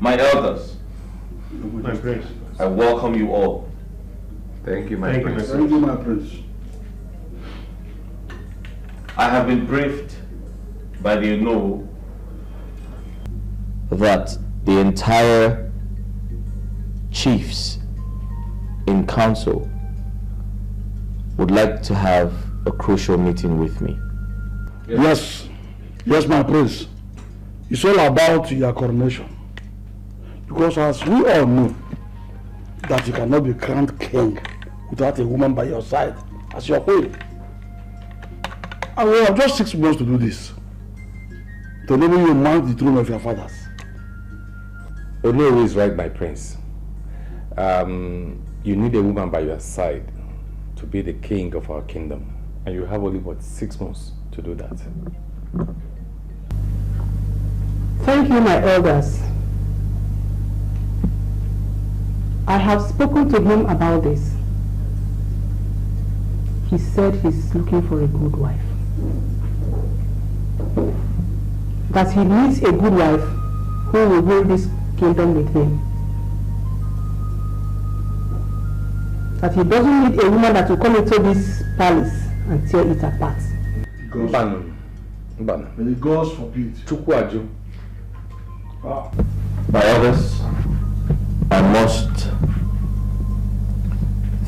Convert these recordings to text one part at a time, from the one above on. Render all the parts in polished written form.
My elders, My prince. I welcome you all. Thank you, my prince. Thank you, my prince. I have been briefed by the Inu that the entire chiefs in council would like to have a crucial meeting with me. Yes, my prince. It's all about your coronation. Because as we all know, that you cannot be crowned king without a woman by your side as your queen. And we have just 6 months to do this. To enable you mount the throne of your fathers. Olori is right, my prince. You need a woman by your side to be the king of our kingdom. And you have only, 6 months to do that. Thank you, my elders. I have spoken to him about this. He said he's looking for a good wife. That he needs a good wife who will rule this kingdom with him. That he doesn't need a woman that will come into this palace and tear it apart. May the gods forbid. My elders, I must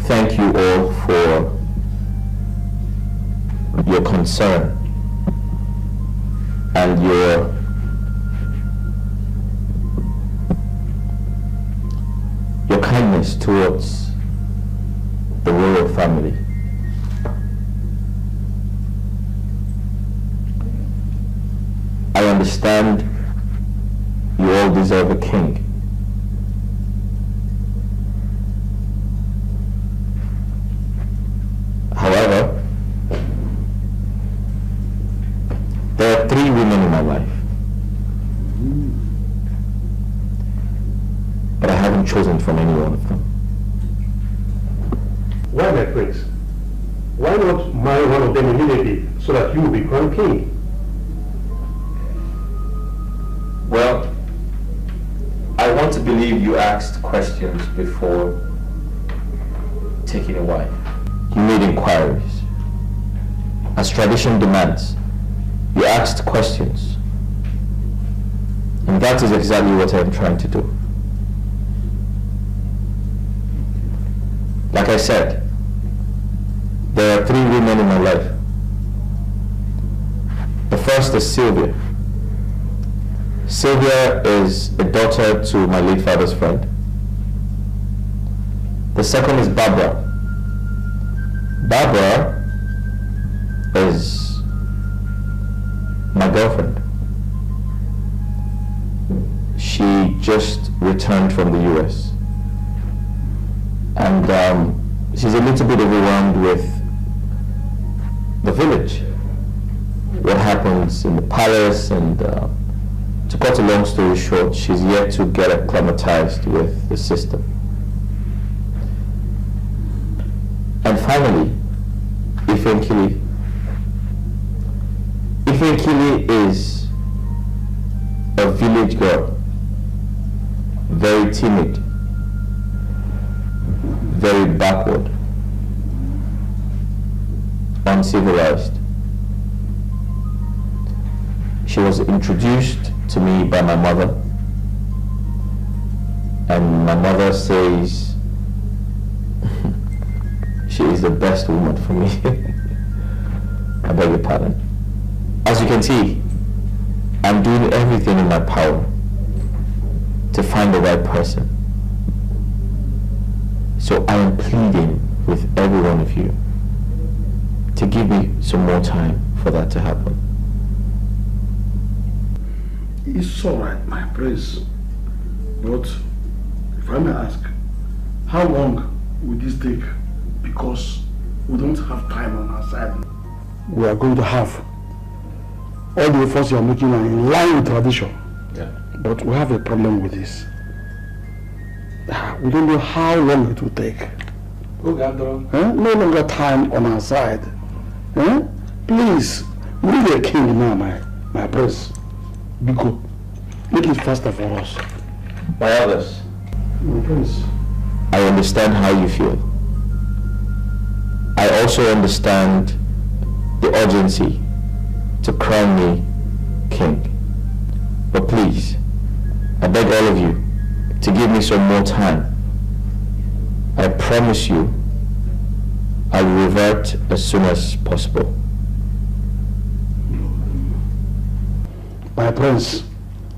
thank you all for your concern and your kindness towards the royal family. I understand you all deserve a king. However, there are 3 women in my life. But I haven't chosen from any one of them. Why, my prince? Why not marry one of them immediately so that you will be crowned king? Well, I want to believe you asked questions before taking a wife. You made inquiries. As tradition demands, you asked questions. And that is exactly what I'm trying to do. Like I said, there are 3 women in my life. The first is Sylvia. Sylvia is a daughter to my late father's friend. The second is Barbara. Barbara is my girlfriend. She just returned from the US. And she's a little bit overwhelmed with the village. What happens in the palace, and to cut a long story short, she's yet to get acclimatized with the system. And finally, Ifenkili. Ifenkili is a village girl, very timid, very backward, uncivilized. She was introduced to me by my mother, and my mother says she is the best woman for me. I beg your pardon. As you can see, I'm doing everything in my power to find the right person. So I am pleading with every one of you to give me some more time for that to happen. It's all right, my prince. But if I may ask, how long will this take? Because we don't have time on our side. We are going to have all the efforts you are making are in line with tradition. Yeah. But we have a problem with this. We don't know how long it will take. No longer time on our side. Please, we need a king now, my prince. Biko, make it faster for us. My elders, My prince. I understand how you feel. I also understand the urgency to crown me king. But please, I beg all of you to give me some more time. I promise you, I will revert as soon as possible. My prince,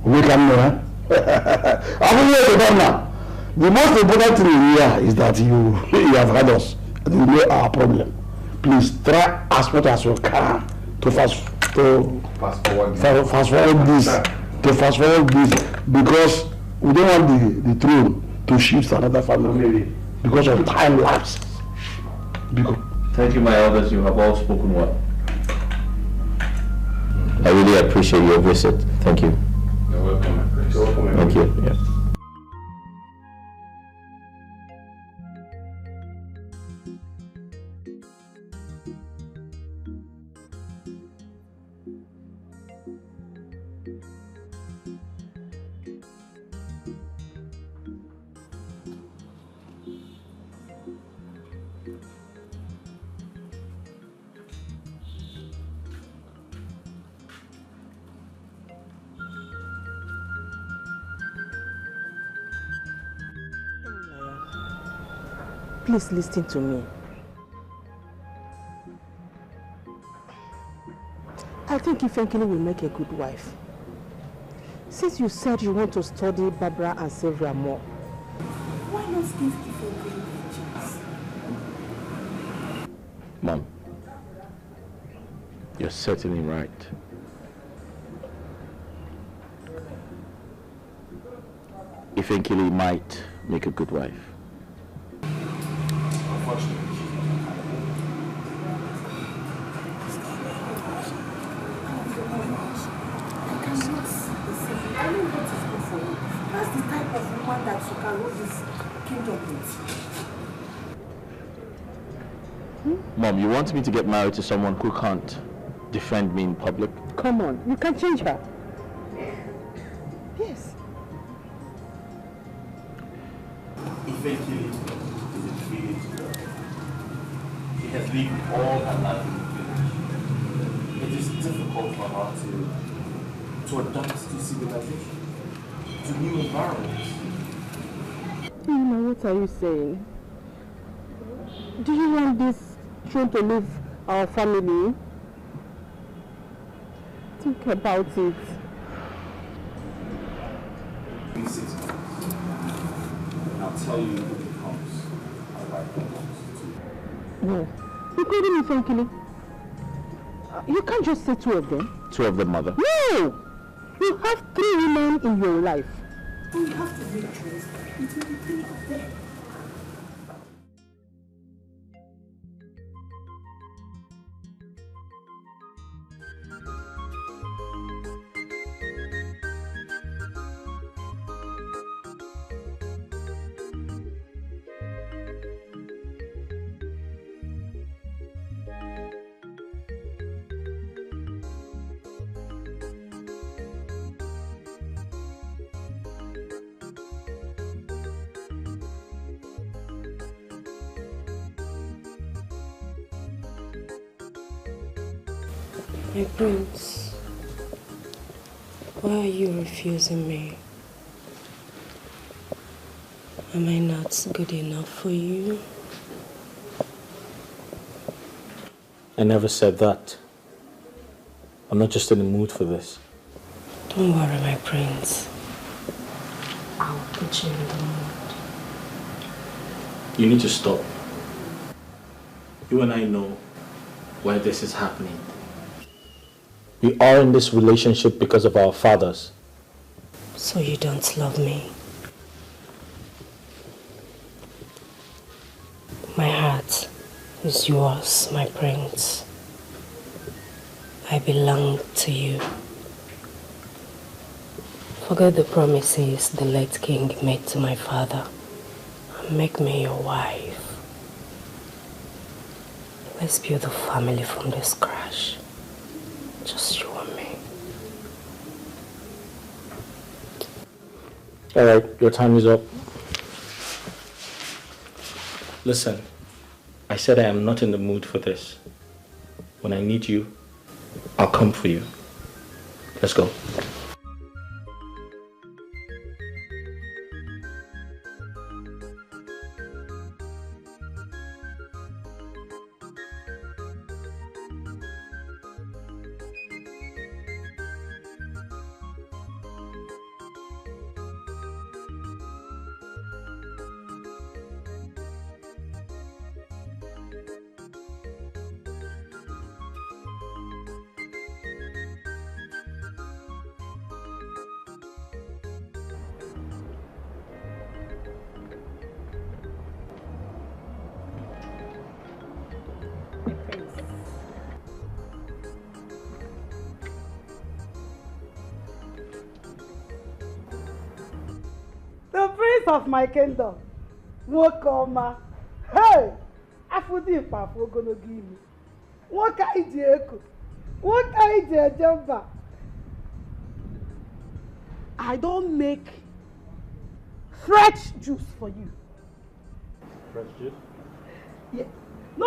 we can know. I'm here to now. The most important thing here is that you have had us. And you know our problem. Please try as much as you can to fast forward this, because we don't want the throne to shift to another family because of time lapse. Thank you, my elders. You have all spoken well. I really appreciate your visit. Thank you. You're welcome, my prince. You're welcome, Thank you. Yeah. Please listen to me. I think Ifenkili will make a good wife. Since you said you want to study Barbara and Sylvia more, why not give Ifenkili a chance? Mom, you're certainly right. Ifenkili might make a good wife. Mom, you want me to get married to someone who can't defend me in public? Come on, you can change her. Yes. Ifenkili is a village girl. She has lived all her life in the village. It is difficult for her to adapt to civilization, to new environments. Mama, what are you saying? Do you want this throne to leave our family? Think about it. In 6 months, and I'll tell you who becomes our wife. No. Including Ifenkili. You can't just say 2 of them. 2 of them, mother. No! You have 3 women in your life. So you have to make choice between the 3 of them. My prince, why are you refusing me? Am I not good enough for you? I never said that. I'm not just in the mood for this. Don't worry, my prince. I'll put you in the mood. You need to stop. You and I know why this is happening. We are in this relationship because of our fathers. So you don't love me? My heart is yours, my prince. I belong to you. Forget the promises the late king made to my father and make me your wife. Let's build a family from this crash. Just you and me. All right, your time is up. Listen, I said I am not in the mood for this. When I need you, I'll come for you. Let's go. The prince of my kingdom, Nwokoma. Hey, afudi mpafu ogologo imi. Nwoke anyị ji eku, nwoke anyị ji eje mba. I don't make fresh juice for you. Fresh juice? Yeah. No.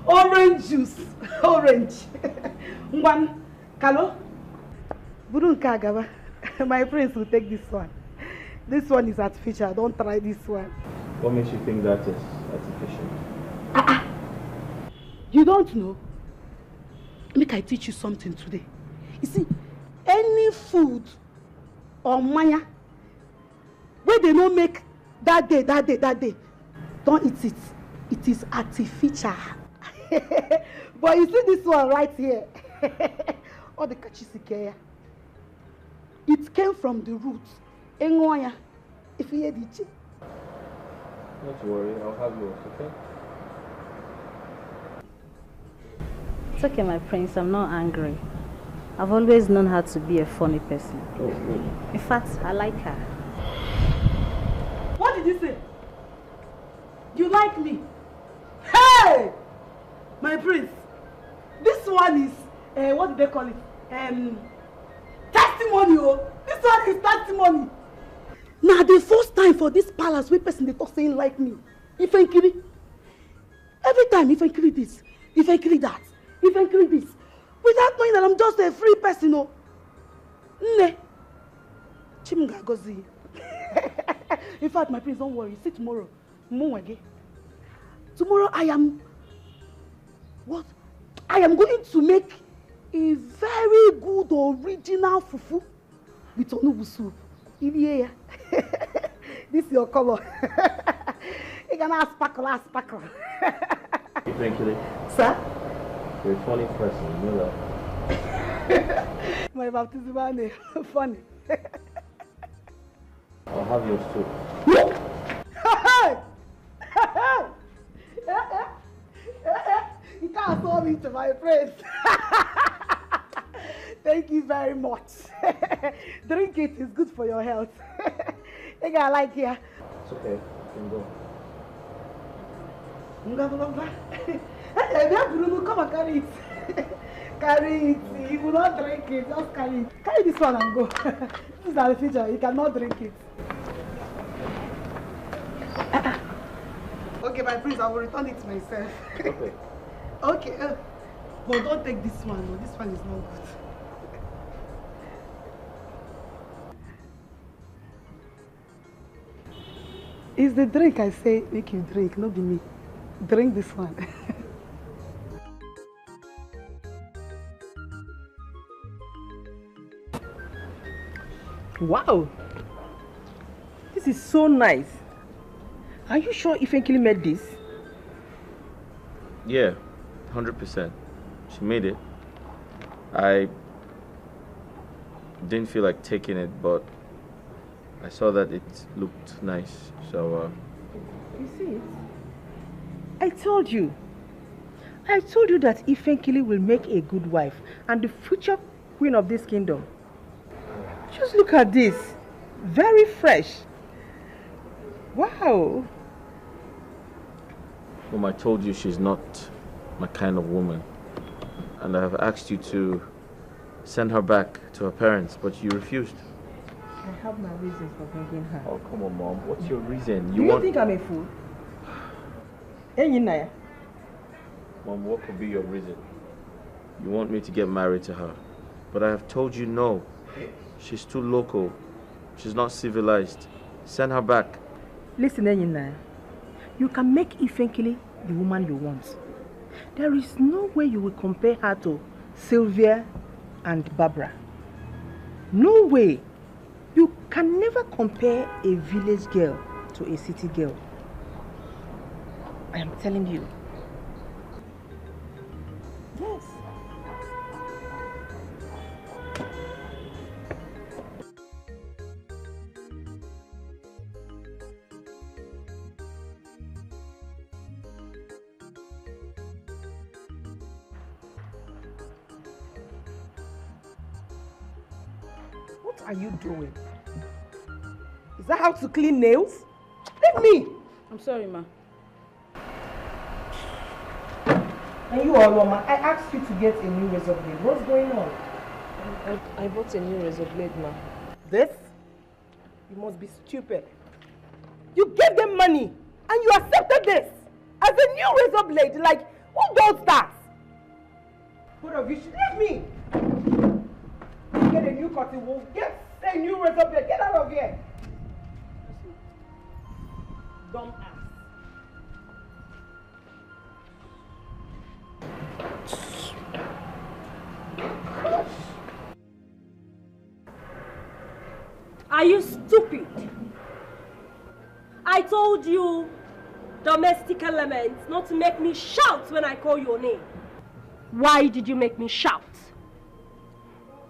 Orange juice. Orange. Ngwan, Kalo. Buru nke agaba. My prince will take this one. This one is artificial. Don't try this one. What makes you think that is artificial? You don't know? Make I teach you something today. You see, any food or maya where they don't make that day, don't eat it. It is artificial. But you see this one right here. All the kachisikeya. It came from the roots. Engoya. If you hear the chick. Not to worry, I'll have yours, okay? It's okay, my prince. I'm not angry. I've always known her to be a funny person. Oh, good. In fact, I like her. What did you say? You like me? Hey! My prince. This one is, what do they call it? Testimony. Oh. This one is testimony. Now the first time for this palace where person they talk saying like me. If I kill it. Every time if I kill this, if I kill that, if I kill this. Without knowing that I'm just a free person, no. Ne. Chimga gozi. In fact, my prince, don't worry. See tomorrow. Tomorrow I am what? I am going to make a very good original fufu with onubu soup. This is your color. You're gonna sparkle. Thank you. Sir? You're a funny person, you know that. My baptismal name. Funny. I'll have yours too. You can't hold me to my friends. Thank you very much. Drink it, it's good for your health. Think I like here. It's okay, you can go. Come and carry it. Carry it. You will not drink it, just carry it. Carry this one and go. This is the future, you cannot drink it. Okay, my prince, I will return it myself. Okay. Okay, but don't take this one. No, this one is not good. It's the drink I say make you drink, not be me. Drink this one. Wow! This is so nice. Are you sure Ifenkili made this? Yeah, 100%. She made it. I didn't feel like taking it, but I saw that it looked nice, so You see it? I told you that Ifenkili will make a good wife and the future queen of this kingdom. Just look at this. Very fresh. Wow. Mom, I told you she's not my kind of woman. And I have asked you to send her back to her parents, but you refused. I have my reasons for bringing her. Oh, come on, Mom. What's your reason? Do you think I'm a fool? Mom, what could be your reason? You want me to get married to her. But I have told you no. She's too local. She's not civilized. Send her back. Listen, Enyinaya. You can make Ifenkili the woman you want. There is no way you will compare her to Sylvia and Barbara. No way. You can never compare a village girl to a city girl. I am telling you. Yes. What are you doing? Is that how to clean nails? Leave me! I'm sorry, ma. And you, Aloma, I asked you to get a new razor blade. What's going on? I bought a new razor blade, ma. This? You must be stupid. You gave them money and you accepted this as a new razor blade. Like, who does that? Both of you should leave me. Get a new cutting wool. Get a new razor blade. Get out of here. Dumb ass. Are you stupid? I told you, domestic elements, not to make me shout when I call your name. Why did you make me shout?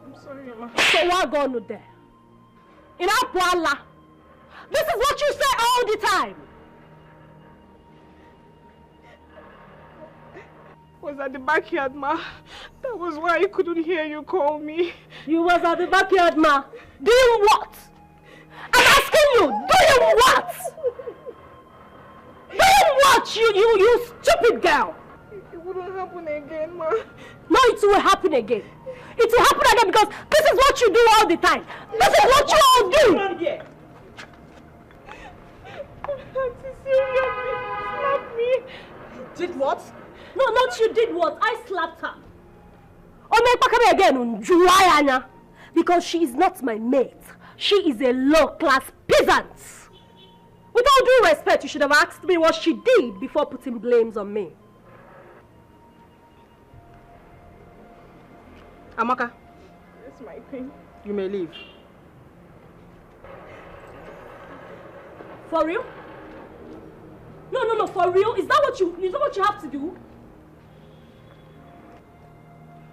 I'm sorry, ma. So what going on there? In Apuala, this is what you say all the time. Was at the backyard, ma. That was why I couldn't hear you call me. You was at the backyard, ma. Doing what? I'm asking you, doing what? Doing what, you stupid girl? It wouldn't happen again, ma. No, it will happen again. It will happen again because this is what you do all the time. This is what you all do. Auntie Sylvia slapped me. Did what? No, not you did what? I slapped her. Oh, again, because she is not my mate. She is a low-class peasant. With all due respect, you should have asked me what she did before putting blames on me. Amaka. That's my queen. You may leave. For real? No, for real? Is that what you have to do?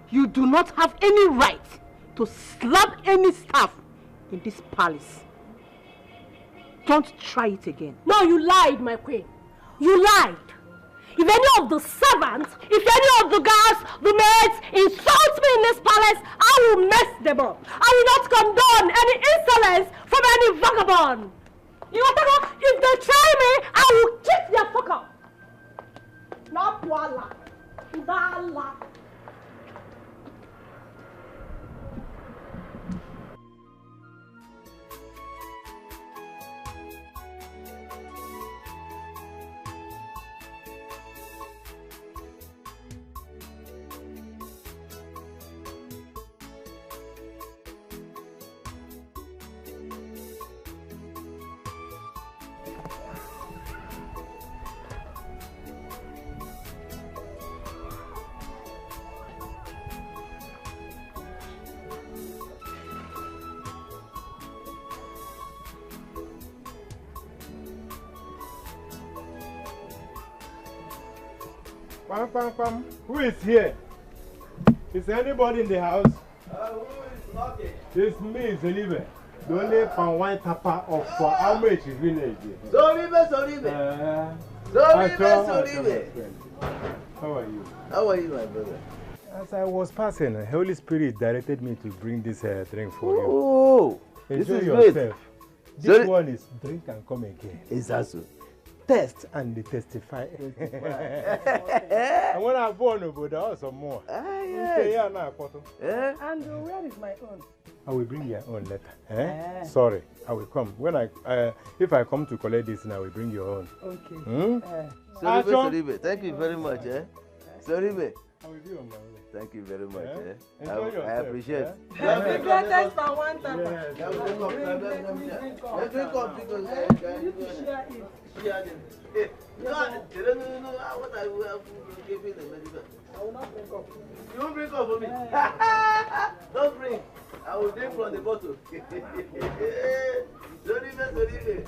You do not have any right to slap any staff in this palace. Don't try it again. No, you lied, my queen. You lied. If any of the servants, if any of the guards, the maids insult me in this palace, I will mess them up. I will not condone any insolence from any vagabond. You know, if they try me, I will kick their fuck up. Not voila. Voila. Pam, pam, pam. Who is here? Is anybody in the house? Who is knocking? It's me, Zelibe. The only pan wine tapper of for Amrich village. Zolibe. How are you? How are you, my brother? As I was passing, the Holy Spirit directed me to bring this drink for you. Oh, enjoy this is yourself. Great. This one is drink and come again. Is that so? Test and testify. And when I'm born, but there are some more. Yes. And where is my own? I will bring your own letter. Sorry, I will come. When if I come to collect this, I will bring your own. Okay. Soribe, thank you very much. Soribe. I will be on my own. Thank you very much. I appreciate it. The greatest for one time. Drink up because no, what I will have to give you the medical. I will not drink up. You won't drink up for me. Don't drink. I will drink from the bottle. Soribe.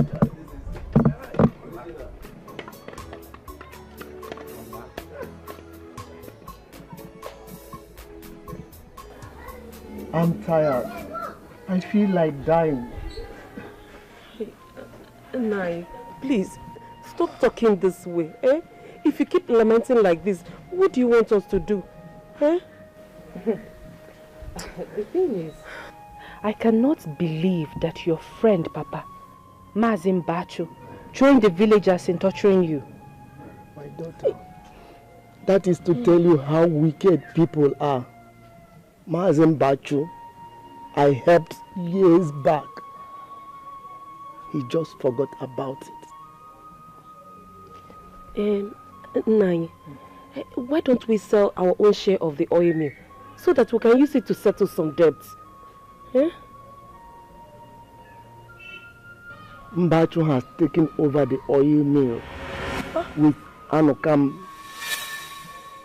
I'm tired. I feel like dying. Nai, please, stop talking this way, eh? If you keep lamenting like this, what do you want us to do? Eh? The thing is, I cannot believe that your friend, Papa, Mazin Bacho, joined the villagers in torturing you. My daughter, that is to tell you how wicked people are. Mazin Bacho, I helped years back. He just forgot about it. Nai, why don't we sell our own share of the oil mill so that we can use it to settle some debts? Eh? Mbacho has taken over the oil mill with Anokam.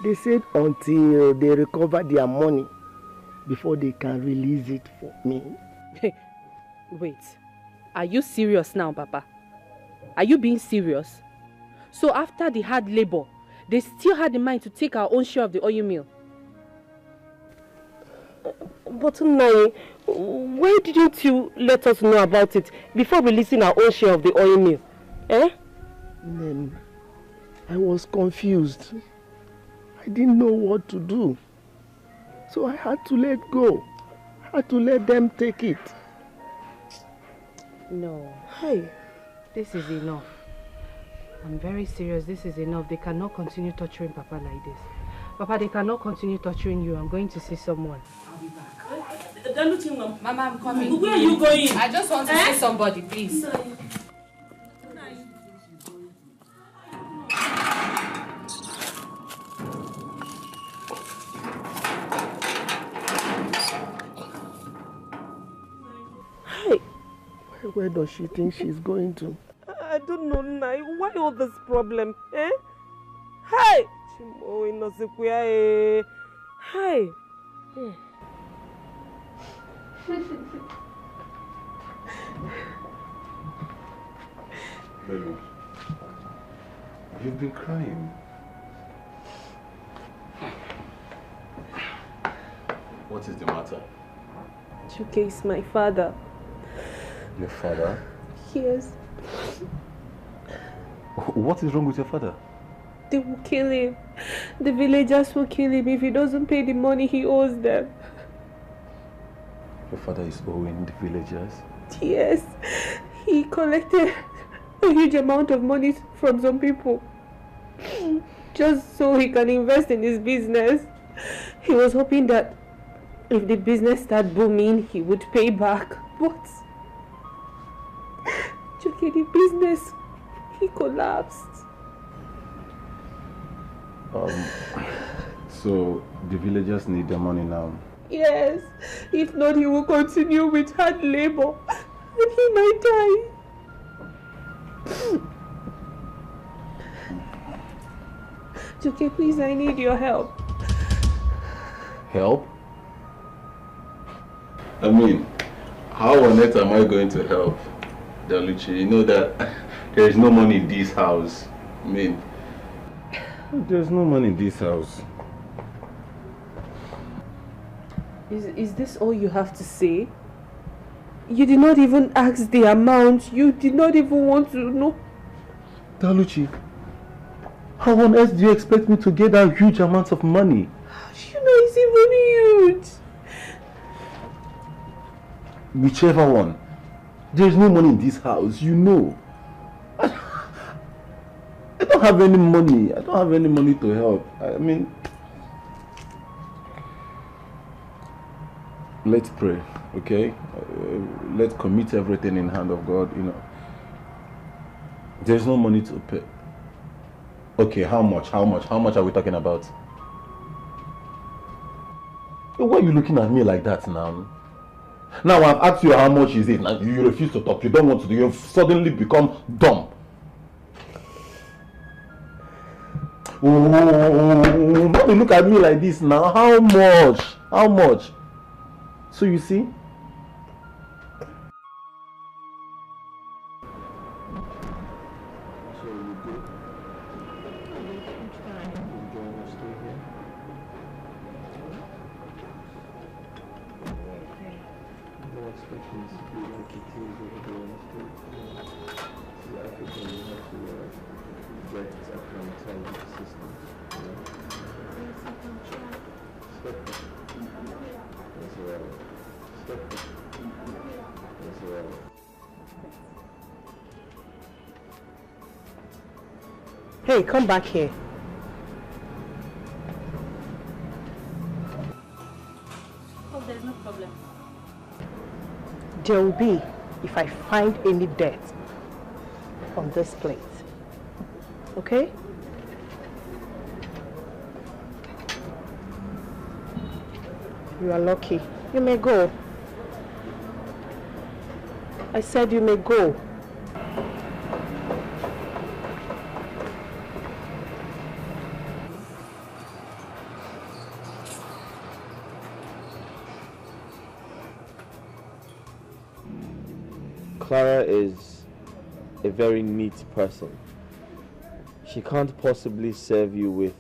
They said until they recover their money before they can release it for me. Wait, are you serious now, Papa? Are you being serious? So after the hard labor, they still had the mind to take our own share of the oil mill? But Nai, why didn't you let us know about it before releasing our own share of the oil mill? Eh? Then I was confused. I didn't know what to do. So I had to let go. I had to let them take it. No. Hey, this is enough. I'm very serious. This is enough. They cannot continue torturing Papa like this. Papa, they cannot continue torturing you. I'm going to see someone. I'll be back. Mama, I'm coming. Where are you going? I just want to see somebody, please. Where does she think she's going to? I don't know, Nai. Why all this problem? Eh? Hi! Chimo inosekwea. Hi! Baby, you've been crying. What is the matter? Chuke is my father. Your father? Yes. What is wrong with your father? They will kill him. The villagers will kill him if he doesn't pay the money he owes them. Your father is owing the villagers? Yes. He collected a huge amount of money from some people just so he can invest in his business. He was hoping that if the business started booming, he would pay back. But the business, he collapsed. So the villagers need their money now? Yes. If not, he will continue with hard labor and he might die. Chuke, please, I need your help. Help? I mean, how on earth am I going to help? Daluchi, you know that there is no money in this house. I mean, there's no money in this house. Is this all you have to say? You did not even ask the amount. You did not even want to know. Daluchi, how on earth do you expect me to get that huge amount of money? You know it's even huge. Whichever one. There is no money in this house, you know. I don't have any money. I don't have any money to help. I mean, let's pray. Okay? Let's commit everything in the hand of God, you know. There's no money to pay. Okay, how much? How much? How much are we talking about? Why are you looking at me like that now? Now I've asked you how much is it, and you refuse to talk. You don't want to do. You've suddenly become dumb. Oh, not to look at me like this now. How much? How much? So you see? Hey, come back here. Oh, there's no problem. There will be if I find any dirt on this plate. Okay? You are lucky. You may go. I said you may go. Clara is a very neat person. She can't possibly serve you with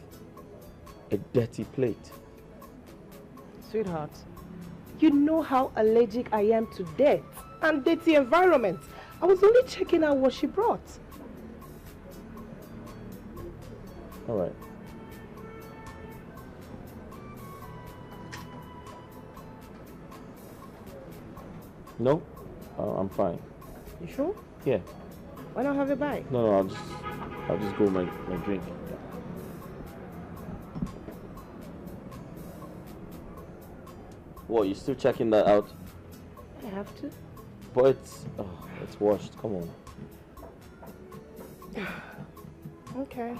a dirty plate. Sweetheart, you know how allergic I am to dirt and dirty environment. I was only checking out what she brought. All right. No, I'm fine. You sure? Yeah. Why not have a bite? No, I'll just go my drink. What, you still checking that out? I have to. But it's washed. Come on. Okay.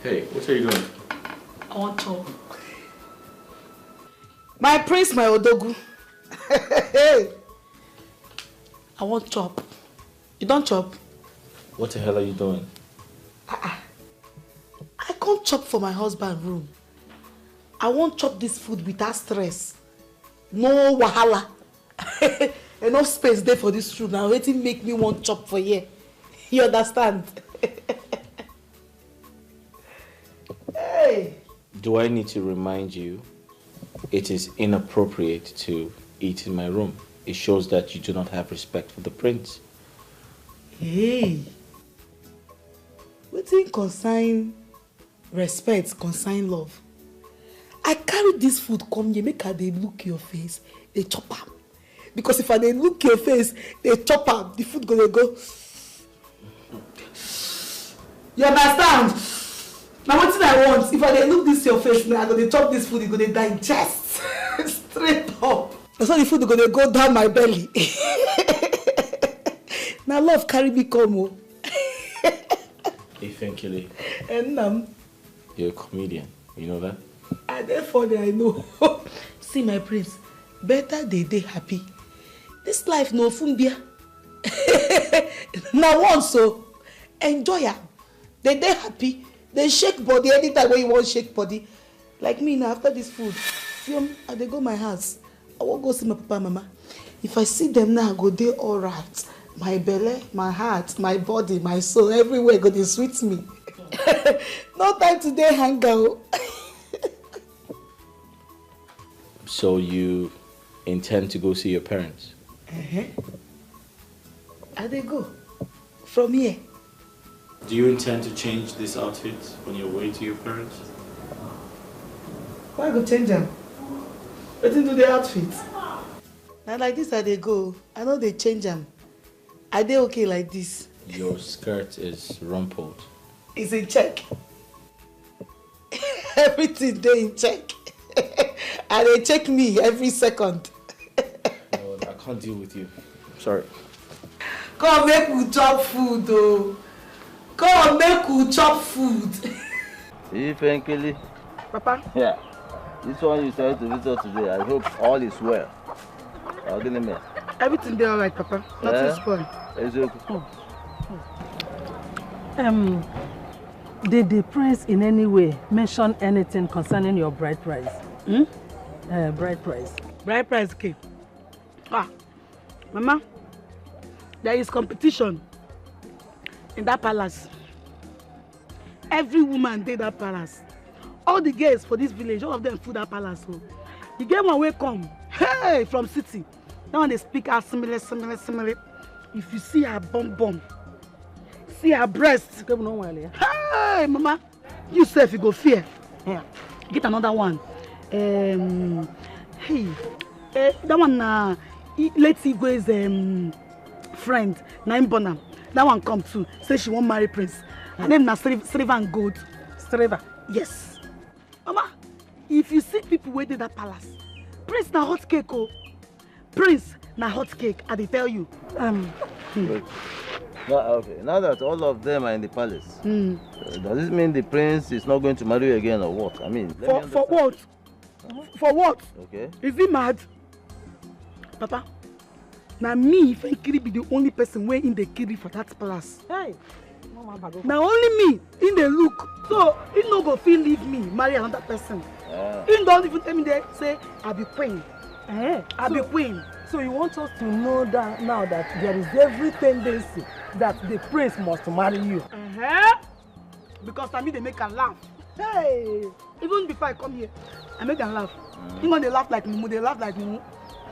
Hey, what are you doing? I want chop. My prince, my odogu. Hey, I want chop. You don't chop? What the hell are you doing? I can't chop for my husband room. I won't chop this food without stress. No wahala. Enough space there for this room. Now waiting make me want chop for here. You understand? Hey. Do I need to remind you it is inappropriate to eat in my room? It shows that you do not have respect for the prince. Hey. Wetin concern respect, concern love. I carry this food come here, make I dey look your face, dey chop am. Because if I dey look your face, dey chop am, the food go dey go. You understand? Now wetin I want, if I dey look this your face now, I go dey chop this food, e go dey digest straight up. So the food go dey go down my belly. Now love carry me come o. Ifenkele. And You're a comedian, you know that? I dey funny, I know. See my prince, better dey happy. This life no fumbia. Now once so enjoy am. Dey happy. They shake body anytime when you want shake body. Like me now, after this food, I dey go my house. I won't go see my papa and mama. If I see them now, I go dey all right. My belly, my heart, my body, my soul, everywhere go dey sweet me. No time to dey hang out. So you intend to go see your parents? I dey go from here. Do you intend to change this outfit on your way to your parents? Why go change them? Wetin do the outfit? Na like this I dey go. I know they change them. I dey okay like this. Your skirt is rumpled. It's in check. Everything dey in check. And they check me every second. No, I can't deal with you. Sorry. Come make we chop food though. Come make we chop food. See, Fenkili? Papa? Yeah. This one you started to visit today. I hope all is well. Everything there alright, Papa. Nothing spoiled. Did the prince in any way mention anything concerning your bride price? Bride price. Bride price came. Mama, there is competition in that palace. Every woman did that palace. All the girls for this village, all of them food that palace. So the girl one way come, hey, from city. Now when they speak out similar. If you see her bum, see her breast. Hey, Mama, you self you go fear. Yeah. Get another one. Hey, that one let's see go is friend, Naim Bonham. That one come too. Say she won't marry Prince. Her name na Streva and Gold. Streva? Yes. Mama, if you see people waiting that palace, Prince na hot cake, oh. Prince na hot cake, I dey tell you. Okay. Now that all of them are in the palace, does this mean the prince is not going to marry you again or what? I mean, for what? For what? Okay. Is he mad? Papa, now me, if I be the only person way in the kiri for that palace. Hey. Now only me in the look. So he no go feel leave me, marry another person. He don't even tell me they say I be queen. I be queen. So you want us to know that now that there is every tendency that the prince must marry you. Because I mean they make her laugh. Hey, even before I come here, I make them laugh. Even when they laugh like Mumu, they laugh like Mumu.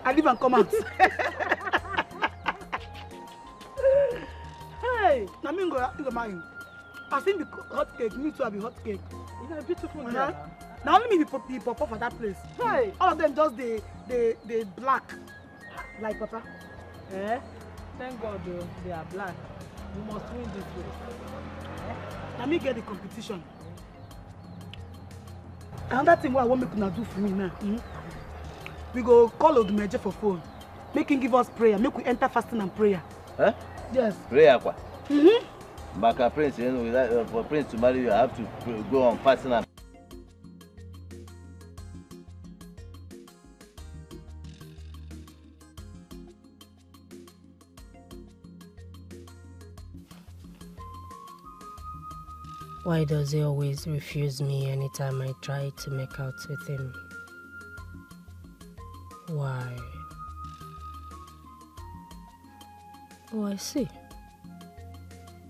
I leave and come out. Hey, now me go marry. I think the hot cake, me too I be hot cake. You're a beautiful girl. Now only me be pop for that place. Hey, all of them just they black. Like Papa. Thank God they are black. You must win this way. Let me get the competition. Another thing what I want me to do for me now. We go call Odumeje for phone. Make him give us prayer. Make we enter fasting and prayer. Yes. Prayer kwa? Baka prince, you know, for prince to marry you, I have to go on fasting and Why does he always refuse me anytime I try to make out with him? Why? Oh, I see.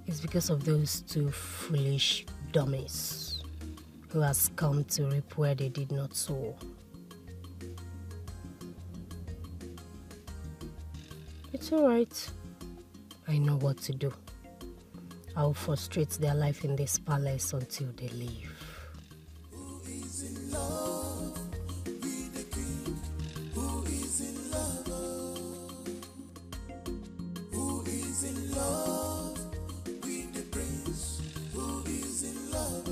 It's because of those two foolish dummies who has come to reap where they did not sow. It's alright. I know what to do. I'll frustrate their life in this palace until they leave. Who is in love with the king? Who is in love? Who is in love with the prince? Who is in love?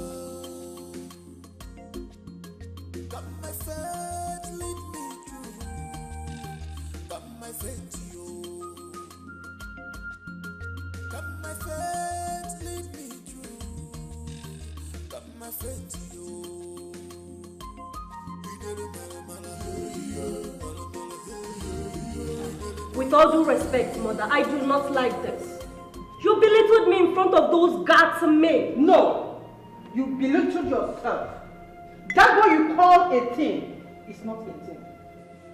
Got my faith, lead me through. Got my faith, you. Got my faith, lead me through. Got my faith, you. With all due respect, Mother, I do not like this. You belittled me in front of those guards and men. No, you belittled yourself. That what you call a thing is not a thing.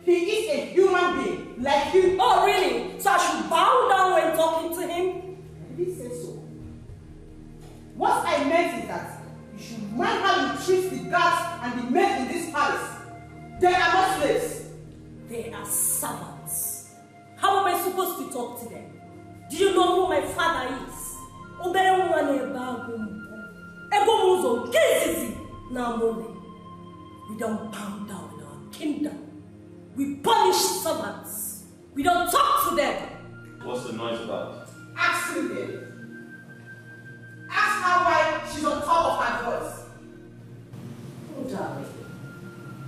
He is a human being like you. Oh, really? So I should bow down when talking to him? I didn't say so. What I meant is that you should mind how you treat the guards and the men in this palace. They are not slaves. They are servants. How am I supposed to talk to them? Do you know who my father is? obere nwa na-ebe agụ ego m ụzọ nke izizi na amụle. We don't bow down in our kingdom. We punish servants. We don't talk to them. What's the noise about? Ask him then. Ask her why she's on top of her voice. Oh, darling.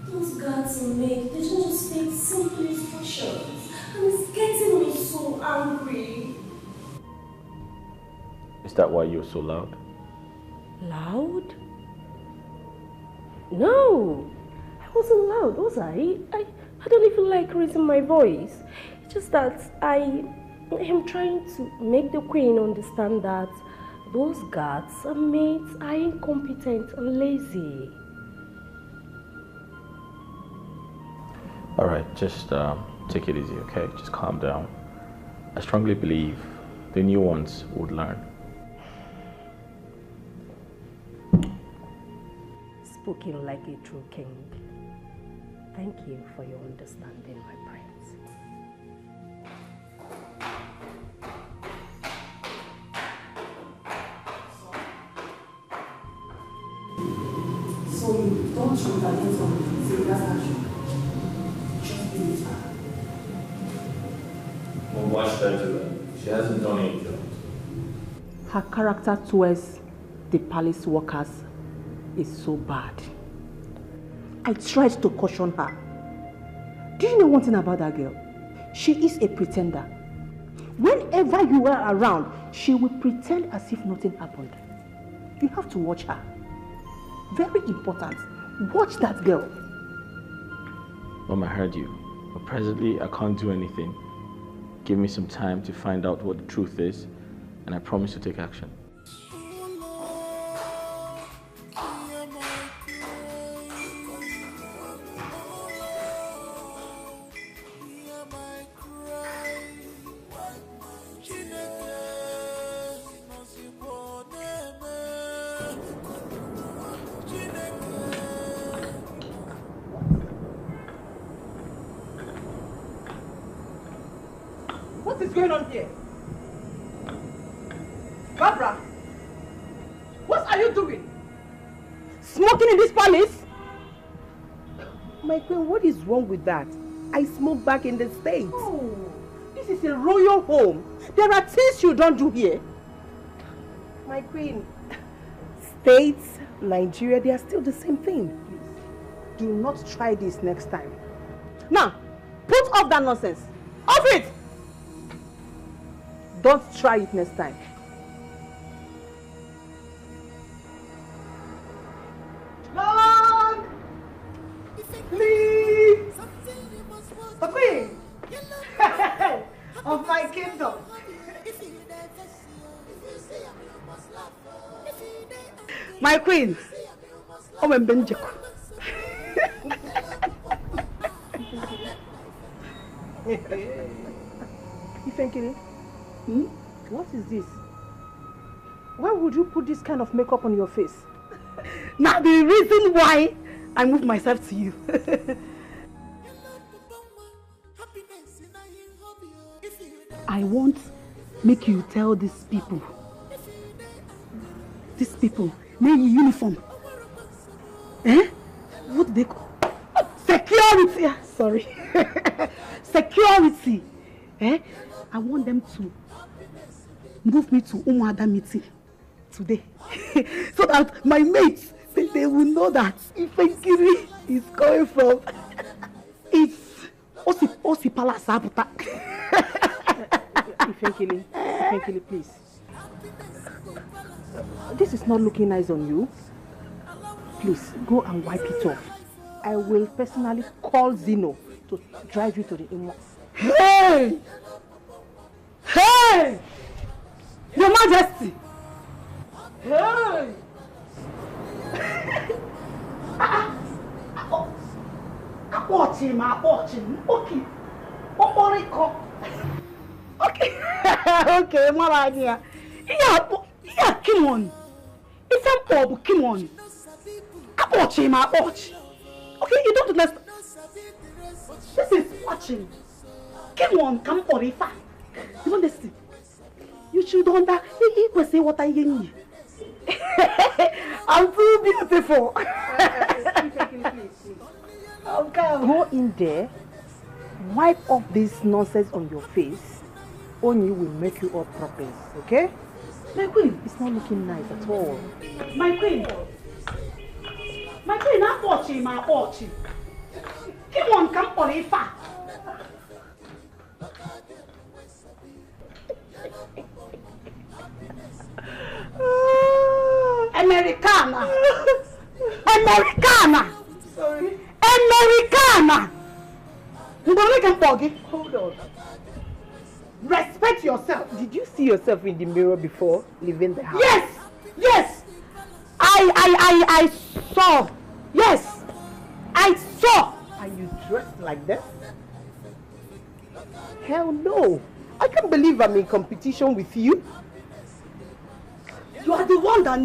Those guards and maids, they don't just take simple instructions. And it's getting me so angry. Is that why you're so loud? Loud? No, I wasn't loud, was I? I don't even like raising my voice. It's just that I am trying to make the queen understand that those guards and maids are incompetent and lazy. All right, just take it easy, okay? Just calm down. I strongly believe the new ones would learn. Spoken like a true king. Thank you for your understanding, my prince. So you don't retaliate on Sylvia's action. Just leave her. Well, why should I do that? She hasn't done anything. Her character towards the palace workers is so bad. I tried to caution her. Do you know one thing about that girl? She is a pretender. Whenever you are around, she will pretend as if nothing happened. You have to watch her. Very important. Watch that girl. Mom, I heard you. But presently, I can't do anything. Give me some time to find out what the truth is, and I promise to take action. What is going on here? Barbara, what are you doing? Smoking in this palace? My queen, what is wrong with that? I smoke back in the States. Oh, this is a royal home. There are things you don't do here. My queen, States, Nigeria, they are still the same thing. Please, do not try this next time. Now, put off that nonsense. Off it! Don't try it next time. Long! Please! The queen! Of my kingdom! My queen! Oh, I'm Benjaku. Ifenkiri? What is this? Why would you put this kind of makeup on your face? Now the reason why I moved myself to you. I want make you tell these people, may you uniform. What do they call? Security. Sorry. Security. I want them to move me to Umuada meeting today. So that my mates, they will know that Ifenkiri is coming from it's Osi Palace Abuta. Ifenkiri, please. This is not looking nice on you. Please, go and wipe it off. I will personally call Zeno to drive you to the Imo. Hey! Hey! Your Majesty! Hey! Watch him. Okay. Okay. Okay, my idea. Yeah, come on. It's a pub, come on. Watch him, watch. Okay, you don't understand. This is watching. Come on, come for a fact. You understand? You should understand. I'm too beautiful. Okay. Go in there, wipe off this nonsense on your face. Only will make you up properly, okay? My queen, it's not looking nice at all. My queen, I'm watching. Come on, come on, Ifa. Americana. Sorry. Americana. Hold on. Respect yourself. Did you see yourself in the mirror before leaving the house? Yes. I saw. Yes. I saw. Are you dressed like this? Hell no. I can't believe I'm in competition with you. You are the one that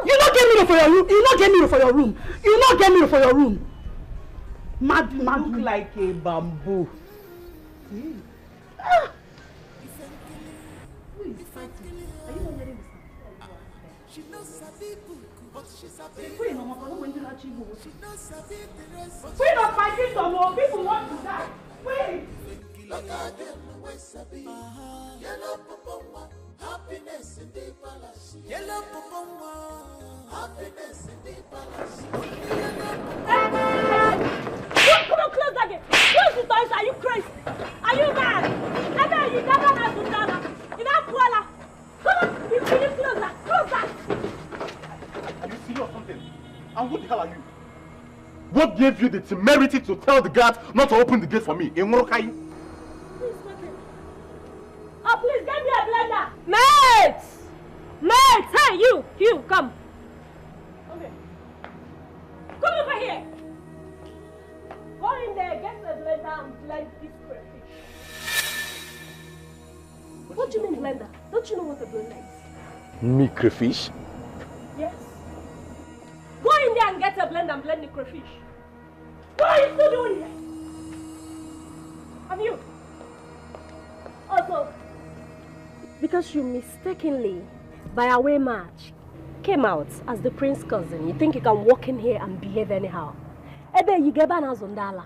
you not get me for your room. You not get me for your room. You not get me for your room. Mad. Look like a bamboo. Ah. Who is fighting? Are you not hearing this? She knows Sabi Buku, but she's a big. Queen of my kingdom, people want to die. Queen. Look at them, Sabi. Yellow Papa, happiness in the palace. Yellow Papa, happiness in the palace. Come on, close that gate. Close the doors. Are you crazy? Are you mad? You never have to tell her. You know, Kuala. Come on, you really close that. Close that. Are you serious or something? And who the hell are you? What gave you the temerity to tell the guards not to open the gate for me? In Morokai? Oh, please get me a blender. Mates! Hey, you, come. Okay. Come over here. Go in there, get a blender and blend this crayfish. What do you mean blender? Don't you know what a blender is? Me crayfish? Yes. Go in there and get a blender and blend the crayfish. What are you still doing here? And you? Also, because you mistakenly, by a way match, came out as the prince's cousin, you think you can walk in here and behave anyhow. Ebe, you get an house on Dala.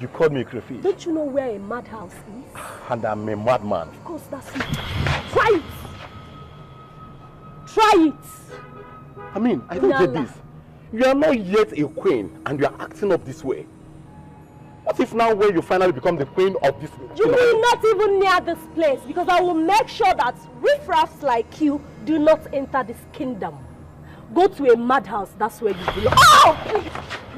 You called me crayfish? Don't you know where a madhouse is? And I'm a madman. Of course, that's it. Try it! Try it! I mean, I don't get this. You are not yet a queen and you are acting up this way. What if now when you finally become the queen of this... You will not even near this place because I will make sure that riffraffs like you do not enter this kingdom. Go to a madhouse, that's where you belong. Oh!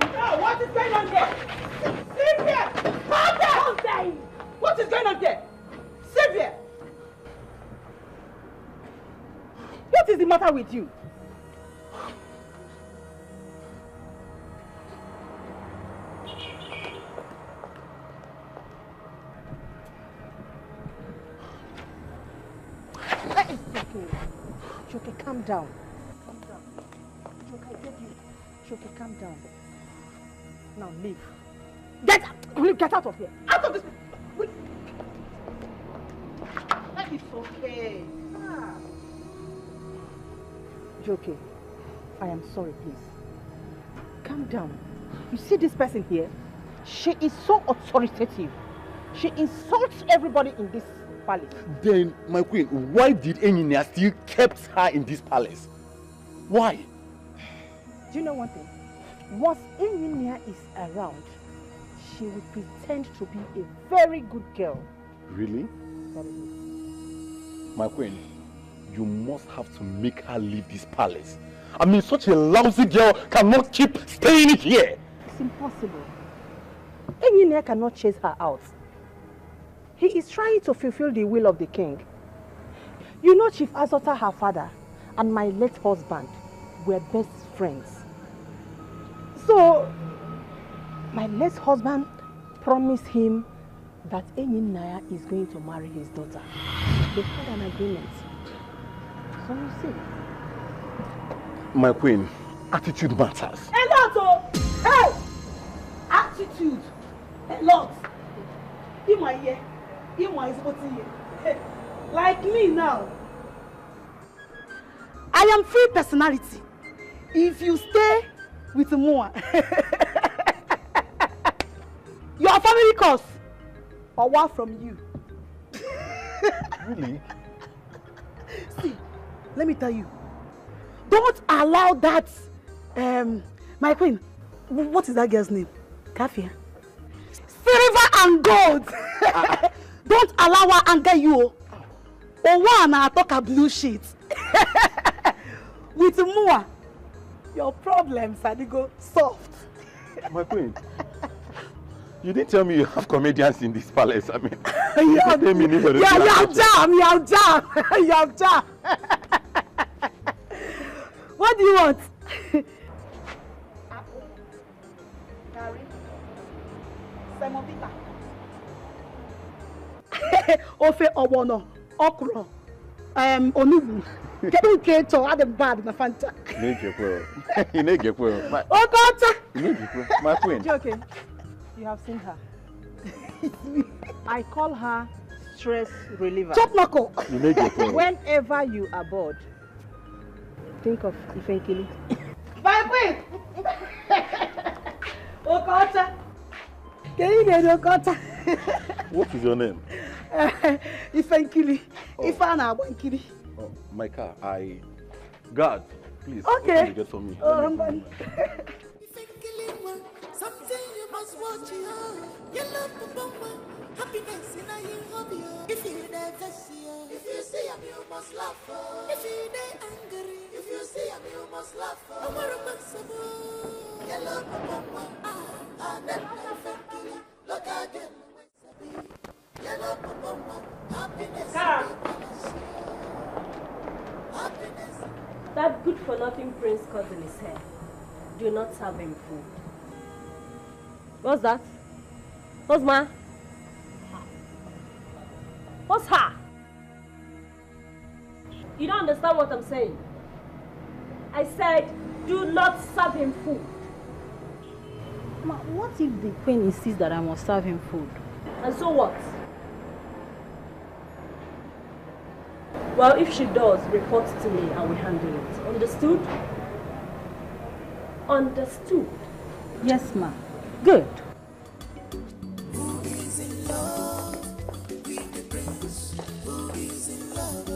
No, what is going on there? Sylvia! Come there! What is going on there? Sylvia! What is the matter with you? Joke, calm down. Calm down. Joke, I beg you. Joke, calm down. Now leave. Get out! Will you get out of here? Out of this! It's okay. Joke, I am sorry, please. Calm down. You see this person here? She is so authoritative. She insults everybody in this palace. Then, my queen, why did Enyinia still kept her in this palace? Why? Do you know one thing? Once Enyinia is around, she will pretend to be a very good girl. Really? Very good. My queen, you must have to make her leave this palace. I mean, such a lousy girl cannot keep staying here. It's impossible. Enyinia cannot chase her out. He is trying to fulfill the will of the king. You know, Chief Azota, her father, and my late husband were best friends. So, my late husband promised him that Enyinia is going to marry his daughter. They had an agreement. So you see. My queen, attitude matters. A lot, oh! Hey! Attitude! A lot! In my ear. In my ear. Like me now. I am free personality. If you stay with Moa, your family cost or what from you. Really? See, let me tell you. Don't allow that, my queen, what is that girl's name? Kafia. Silver and gold. Don't allow her anger you. Or one I talk a blue sheet. With Mua, your problems are go soft. My queen, you didn't tell me you have comedians in this palace. I mean, you have jam. What do you want? Gary, semovita. Ofe obono, okra, onubu. Kedu nke to adem bad na Fanta. You need your queen. My queen. Okay, you have seen her. I call her stress reliever. Chop knuckle. You need your queen. Whenever you are bored, think of Ifenkili. My queen. Okota. Can you get Okota? What is your name? Ifenkili. Ifana Wankili. Oh, my car. God, please. Okay. Open the gate for me. Something you must watch here. You love the happiness in a hobby. If you never see her, if you see him, you must laugh. If you are angry, if you see him, you must laugh. I'm a responsible. You love the and then look again. You love the happiness. Happiness. That good-for-nothing prince cousin is here. Do not serve him food. What's that? What's ma? What's her? You don't understand what I'm saying. I said, do not serve him food. Ma, what if the queen insists that I must serve him food? And so what? Well, if she does, report to me and we handle it. Understood? Understood? Yes, ma. Good. Who is in love with the prince? Who is in love?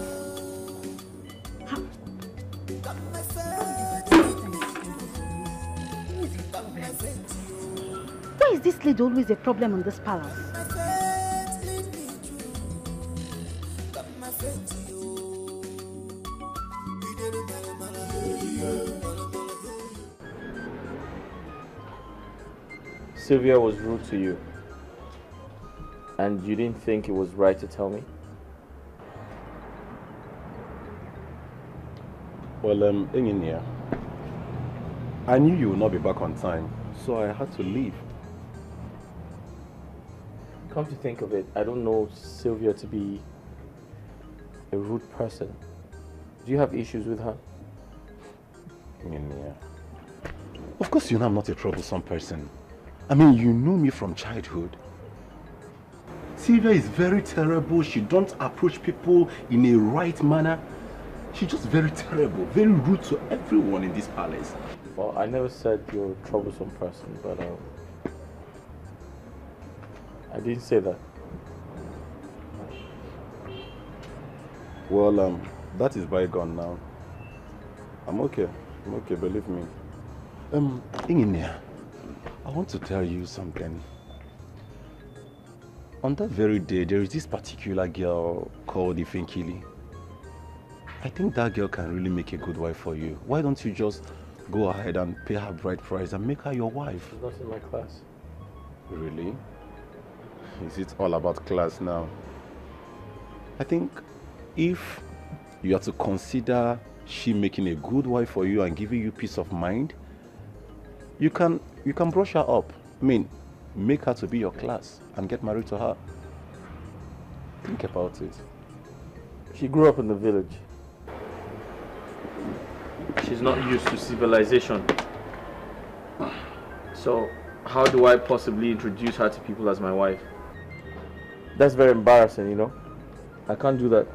Got my Why is this lady always a problem in this palace? Sylvia was rude to you, and you didn't think it was right to tell me? Well, Engineer, I knew you would not be back on time, so I had to leave. Come to think of it, I don't know Sylvia to be a rude person. Do you have issues with her? Engineer, of course you know I'm not a troublesome person. I mean, you know me from childhood. Sylvia is very terrible. She don't approach people in a right manner. She's just very terrible, very rude to everyone in this palace. Well, I never said you're a troublesome person, but I didn't say that. Well, that is bygone now. I'm okay, believe me. Engineer, I want to tell you something. On that very day, there is this particular girl called Ifenkili. I think that girl can really make a good wife for you. Why don't you just go ahead and pay her bride price and make her your wife? She's not in my class. Really? Is it all about class now? I think if you have to consider she making a good wife for you and giving you peace of mind, you can brush her up. I mean, make her to be your class and get married to her. Think about it. She grew up in the village. She's not used to civilization. So, how do I possibly introduce her to people as my wife? That's very embarrassing, you know. I can't do that.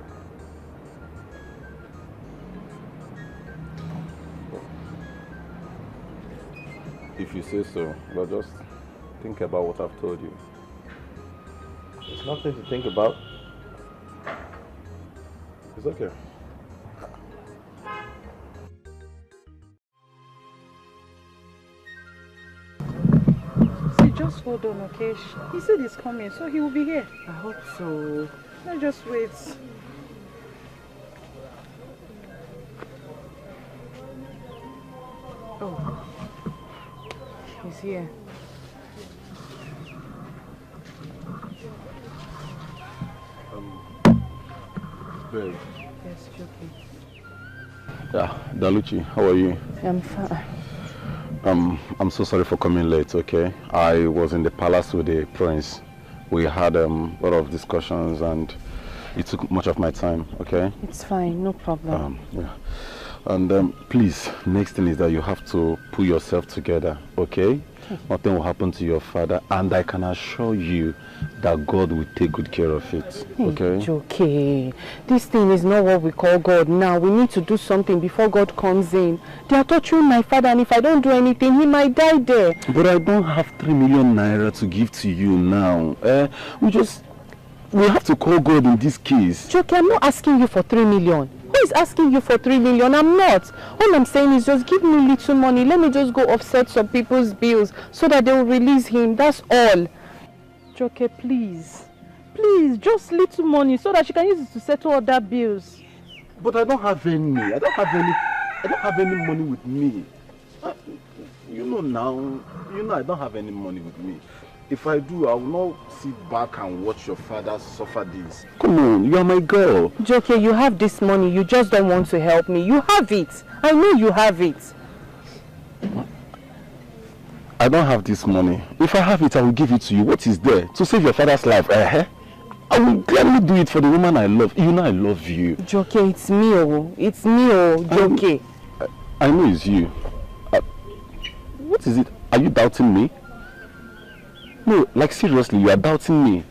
If you say so, but just think about what I've told you. There's nothing to think about. It's okay. See, just hold on, okay? He said he's coming, so he will be here. I hope so. Let's just wait. Oh, he's here. Babe. Yes, Joking. Yeah, Daluchi, how are you? I'm fine. I'm so sorry for coming late, okay? I was in the palace with the prince. We had a lot of discussions and it took much of my time, okay? It's fine, no problem. Yeah. And please, next thing is that you have to pull yourself together, okay? Nothing will happen to your father, and I can assure you that God will take good care of it, okay? It's okay. This thing is not what we call God now. We need to do something before God comes in. They are torturing my father, and if I don't do anything, he might die there. But I don't have 3 million naira to give to you now. We have to call God in this case. Joke, I'm not asking you for 3 million. Who is asking you for 3 million? I'm not. All I'm saying is just give me little money. Let me just go offset some people's bills so that they will release him. That's all. Joke, please. Please, just little money so that she can use it to settle other bills. But I don't have any. I don't have any money with me. You know now. I don't have any money with me. If I do, I will not sit back and watch your father suffer this. Come on, you are my girl. Joke, you have this money. You just don't want to help me. You have it. I know you have it. I don't have this money. If I have it, I will give it to you. What is there? To save your father's life, I will gladly do it for the woman I love. You know I love you. Joke, it's me, oh. It's me, oh. Joke. I know it's you. What is it? Are you doubting me? No, like seriously, you are doubting me.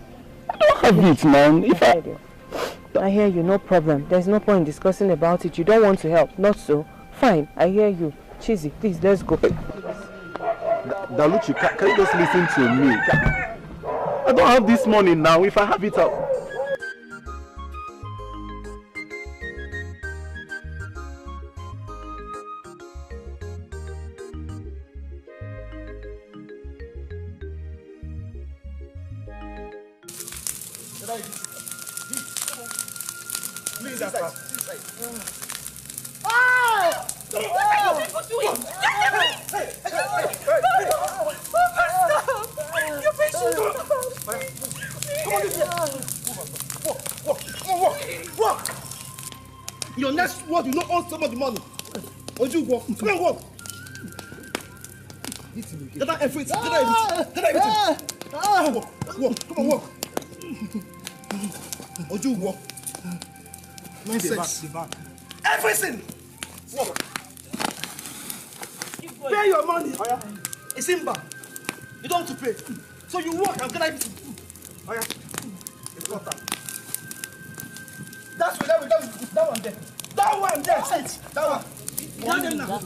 I don't have it, man. I hear you, no problem. There's no point in discussing about it. You don't want to help, not so. Fine, I hear you. Cheesy, please, let's go. Daluchi, can you just listen to me? I don't have this money now. If I have it, I'll... Please, that's fast. What are people doing? Your patient. Walk! Your next word, you not own some of the money. Wazico, come on, walk. Get out everything. Get out everything. Come on, walk. Wazico. Nonsense. Everything. Walk. Pay your money. It's in back. You don't have to pay. So you walk and get everything. Oh yeah. It's got that. That's what that one there. That one there. Sit. That one. Tell them now.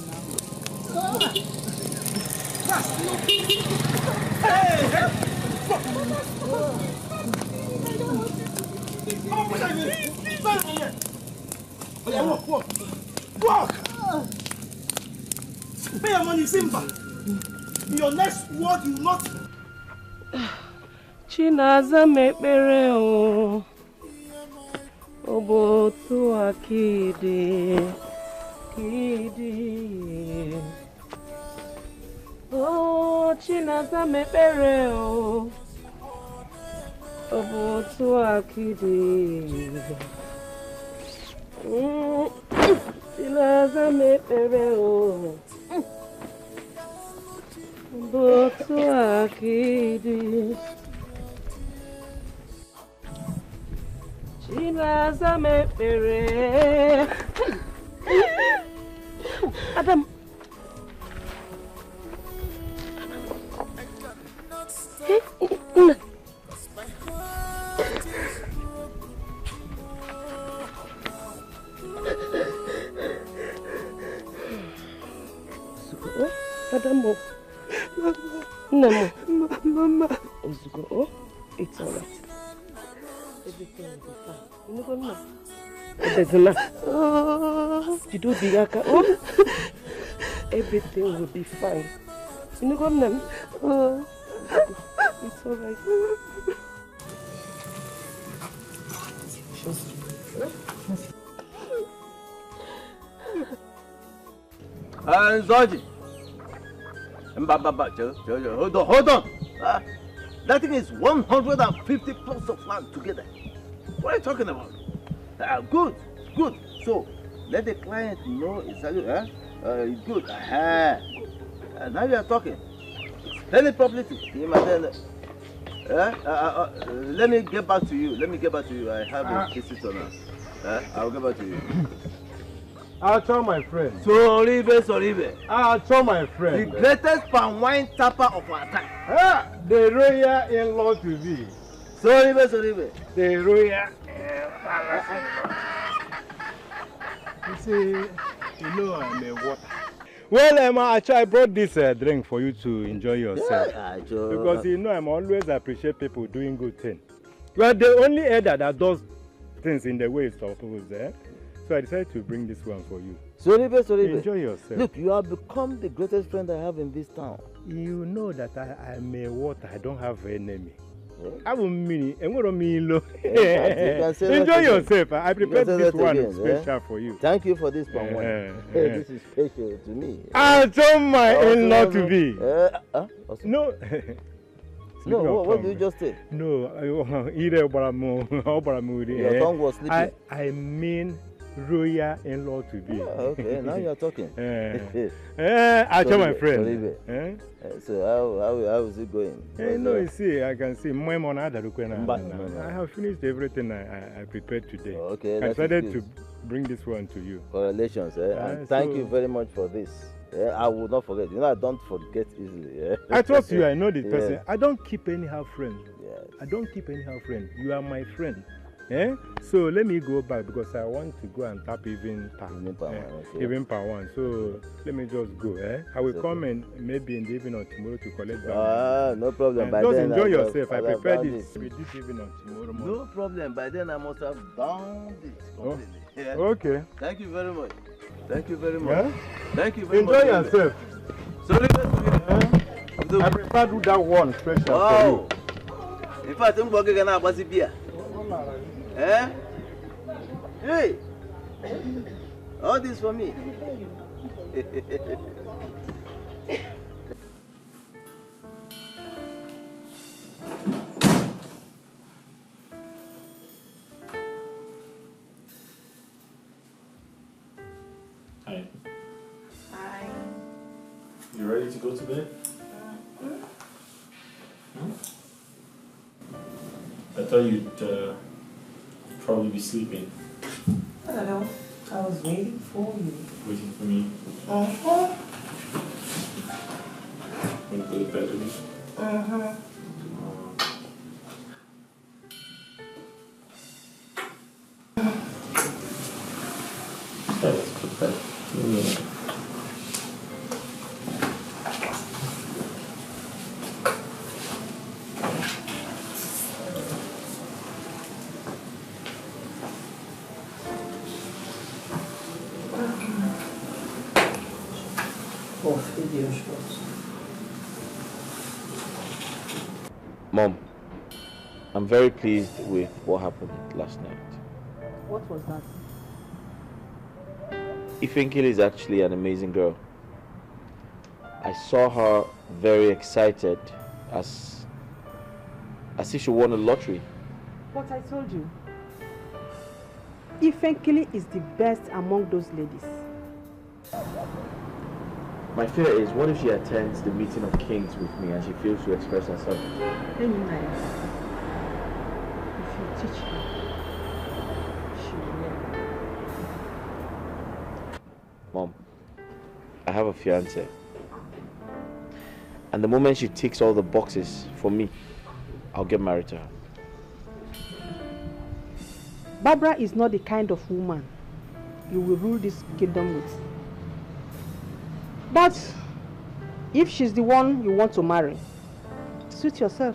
Fast. Hey. Come on, put that in here. Stand in here. Okay, walk. Pay your money, Simba. Your next word, you not. Chinaza mekpere o. Obotu akide. Kidi. Oh, Chinaza mekpere o. Obotu akide. Chinaza mekpere o. Obotu akide. Chinaza mekpere. Adam. Madam, Mama. Wazico, oh, it's all right. Everything will be fine. You know what, there's enough. You do the yaka, oh? Everything will be fine. You know what, it's all right. Zoji. Hold on. That thing is 150 plots of land together. What are you talking about? Good. So, let the client know exactly. It's good. Now you are talking. Tell it properly to him and then. Let me get back to you. I have a visitor now. I'll get back to you. I'll tell my friend. Sorry. I'll tell my friend. The greatest palm wine tapper of our time. The royal in-law to be. Sorry. The royal. You see, I'm a water. Well, Emma, I brought this drink for you to enjoy yourself. Because I'm always appreciate people doing good things. You are the only elder that does things in the way it's supposed, eh? So I decided to bring this one for you. Sorry. Enjoy yourself. Look, you have become the greatest friend I have in this town. You know that I'm a water. I don't have an enemy. I will mean it. Enjoy yourself. I prepared this one special for you. Thank you for this palm wine. This is special to me. I told my in-law to be. No. No, what did you just say? No, your tongue was sleeping. I mean royal in-law to be. Okay, now you are talking. I tell my friend. So how is it going? No, you see, I can see. I have finished everything I prepared today. Okay, I decided to bring this one to you. Congratulations, and thank you very much for this. I will not forget. You know, I don't forget easily. I trust you. I know this person. I don't keep anyhow friend. I don't keep anyhow friend. You are my friend. So let me go back because I want to go and tap even per one. So let me just go. I will come and maybe in the evening or tomorrow to collect that. No problem. By just then enjoy yourself. I prepared this with this evening or tomorrow morning. No problem. By then I must have done this completely. Okay. Thank you very much. Thank you very much. Yeah? Thank you very Enjoy much. Enjoy yourself. Sorry, I prefer to do that one special for you. In fact, I'm going to get a beer. Hey! All this for me. Hi. You ready to go to bed? I thought you'd probably be sleeping. I don't know. I was waiting for you. Waiting for me? Want to go to bed with me? Let's put that in. Mom, I'm very pleased with what happened last night. What was that? Ifenkili is actually an amazing girl. I saw her very excited as if she won a lottery. What I told you. Ifenkili is the best among those ladies. My fear is, what if she attends the meeting of kings with me and she fails to express herself? If you teach her, she will learn. Mom, I have a fiancé. And the moment she ticks all the boxes for me, I'll get married to her. Barbara is not the kind of woman you will rule this kingdom with. But If she's the one you want to marry, suit yourself.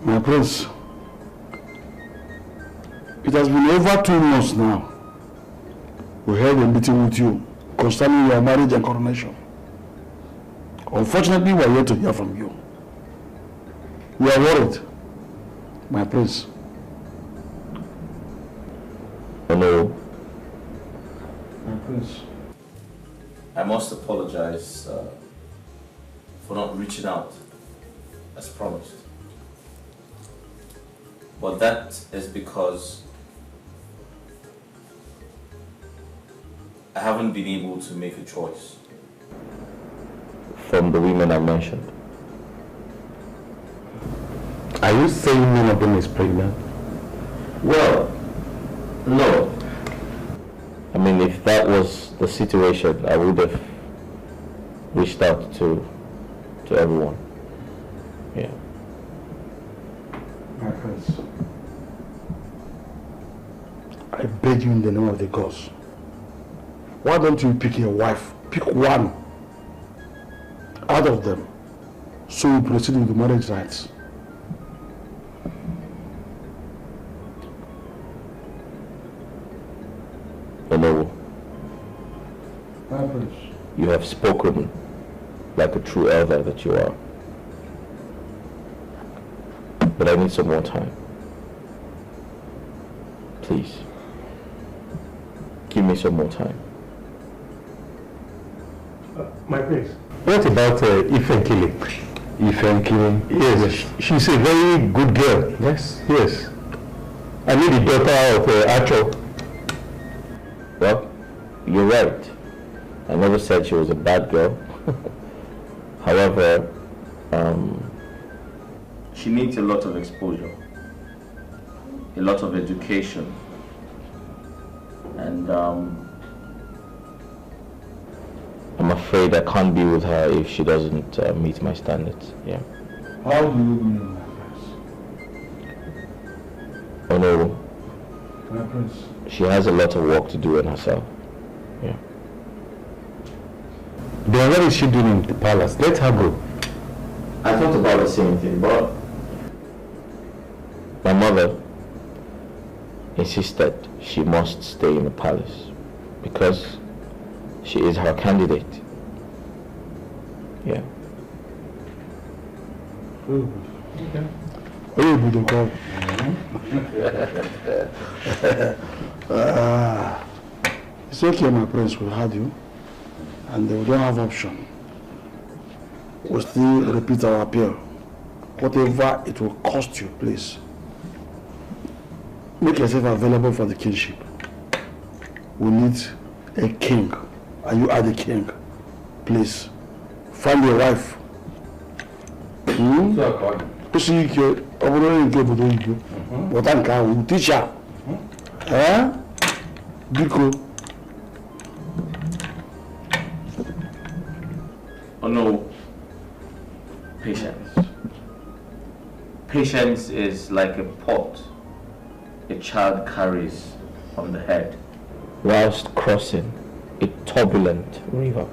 My prince, it has been over 2 months now. We held a meeting with you concerning your marriage and coronation. Unfortunately, we are yet to hear from you. We are worried, my prince. Hello. My prince. I must apologize for not reaching out as promised. But that is because I haven't been able to make a choice. From the women I mentioned. Are you saying none of them is pregnant? Well, no. I mean, if that was the situation, I would have reached out to everyone. Yeah. My friends, I beg you in the name of the gods, why don't you pick your wife? Pick one out of them so we proceed with the marriage rites. Hello. My prince. You have spoken like a true elder that you are. But I need some more time. Please. Give me some more time. My prince. What about Ifenkili? Ifenkili? Yes, she's a very good girl. Yes, yes. I need the daughter of Acho. Well, you're right. I never said she was a bad girl. However, she needs a lot of exposure, a lot of education, and I'm afraid I can't be with her if she doesn't meet my standards. Yeah. How do you mean, my prince? Oh no. My prince. She has a lot of work to do on herself. Yeah. Then what is she doing in the palace? Let her go. I thought about the same thing, but my mother insisted she must stay in the palace because she is her candidate. Yeah. Okay. It's okay, my prince, we had you, and we don't have option. We'll still repeat our appeal. Whatever it will cost you, please. Make yourself available for the kingship. We need a king. And you are the king. Please, find your wife. Teacher. Biko. oh no, patience. Patience is like a pot a child carries on the head whilst crossing a turbulent river.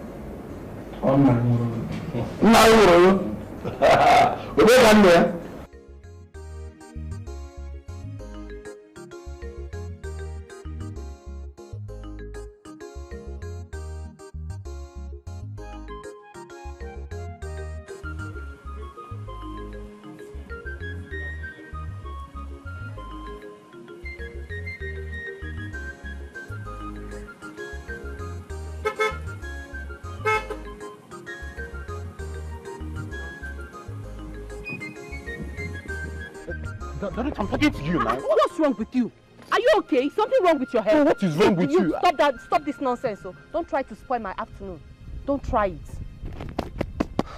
Don't I'm talking to you now. What's wrong with you? Are you okay? Is something wrong with your head? No, what is wrong with you? Stop that. Stop this nonsense. So don't try to spoil my afternoon. Don't try it.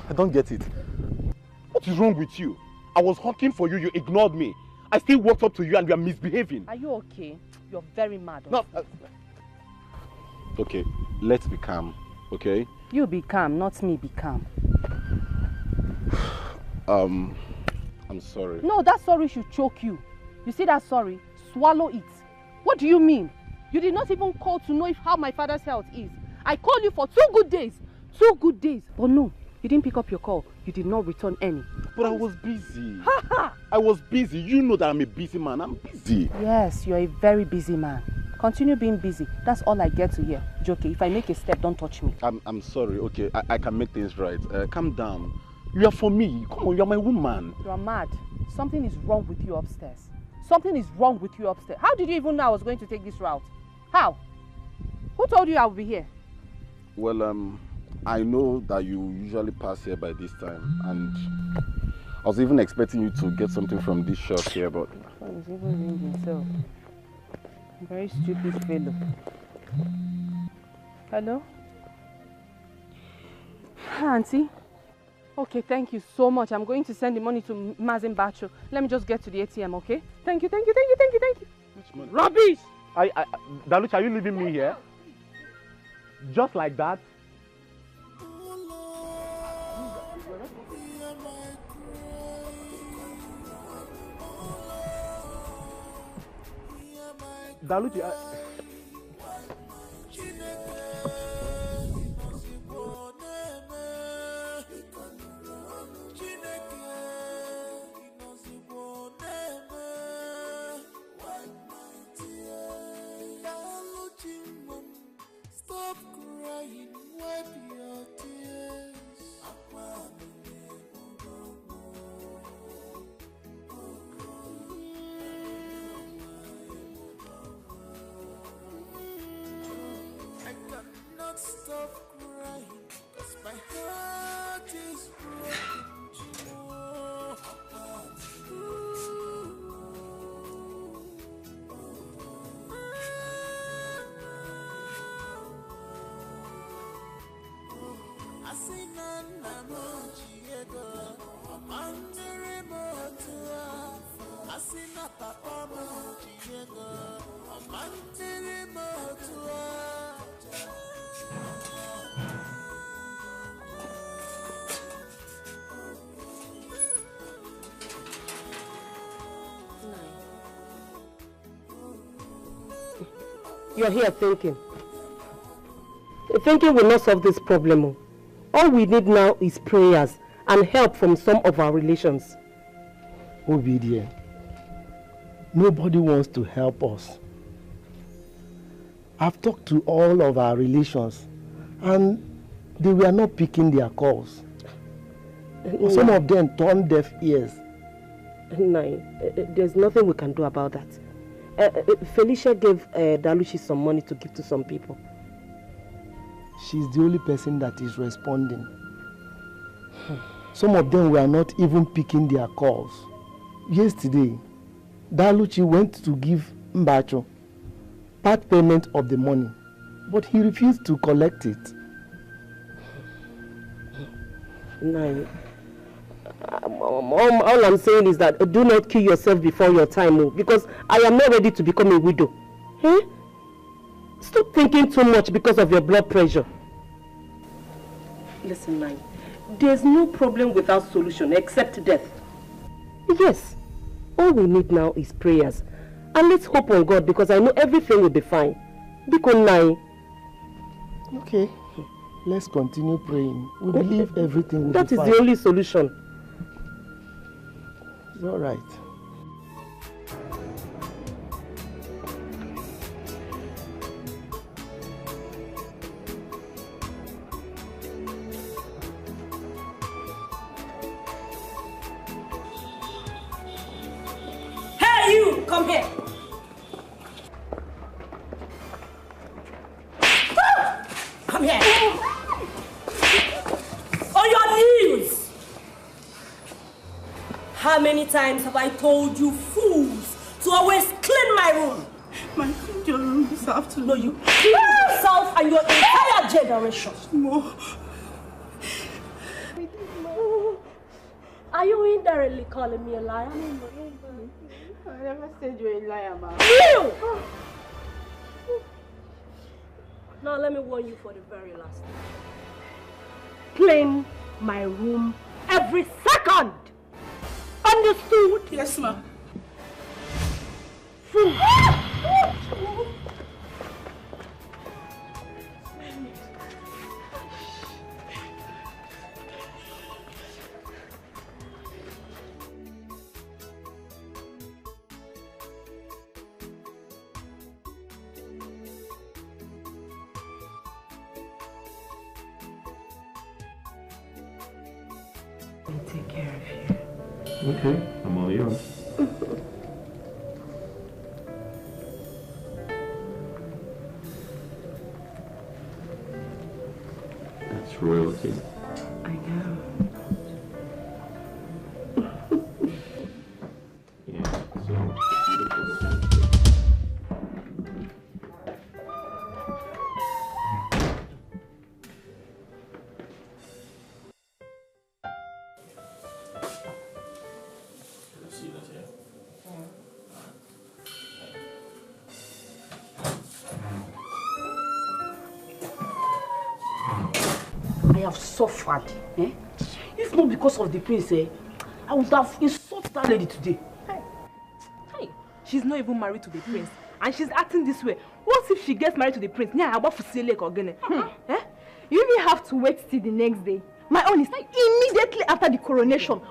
I don't get it. What is wrong with you? I was hawking for you. You ignored me. I still walked up to you and you are misbehaving. Are you okay? You're very mad. No. Okay, let's be calm. Okay? You be calm, not me be calm. I'm sorry. No, that sorry should choke you. You see that sorry? Swallow it. What do you mean? You did not even call to know how my father's health is. I called you for 2 good days. 2 good days. But no, you didn't pick up your call. You did not return any. But I was busy. I was busy. You know that I'm a busy man. I'm busy. Yes, you're a very busy man. Continue being busy. That's all I get to hear. Joke, if I make a step, don't touch me. I'm sorry. Okay, I can make things right. Calm down. You are for me. Come on, you are my woman. You are mad. Something is wrong with you upstairs. Something is wrong with you upstairs. How did you even know I was going to take this route? How? Who told you I would be here? Well, I know that you usually pass here by this time, and I was even expecting you to get something from this shop here, but... He's even ringing himself. Very stupid fellow. Hello? Hi, Auntie. Okay, thank you so much. I'm going to send the money to Mazin Bacho. Let me just get to the ATM, okay? Thank you. Which money? Rubbish! Daluchi, are you leaving me here? Just like that? Daluchi, stop crying, wipe your tears. I cannot stop crying, 'cause my heart is broken too. You're here thinking. Thinking will not solve this problem. All we need now is prayers and help from some of our relations. Ovidia, nobody wants to help us. I've talked to all of our relations and they were not picking their calls. Some of them turned deaf ears. There's nothing we can do about that. Felicia gave Daluchi some money to give to some people. She's the only person that is responding. Some of them were not even picking their calls. Yesterday, Daluchi went to give Mbacho part payment of the money, but he refused to collect it. All I'm saying is that do not kill yourself before your time, because I am not ready to become a widow. Eh? Stop thinking too much because of your blood pressure. Listen, Nai, there's no problem without solution except death. Yes, all we need now is prayers. And let's hope on God, because I know everything will be fine. Because Nai. Okay, let's continue praying. We believe everything will be fine. That is the only solution. It's all right. Hey, you! Come here! Come here! On your knees! How many times have I told you fools to always clean my room? My children deserve to know you. Yourself and your entire generation. More. Are you indirectly calling me a liar? I never said you're a liar, Mama. You! Now let me warn you for the very last time. Clean my room every second. Understood? Yes, ma'am. Take care of you. Okay, I'm all yours. That's royalty. I know. Yeah, so I have suffered. Eh? If not because of the prince, I would have insulted that lady today. Hey, she's not even married to the prince, and she's acting this way. What if she gets married to the prince? Yeah, about to again. Eh? You even have to wait till the next day. My own is like immediately after the coronation.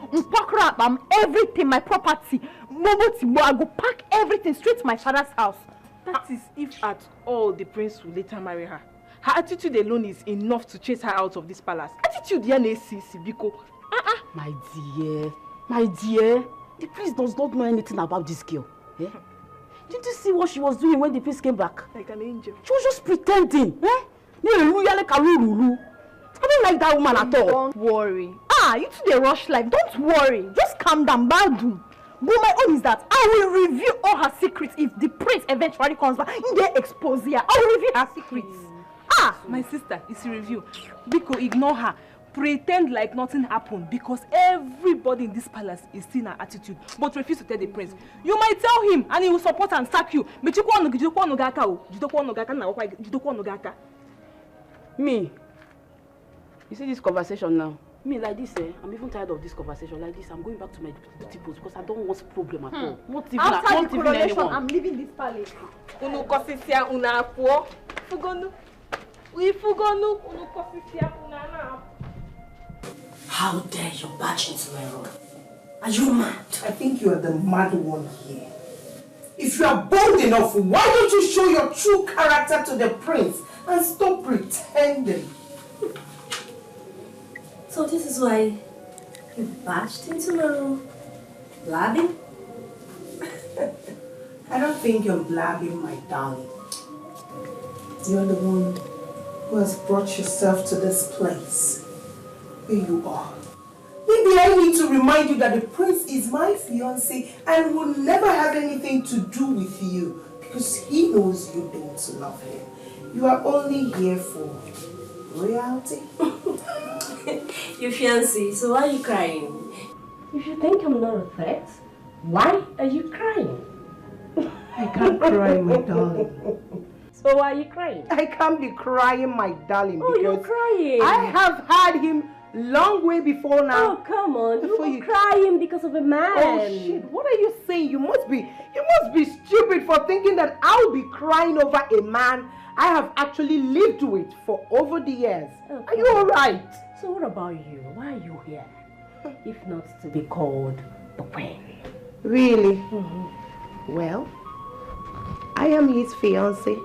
Everything, my property, I go pack everything straight to my father's house. That is if at all the prince will later marry her. Her attitude alone is enough to chase her out of this palace. Attitude, Biko. My dear, the prince does not know anything about this girl. Eh? Didn't you see what she was doing when the prince came back? Like an angel. She was just pretending. Eh? I don't like that woman at all. Don't worry. You two they rush life. Don't worry. Just calm down, Badu. But my own is that I will reveal all her secrets if the prince eventually comes back. In their expose her, I will reveal her secrets. My sister, it's a review. Biko, ignore her. Pretend like nothing happened because everybody in this palace is seeing her attitude but refuse to tell the prince. You might tell him and he will support and sack you. Me? You see this conversation now? Me like this, I'm even tired of this conversation. Like this, I'm going back to my duty post because I don't want problem at all. Not even, after not the even coronation, anyone. I'm leaving this palace. How dare you barge into my room? Are you mad? I think you are the mad one here. If you are bold enough, why don't you show your true character to the prince and stop pretending? So this is why you barged into my room, blabbing? I don't think you're blabbing, my darling. You're the one who has brought yourself to this place where you are. Maybe I need to remind you that the prince is my fiancé and will never have anything to do with you because he knows you don't love him. You are only here for royalty. Your fiancé, so why are you crying? If you think I'm not a threat, why are you crying? I can't cry, my darling. So why are you crying? I can't be crying, my darling, because you're crying. I have had him long way before now. Oh, come on. You're crying because of a man. Oh, shit. What are you saying? You must be stupid for thinking that I'll be crying over a man I have actually lived with for over the years. Oh, are you all right? So what about you? Why are you here? If not to be called the queen. Really? Well, I am his fiancé.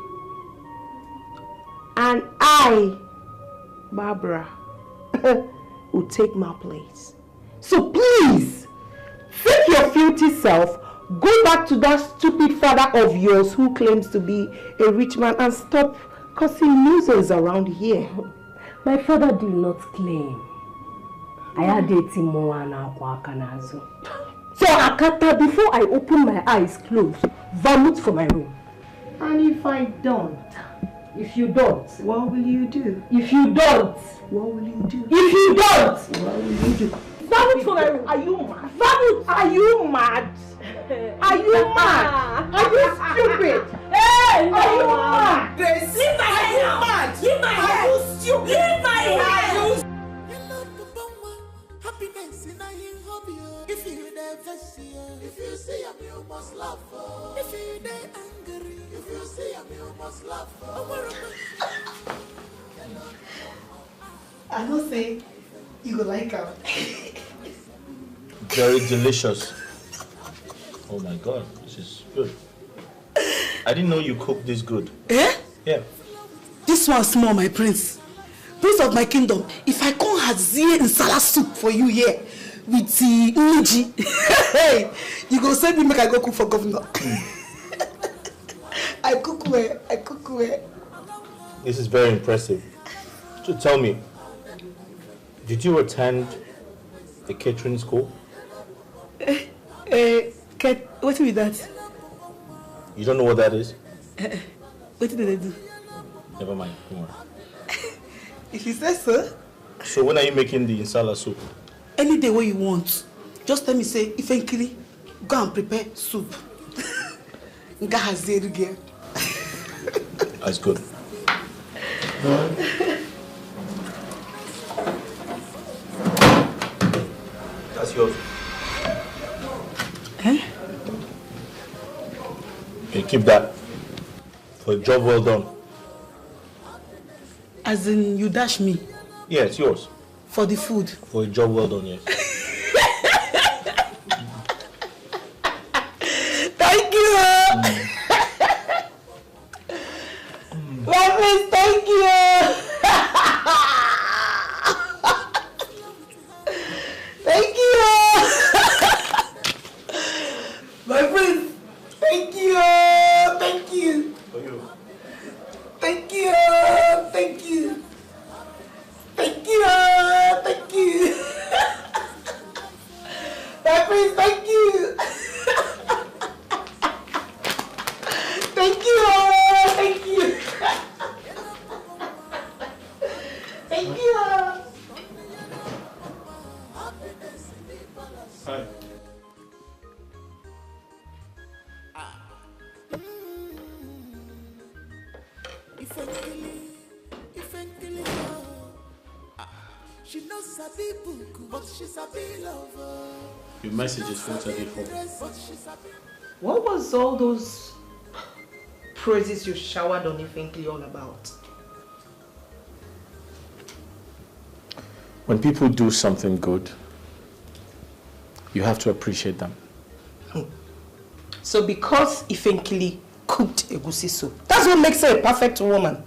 And I, Barbara, will take my place. So please, take your filthy self, go back to that stupid father of yours who claims to be a rich man and stop causing nuisance around here. My father did not claim. I had a Timoana Kwakanazo. So Akata, before I open my eyes closed, vomit from my room. And if I don't? If you don't, what will you do? If you don't, what will you do? If you don't, what will you do? Vomit for my room. Are you mad? Vomit. Are you mad? Are you mad? Are you stupid? Hey, are you mad? Grace, leave my head now. Mad. Leave my head. Are you stupid? Leave my head. Happiness in a hobby. If you never see her, if you see him, you must love her. If you dey angry, if you see him, you must love her. I don't say you go like her. Very delicious. Oh my God, this is good. I didn't know you cooked this good. Eh? Yeah. This one small, my prince. Prince of my kingdom. If I come hazie insala soup for you here with the Niji, hey, you go send me make I go cook for governor. I cook well. I cook well. This is very impressive. So tell me, did you attend a catering school? What with that? You don't know what that is? What did they do? Never mind. Come on. If you say so. So when are you making the insala soup? Any day when you want. Just tell me, say, if Nkiri, go and prepare soup. That's good. That's yours. Eh? Okay, keep that. For a job well done. As in, you dash me? Yeah, it's yours. For the food? For a job well done, yes. Thank you! My friends, thank you! Thank you! My friends, thank you! Thank you! Thank you! Thank you! Thank you! Thank you! My friends, thank you! Thank you! Thank you! Thank you! Hi. She knows sabi book, but she's a lover. Your message is filtered for. What was all those praises you showered on Ifenkili all about? When people do something good, you have to appreciate them. So because Ifenkili cooked egusi soup, that's what makes her a perfect woman.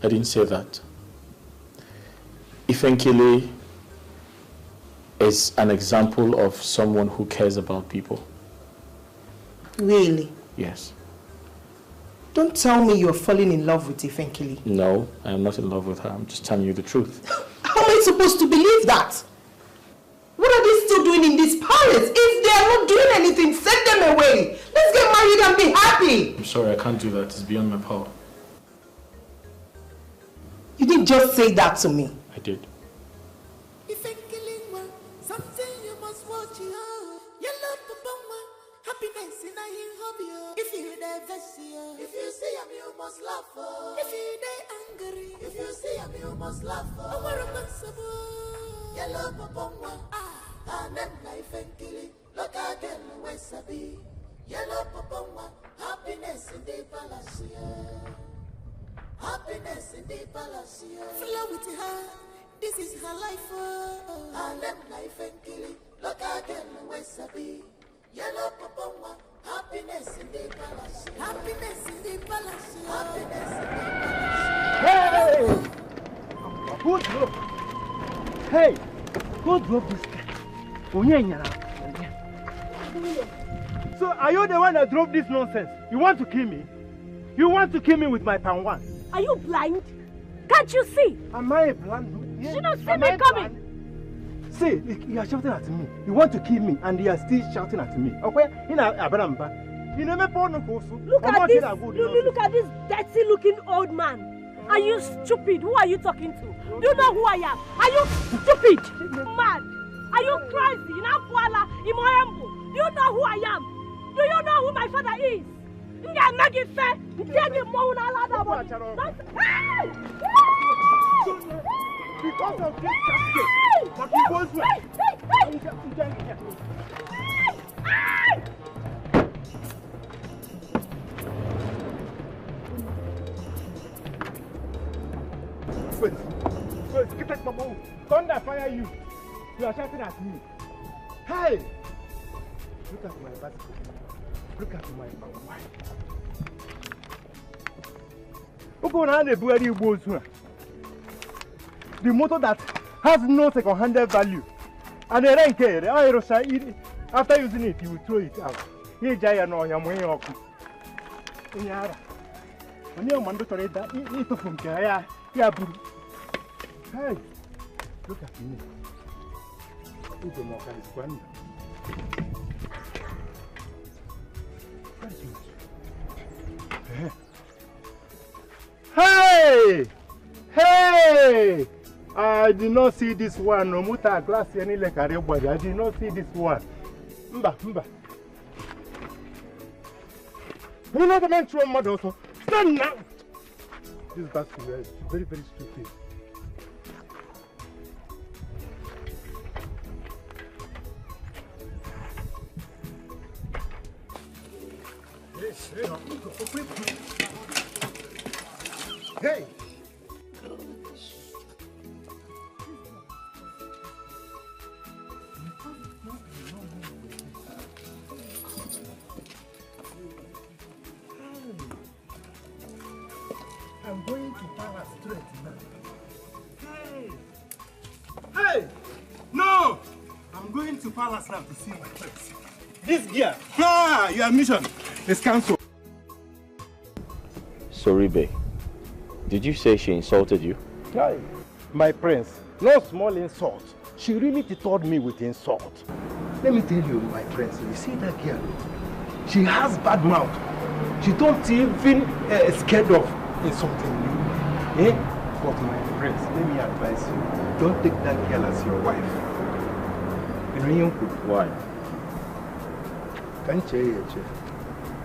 I didn't say that. Ifenkili is an example of someone who cares about people. Really? Yes. Don't tell me you're falling in love with Ifenkili. No, I am not in love with her. I'm just telling you the truth. How am I supposed to believe that? What are they still doing in this palace? If they are not doing anything, send them away. Let's get married and be happy. I'm sorry, I can't do that. It's beyond my power. You didn't just say that to me. I did. Something you must watch out. Yellow papa, happiness in a hobby. If you never see her, if you see him, you must laugh her. If you dey angry, if you see him, you must laugh her. Yellow papa, and then life and killing. Look again, Wesabi. Yellow papa, happiness in the palace. Happiness in the palace. Flow with her. This is her life, and them life and killing. Look again, Wesabi. Yellow papa, happiness in the palace. Happiness in the palace. Happiness in the palace. Hey! Who drove? Hey! Who drove this car? So are you the one that drove this nonsense? You want to kill me? You want to kill me with my pan one? Are you blind? Can't you see? Am I blind? Yeah. You don't see me coming. See, you are shouting at me. You want to kill me and you are still shouting at me. Okay? Look at this dirty looking old man. Are you stupid? Who are you talking to? Do you know who I am? Are you stupid? Mad? Are you crazy? Do you know who I am? Do you know who my father is? Because of this casket, but he goes well. Wait, get that bubble. Thunder fire you. You are shouting at me. Hey! Look at my bicycle. Look at my wife. The motor that has no second-hand value. And the rank after using it, you will throw it out. Hey, Jaya, no, I'm way off. When you're mandatory, that eat from Jaya. Yeah, hey, look at me. Look at my friend. Hey! Hey! I did not see this one. No muta glass any like a real body. I did not see this one. Mba. You know the man through mother also. Stand now! This basket is very, very stupid. Hey! I'm going to Palace straight now. Hey! No! I'm going to Palace now to see my friends. This gear, your mission is cancelled. Soribe, did you say she insulted you? My prince, no small insult. She really deterred me with insult. Let me tell you, my prince, you see that girl? She has bad mouth. She don't even scared of insulting you. Eh? But my prince, let me advise you. Don't take that girl as your wife. Why? Can you check?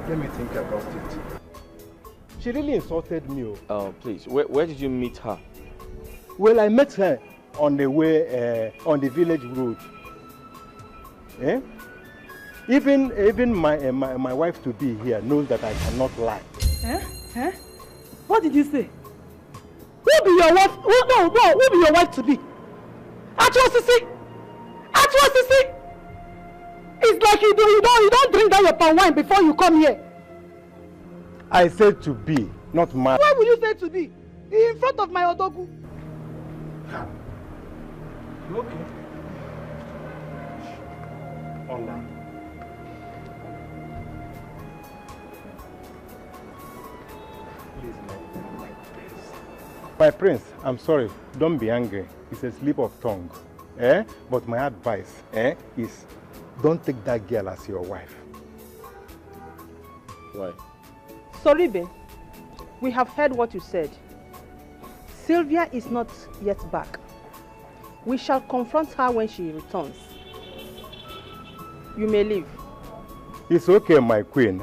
Let me think about it. She really insulted me. Please, where did you meet her? Well, I met her on the way, on the village road. Eh? Even my wife to be here knows that I cannot lie. Eh? What did you say? Who be your wife? No, who be your wife to be? Atwasisi! It's like you don't drink down your palm wine before you come here. I said to be, not marry. Why will you say to be? In front of my odogu. Okay. Hola. My prince, I'm sorry. Don't be angry. It's a slip of tongue. But my advice is don't take that girl as your wife. Why? Soribe, we have heard what you said. Sylvia is not yet back. We shall confront her when she returns. You may leave. It's okay, my queen.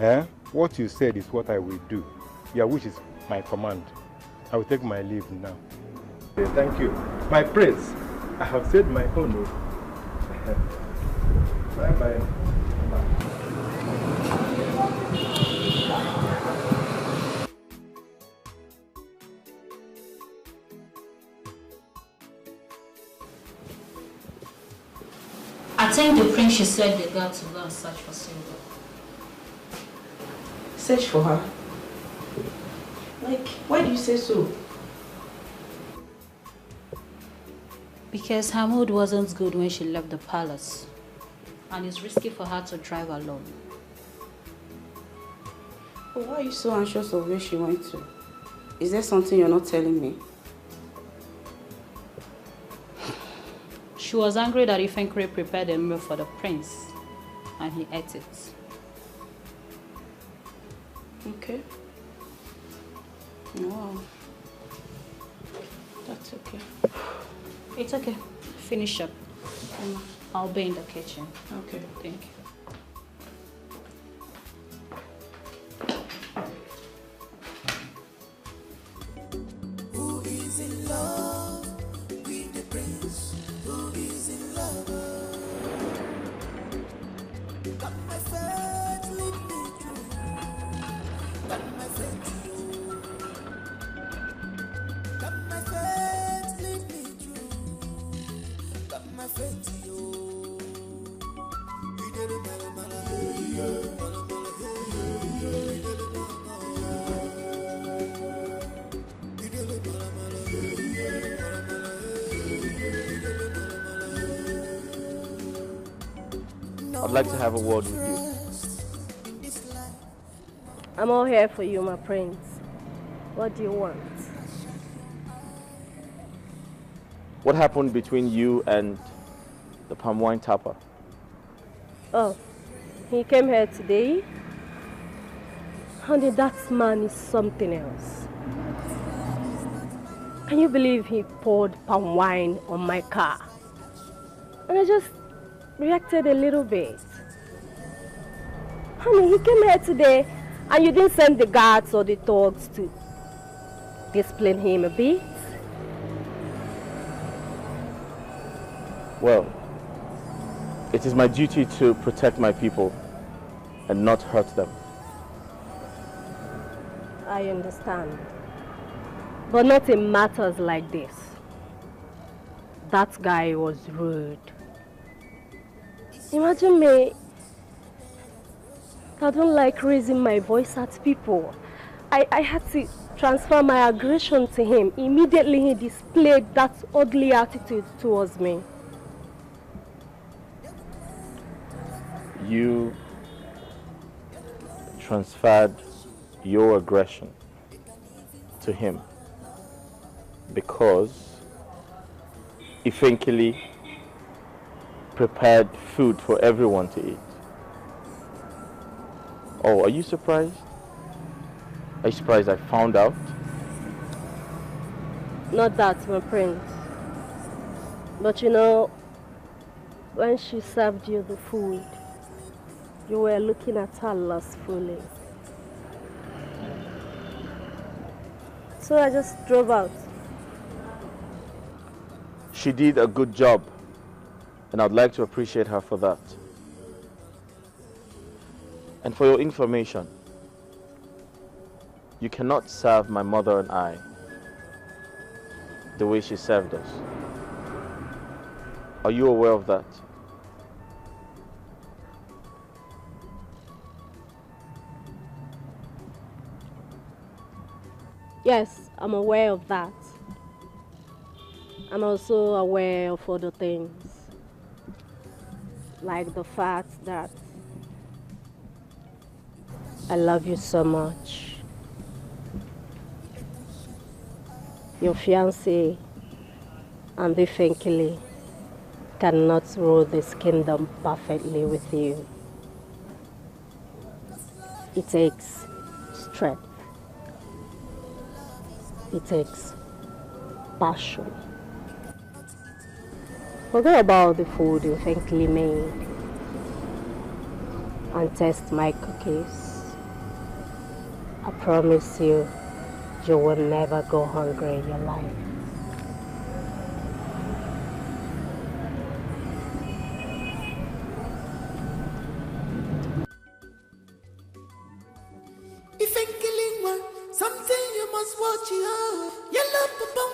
What you said is what I will do. Your wish is my command. I will take my leave now. Thank you. My prince, I have said my own. Bye-bye. I think the prince should said the girl to go and search for Sylvia. Search for her? Like, why do you say so? Because her mood wasn't good when she left the palace. And it's risky for her to drive alone. But why are you so anxious of where she went to? Is there something you're not telling me? She was angry that Ifenkri prepared a meal for the prince. And he ate it. Okay. No. That's okay. It's okay. Finish up. I'll be in the kitchen. Okay. Thank you. Who is in love with the prince? Who is in love? Got my faith, lead me through. Got my faith. Got my faith, lead me through. Got my faith. I'd like to have a word with you. I'm all here for you, my prince. What do you want? What happened between you and the palm wine tapper? Oh, he came here today. Honey, that man is something else. Can you believe he poured palm wine on my car? And I just reacted a little bit. Honey, he came here today and you didn't send the guards or the thugs to discipline him a bit? Well, it is my duty to protect my people and not hurt them. I understand. But not in matters like this. That guy was rude. Imagine me. I don't like raising my voice at people. I had to transfer my aggression to him. Immediately he displayed that ugly attitude towards me. You transferred your aggression to him because Ifenkili prepared food for everyone to eat. Oh, are you surprised? Are you surprised I found out? Not that, my prince. But you know, when she served you the food, you were looking at her lustfully. So I just drove out. She did a good job, and I'd like to appreciate her for that. And for your information, you cannot serve my mother and I the way she served us. Are you aware of that? Yes, I'm aware of that. I'm also aware of other things, like the fact that I love you so much. Your fiancé and the Ifenkili cannot rule this kingdom perfectly with you. It takes strength. It takes passion. Forget about the food you Ifenkili made and test my cookies. I promise you, you will never go hungry in your life. Ifenkili, something you must watch you. Yellow papa,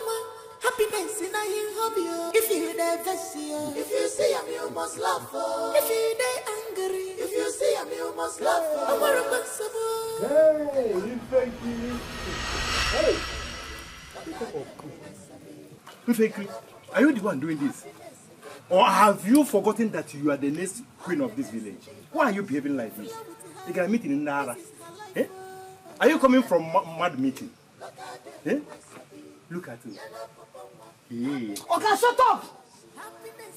happiness in a hobby. If you there vex you, if you see him, you must laugh. If you there angry, if you see him, you must laugh. I'm responsible. Hey, Ifenkili. Hey. Ifenkili, are you the one doing this? Or have you forgotten that you are the next queen of this village? Why are you behaving like this? You got a meeting in Nara. Eh? Are you coming from mad meeting? Eh? Look at you. Hey. Okay, shut up!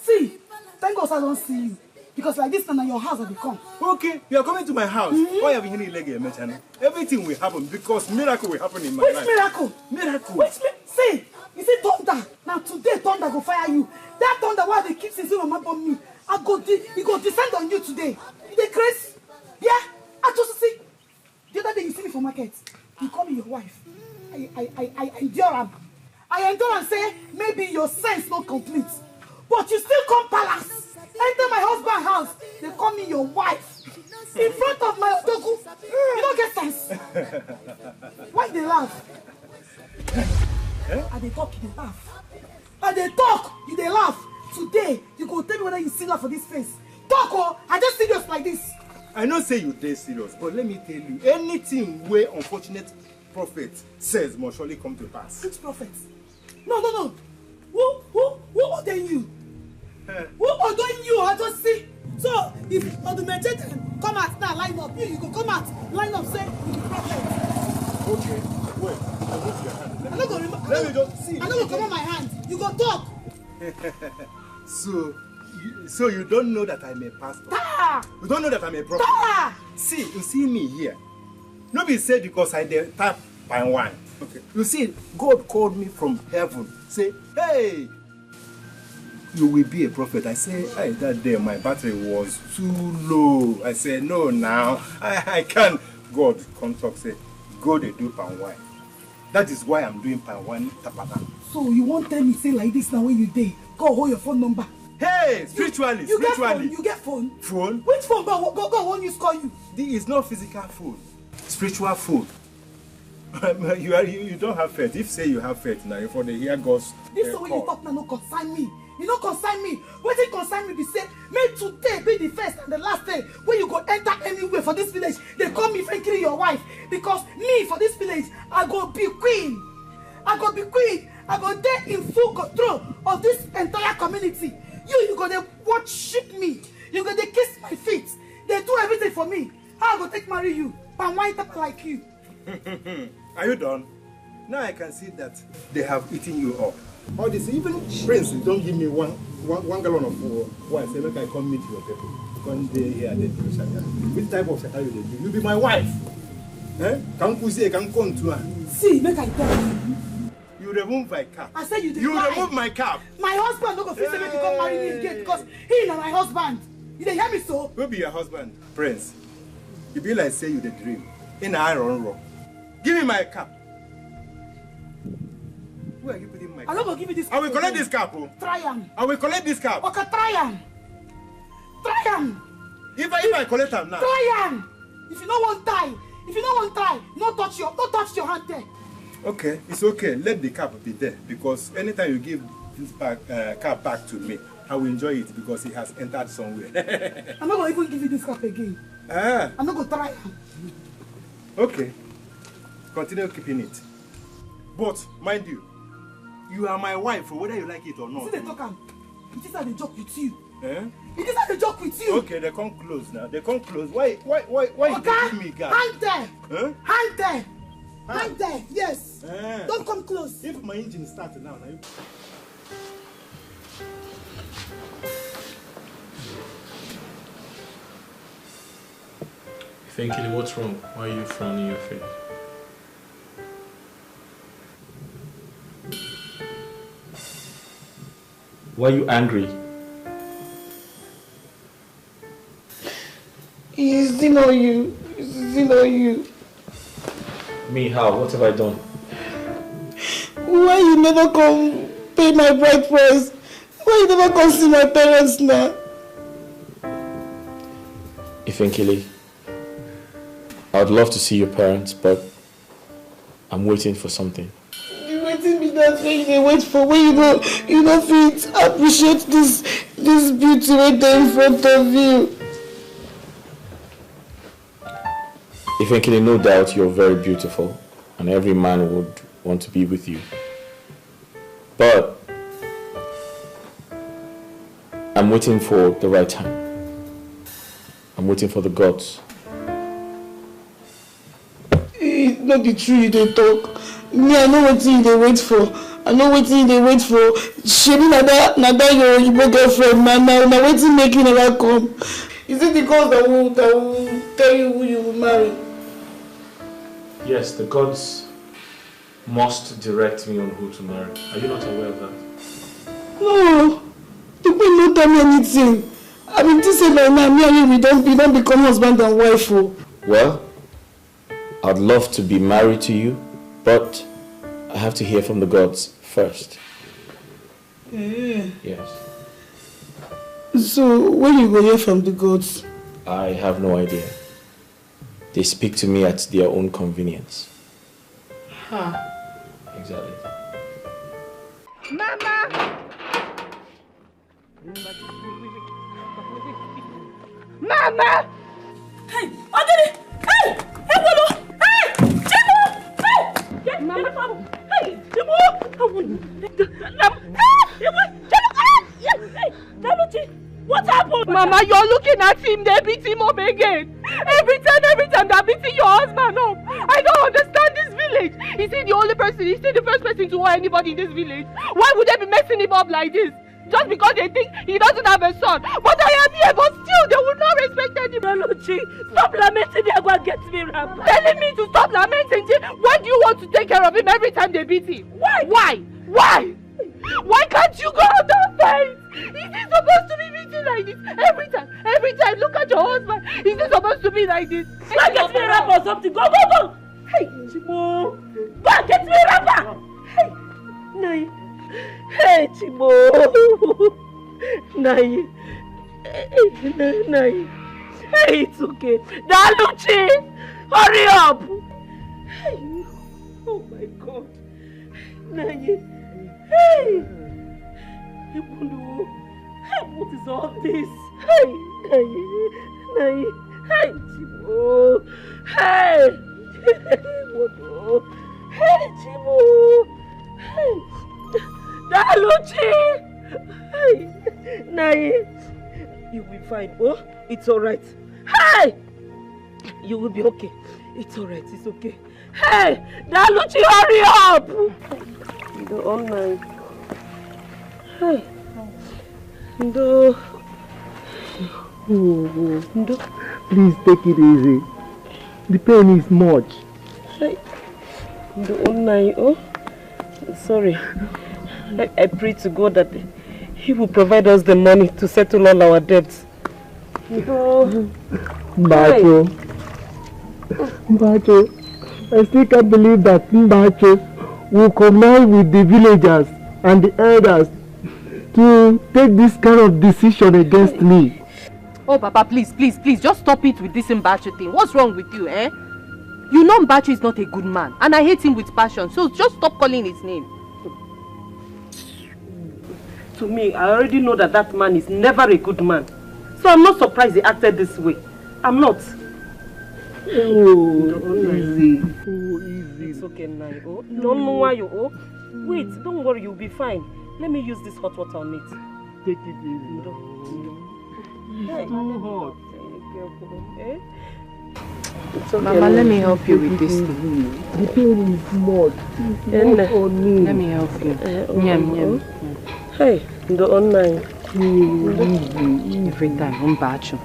See, thank God I don't see you. Because like this now your house will come. Okay, you are coming to my house. Why have you hearing leg mention? Everything will happen because miracle will happen in my life. Which miracle? Miracle. See, you see thunder. Now today thunder go fire you. That thunder why they keep saying on me. He go descend on you today. You dey crazy? Yeah? I just see. The other day you see me for market. You call me your wife. I endure am. I endure and say maybe your sense not complete. But you still come palace. Enter my husband's house. They call me your wife. In front of my odogu. You don't get sense. Why they laugh? And they talk, you they laugh. And they talk, you they laugh. Today, you go tell me whether you see laugh for this face. Talk, oh, I just serious like this. I know say you dey serious, but let me tell you, anything where unfortunate prophet says must surely come to pass. Which prophet? No. Who ordained you? Who ordained you? I just see. So, if Odumejete come out now, line up. You go come out, line up, say, you the prophet. Okay, wait. I move your hand. I'm not going to let me just see. I'm not going to come on my hand. You go talk. So you don't know that I'm a pastor? You don't know that I'm a prophet? See, you see me here. Nobody said because I did tap by wine. Okay. You see, God called me from heaven. Say, hey, you will be a prophet. I say, hey, that day my battery was too low. I said, no, now I can't. God come talk, say, go they do pan wine. That is why I'm doing pan wine tapata. So you won't tell me say like this now when you day. Go hold your phone number. Hey, spiritually. You get phone? Phone? Which phone? Go won't use call you. This is not physical phone. Spiritual phone. You don't have faith. If say you have faith now, for the hear God's this is the way you talk now, no consign me. You don't consign me. What it consign me be say, may today be the first and the last day when you go enter anywhere for this village. They call me frankly your wife. Because me for this village, I go be queen. I go there in full control of this entire community. You go there worship me. You go there kiss my feet. They do everything for me. How I go take marry you? Pan wine type like you. Are you done? Now I can see that they have eaten you up. All this, even Prince, don't give me one gallon of wine. Say, look, I come meet your people. Come there here, they do shaka. Which type of shaka you do? You be my wife. Can come to her. See, make I tell you. You remove my cap. I said you did. You remove my cap. My husband don't go feel make you come marry me again because he is my husband. You dey hear me so? Who be your husband? Prince. You be like say you the dream. In iron rock. Give me my cap. Where are you putting my cap? I'm not gonna give you this cap. I will collect this cap. Try am. I will collect this cap. Okay, try am. Try am. If I collect them now. Try am. If you don't want try, no touch your hand there. Okay, it's okay. Let the cap be there because anytime you give this cap back to me, I will enjoy it because it has entered somewhere. I'm not gonna even give you this cap again. I'm not gonna try am. Okay. Continue keeping it. But, mind you, you are my wife, whether you like it or not. See, they talk am. It is how they joke with you. Eh? It is how they joke with you. Okay, they come close now. They come close. Why you give me gas? Hand there. Huh? Hand there. Hand there. Yes. Don't come close. If my engine starts now. Thankfully, what's wrong? Why are you frowning your face? Why are you angry? It's still on you. It's still on you. Me, how? What have I done? Why you never come pay my bride price? Why you never come see my parents now? Ifenkili, I would love to see your parents, but I'm waiting for something. You waiting me that way you wait for when you don't fit appreciate this beauty right there in front of you. Ifenkili, no doubt you're very beautiful and every man would want to be with you. But I'm waiting for the right time. I'm waiting for the gods. It's not the truth they talk. Me, I know what you they wait for. I I know waiting they wait for. Shebi na that your girlfriend now waiting make you never come. Is it the gods that will tell you who you will marry? Yes, the gods must direct me on who to marry. Are you not aware of that? No, you will not tell me anything. I mean, this is like now, me and you, we don't become husband and wife. Oh. Well, I'd love to be married to you, but I have to hear from the gods first. Yes. So, when you go hear from the gods? I have no idea. They speak to me at their own convenience. Huh. Exactly. Mama! Mama! Hey, Adele! Hey! Hey, Bolo! Hey! Chimu! Hey! Get Mama! Hey! Chimu! What happened? Mama, you're looking at him, they beat him up again. Every time they're beating your husband up. I don't understand this village. Is he the only person? Is he the first person to hurt anybody in this village? Why would they be messing him up like this? Just because they think he doesn't have a son. But I am here, but still they will not respect anybody. Meluchi, stop lamenting, they are going to get me wrapped. Telling me to stop lamenting. Why do you want to take care of him every time they beat him? Why? Why can't you go out and fight? Is he supposed to be beaten like this? Every time, look at your husband. Is he supposed to be like this? Go and get me a wrap or something. Go. Hey, Chimo. Go and get me a wrapper. Hey, Nai. Hey, Chimo. Nai. Hey, it's okay. Daluchi, hurry up. Hey, oh my God. Nai. Hey! Hey, what is all this? Hey, hey, Chimo. Hey! Hey, Chimo. Hey! Daluchi! Hey! Nai! You will be fine, oh? It's alright. Hey! You will be okay. It's alright, it's okay. Hey! Daluchi, hurry up! The all night. Hey. Ndo. Please take it easy. The pain is much. Hey. The all night. Oh, sorry. I pray to God that He will provide us the money to settle all our debts. Mbacho, I still can't believe that Mbacho will command with the villagers and the elders to take this kind of decision against me. Oh, Papa, please, just stop it with this Mbacho thing. What's wrong with you, eh? You know Mbacho is not a good man, and I hate him with passion, so just stop calling his name. To me, I already know that man is never a good man. So I'm not surprised he acted this way. I'm not. Oh, easy. It's okay now. Oh, don't know why you. Oh, wait, don't worry, you'll be fine. Let me use this hot water on it. Take it easy. Hey. It's too hot. Eh? It's okay. Mama, let me help you with this thing. The pain is much. Let me help you. Nyam. Hey, the online. Every time, Mbacho.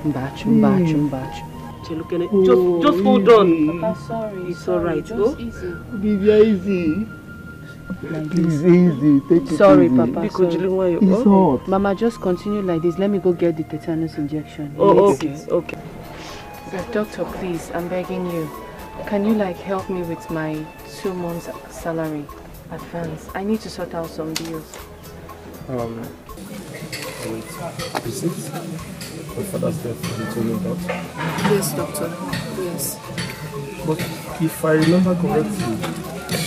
Just hold on. Papa, sorry. It's alright. Just easy. Be very easy. It's easy. Take it sorry, easy. Papa. Sorry. It's hot. Mama, just continue like this. Let me go get the tetanus injection. Oh, okay. Doctor, please, I'm begging you. Can you help me with my 2 months salary advance? I need to sort out some bills. Wait, is it my father's death you told me about? Yes, doctor. Yes. But if I remember correctly,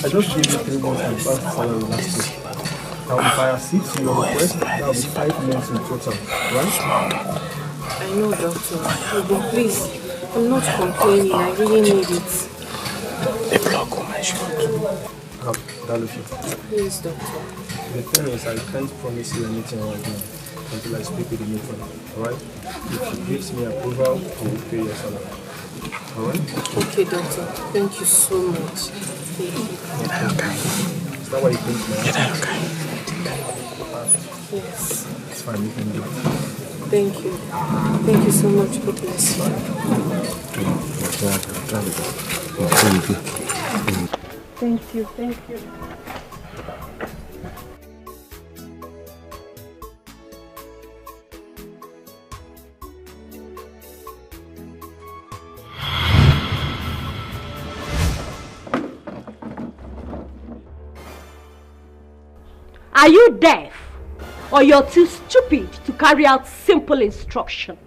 I just gave you 3 months advance salary last week. Now if I accede to your request, that will be 5 months in total, right? I know, doctor. But please, I'm not complaining. I really need it. The block will mention Yes, doctor. The thing is, I can't promise you anything right now until I speak with the matron, alright? If she gives me approval, I will pay your salary. Alright? Okay, doctor. Thank you so much. Thank you. Is that why you came to my house? Yes. It's fine, you can do it. Thank you. Thank you so much. God bless you. Thank you. Thank you. Are you deaf? Or you're too stupid to carry out simple instruction?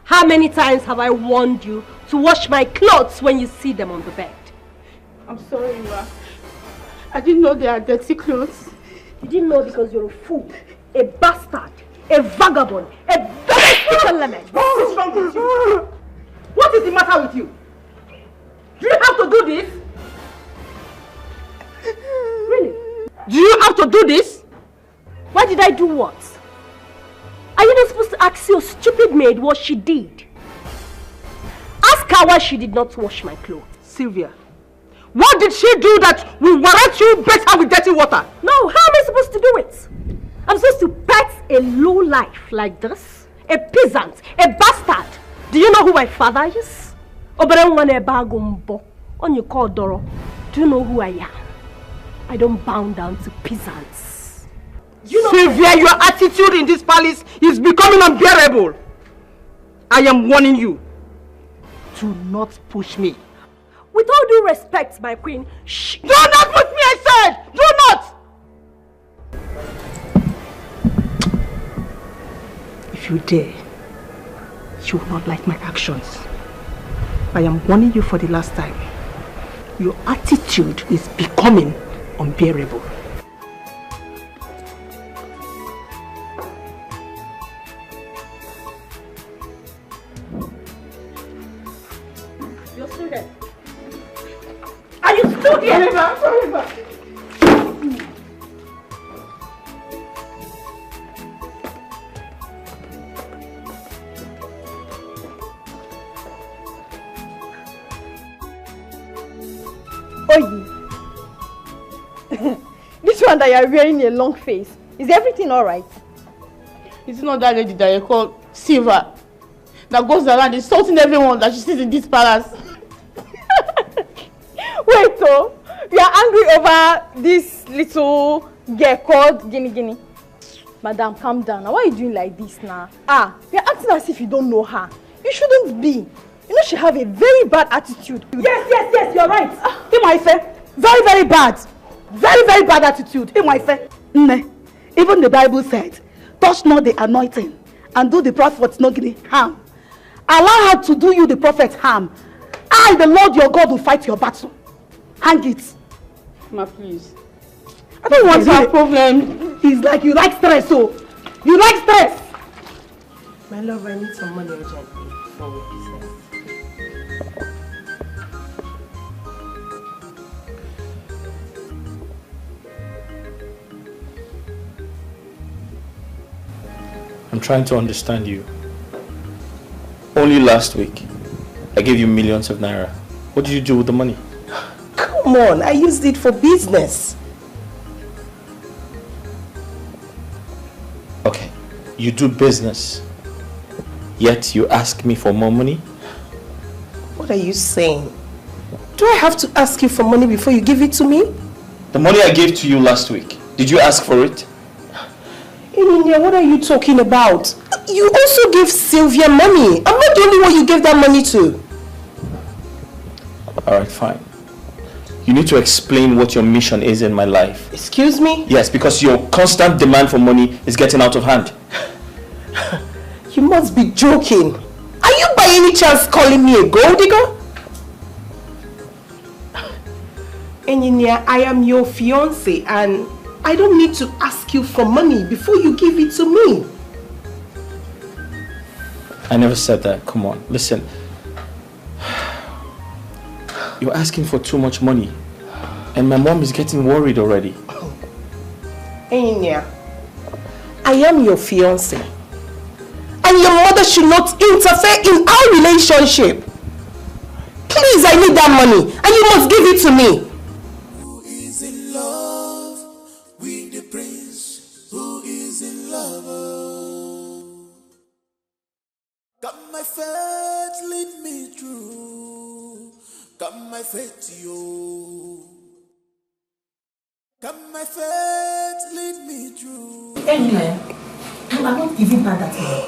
How many times have I warned you to wash my clothes when you see them on the bed? I'm sorry, Ma. I didn't know they are dirty clothes. You didn't know because you're a fool, a bastard, a vagabond, a domestic element. What is wrong with you? What is the matter with you? Do you have to do this? Really? Do you have to do this? Why did I do what? Are you not supposed to ask your stupid maid what she did? Ask her why she did not wash my clothes. Sylvia, what did she do that will warrant you better with dirty water? No, how am I supposed to do it? I'm supposed to pet a low life like this? A peasant, a bastard. Do you know who my father is? Do you know who I am? I don't bow down to peasants. You know, Sylvia, your attitude in this palace is becoming unbearable. I am warning you. Do not push me. With all due respect, my queen, shh. Do not push me, I said! Do not! If you dare, you will not like my actions. I am warning you for the last time. Your attitude is becoming unbearable. You're still there. Are you still here? Sorry, Ma. This one that you're wearing a long face. Is everything alright? It's not that lady that you call Silva that goes around insulting everyone that she sees in this palace. Wait, so you are angry over this little girl called Guinea? Madam, calm down. Now, why are you doing like this now? You're acting as if you don't know her. You shouldn't be. You know she have a very bad attitude. Yes, you're right. Imaife, very, very bad. Very, very bad attitude. Imaife. Even the Bible said, touch not the anointing and do the prophet no harm. Allow her to do you the prophet harm. I, the Lord your God, will fight your battle. Hang it. Ma, please. I don't want to have problem. It's like you like stress, so. You like stress. My love, I need some money urgently for business. I'm trying to understand you. Only last week, I gave you millions of naira. What did you do with the money? Come on, I used it for business. Okay, you do business, yet you ask me for more money? What are you saying? Do I have to ask you for money before you give it to me? The money I gave to you last week, did you ask for it? In India, what are you talking about? You also gave Sylvia money. I'm not the only one you gave that money to. Alright, fine. You need to explain what your mission is in my life. Excuse me? Yes, because your constant demand for money is getting out of hand. You must be joking. Are you by any chance calling me a gold digger? Engineer, I am your fiancé and I don't need to ask you for money before you give it to me. I never said that. Come on, listen. You're asking for too much money. And my mom is getting worried already. Engineer, I am your fiancé. And your mother should not interfere in our relationship. Please, I need that money. And you must give it to me. Who is in love? faith, yo. Can my faith lead me through? Anyway, no, I'm not giving her that money.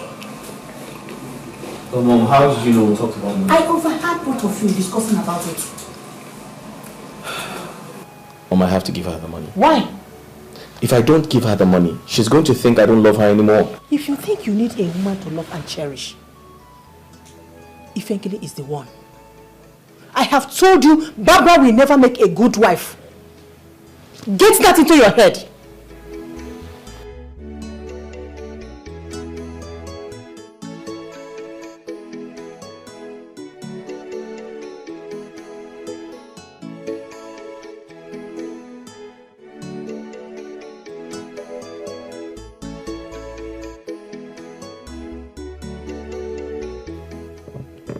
Oh, Mom, how did you know we talked about money? I overheard both of you discussing about it. Mom, I have to give her the money. Why? If I don't give her the money, she's going to think I don't love her anymore. If you think you need a woman to love and cherish, Ifenkele is the one. I have told you, Barbara will never make a good wife. Get that into your head.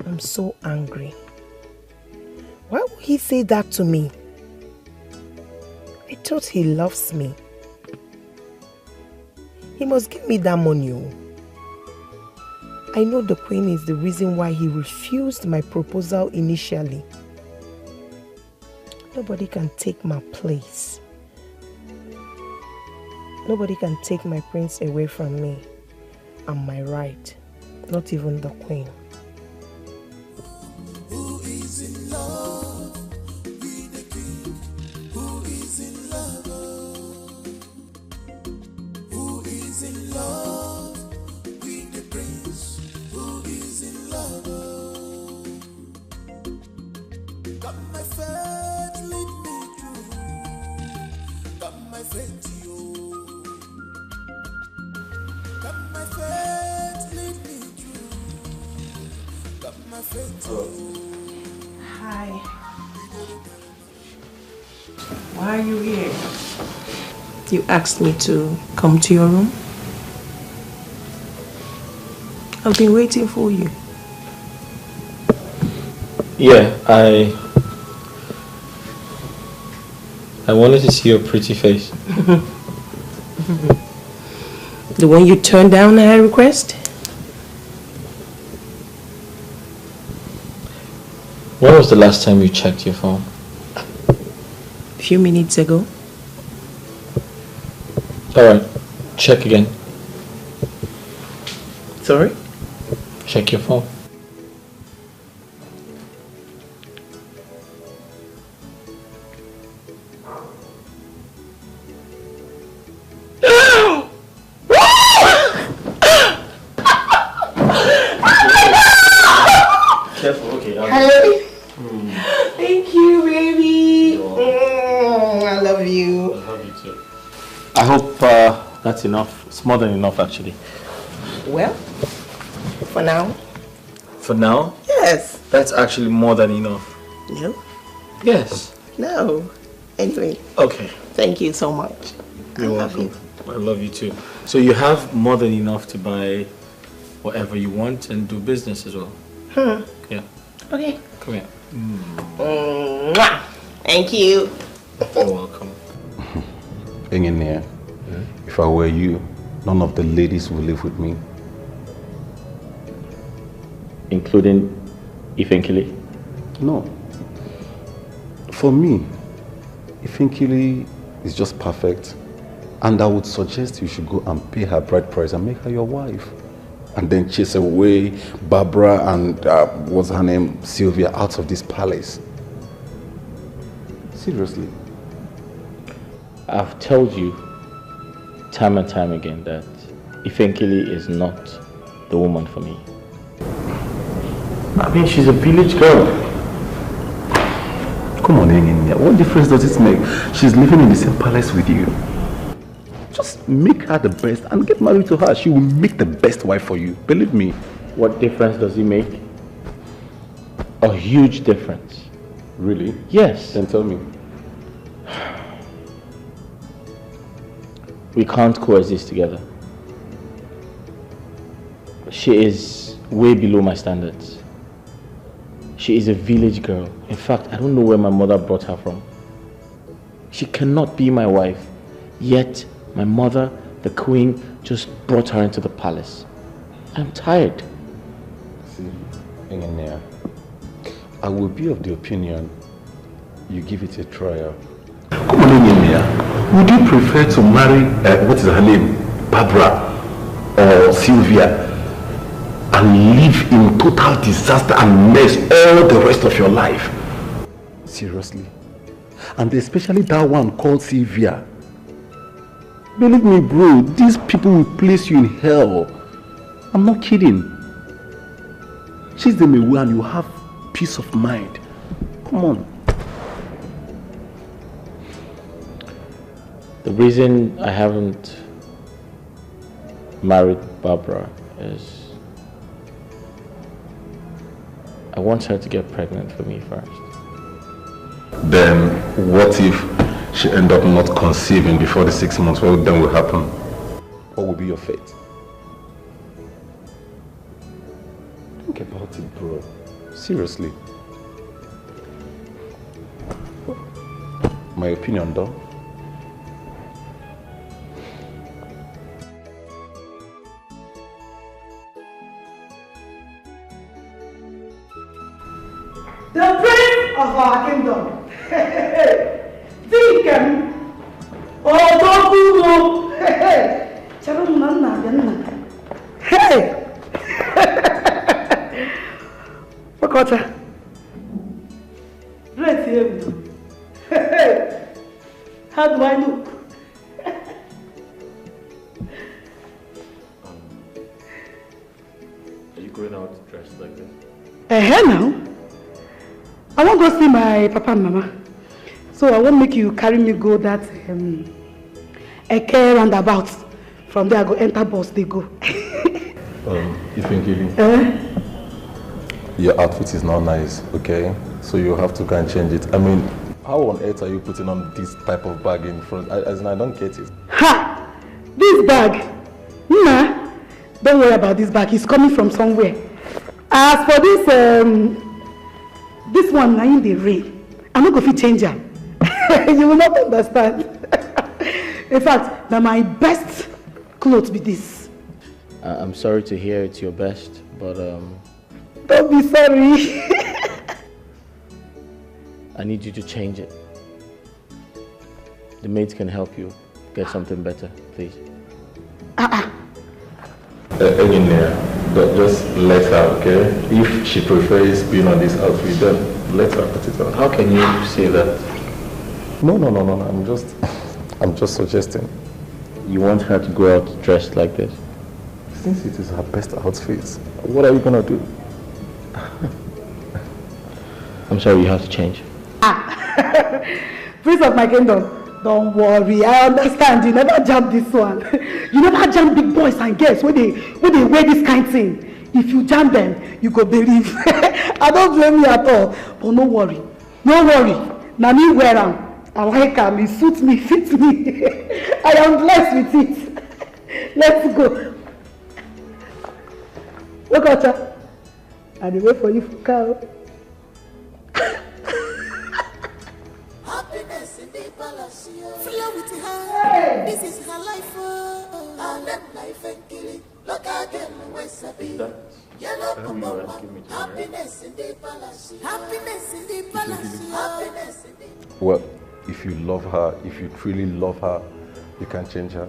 I'm so angry. Why would he say that to me? I thought he loves me. He must give me that money. I know the Queen is the reason why he refused my proposal initially. Nobody can take my place. Nobody can take my prince away from me and my right. Not even the Queen. Who is in love with the king? Who is in love? Who is in love with the prince? Who is in love? Got my faith, lead me through. Got my faith, yo. Got my faith, lead me through. Got my faith, yo. Hi. Why are you here? You asked me to come to your room. I've been waiting for you. Yeah, I wanted to see your pretty face. The one you turned down at request? When was the last time you checked your phone? A few minutes ago. Alright, check again. Sorry? Check your phone. Careful, okay. Hey. Thank you, baby. I love you. I love you too. I hope that's enough. It's more than enough, actually. Well, for now. For now? Yes. That's actually more than enough. No? Yes. No. Anyway. Okay. Thank you so much. You're welcome. I love you too. So you have more than enough to buy whatever you want and do business as well. Yeah. Okay. Come here. Mwah. Thank you. You're welcome. Engineer, if I were you, none of the ladies will live with me. Including Ifenkele? No. For me, Ifenkele is just perfect. And I would suggest you should go and pay her bride price and make her your wife. And then chase away Barbara and, what's her name, Sylvia, out of this palace. Seriously. I've told you time and time again that Ifenkele is not the woman for me. I mean, she's a village girl. Come on, Engineer. What difference does it make? She's living in the same palace with you. Just make her the best and get married to her. She will make the best wife for you. Believe me. What difference does it make? A huge difference. Really? Yes. Then tell me. We can't coexist together. She is way below my standards. She is a village girl. In fact, I don't know where my mother brought her from. She cannot be my wife, yet my mother, the queen, just brought her into the palace. I'm tired. See, Engineer, I will be of the opinion you give it a trial. Come on, Emilia. Would you prefer to marry, what is her name, Barbara or Sylvia, and live in total disaster and mess all the rest of your life? Seriously? And especially that one called Sylvia. Believe me, bro, these people will place you in hell. I'm not kidding. Chase them away and you have peace of mind. Come on. The reason I haven't married Barbara is I want her to get pregnant for me first. Then what if she end up not conceiving before the 6 months? What then will happen? What will be your fate? Think about it, bro. Seriously. My opinion, though. The prince of our kingdom. Deacon. Oh, don't go. Hey. Wakota. Right here. How do I look? Are you going out dressed like this? Now. I want to go see my papa and mama. So I won't make you carry me go that Eke roundabout. From there I go enter bus, they go. You think your outfit is not nice, okay? So you have to go and change it. I mean, how on earth are you putting on this type of bag in front? I don't get it. Ha! This bag? Nah, don't worry about this bag. It's coming from somewhere. As for this one, now in the rain, I'm not going to change her. You will not understand. In fact, now my best clothes be this. I'm sorry to hear it's your best, but don't be sorry. I need you to change it. The maids can help you get something better, please. Engineer, just let her, okay? If she prefers being on this outfit, then let her put it on. How can you say that? No. I'm just suggesting. You want her to go out dressed like this? Since it is her best outfit, what are you gonna do? I'm sorry, you have to change. Prince of my kingdom, don't worry, I understand. You never jump this one. You never jump big boys and girls when they wear this kind of thing. If you jump them, you go believe. I don't blame you at all. But no worry. Now me wear them. I like them. It suits me, fits me. I am blessed with it. Let's go. Look at her. I will wait for you for cow. Happiness in the palace, flow with her. This is her life, I let life and kill it. Look again, where's a bee? Yellow happiness in the palace, happiness in the palace, happiness in the. Well, if you love her, if you truly love her, you can change her.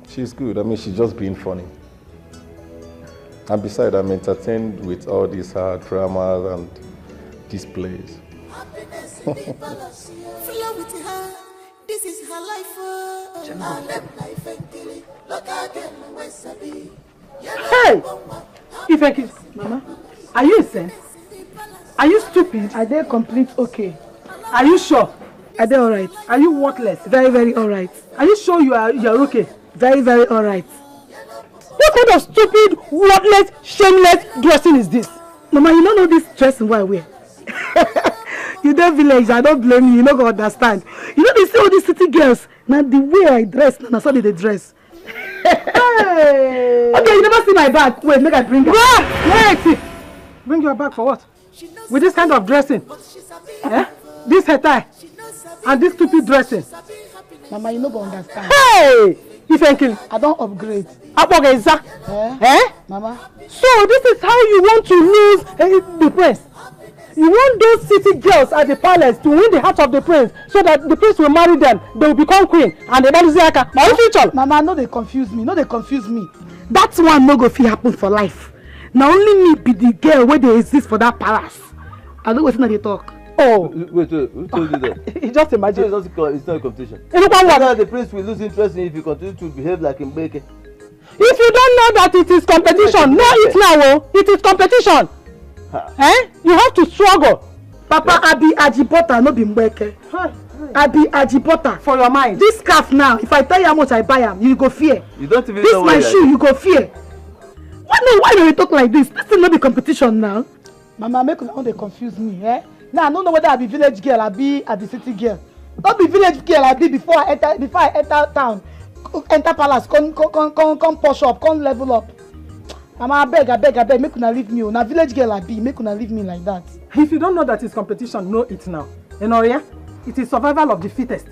She's good. I mean, she's just being funny. And besides, I'm entertained with all these dramas and displays. Happiness in the palace, flow with her. This is her life, I let life and kill it. Look again, where's a bee? Hey! Ifeki, Mama, are you insane? Are you stupid? Are they complete okay? Are you sure? Are they alright? Are you worthless? Very, very alright. Are you sure you're okay? Very, very alright. What kind of stupid, worthless, shameless dressing is this? Mama, you don't know this dressing what I wear. You don't village, I don't blame you, you don't go understand. You know they say all these city girls, now the way I dress, now so they dress. Hey. Okay, you never see my bag. Wait, make I bring it. Wait! Bring your bag for what? With this kind of dressing? Eh? This hair tie? And this stupid dressing? Mama, you no go understand. Hey! Ifenkin, I don't upgrade. Eh? Mama. So this is how you want to lose the press? You want those city girls at the palace to win the heart of the prince so that the prince will marry them, they will become queen, and they will aka. My future. Mama, no, they confuse me. No, they confuse me. That one no go fit happen for life. Now only me be the girl where they exist for that palace. I don't know what they talk. Oh. Wait, who told you that? Just imagine. It's not a competition. The prince will lose interest in if you continue to behave like Mbeke. If you don't know that it is competition, know it now. Oh. It is competition. You have to struggle. Papa, I be Ajibota, no be Mbeke. I be Ajibota. For your mind. This scarf now, if I tell you how much I buy them, you go fear. You don't even this know my shoe, you go fear. Why do you talk like this? This is not the competition now. Mama, make una they confuse me, eh? Now I don't know whether I be village girl, I be city girl. Not be village girl, I be before I enter town, enter palace, come push up, come level up. Mama, I beg, make una leave me. Now village girl I be, make una leave me like that. If you don't know that it's competition, know it now. Enoria, it is survival of the fittest.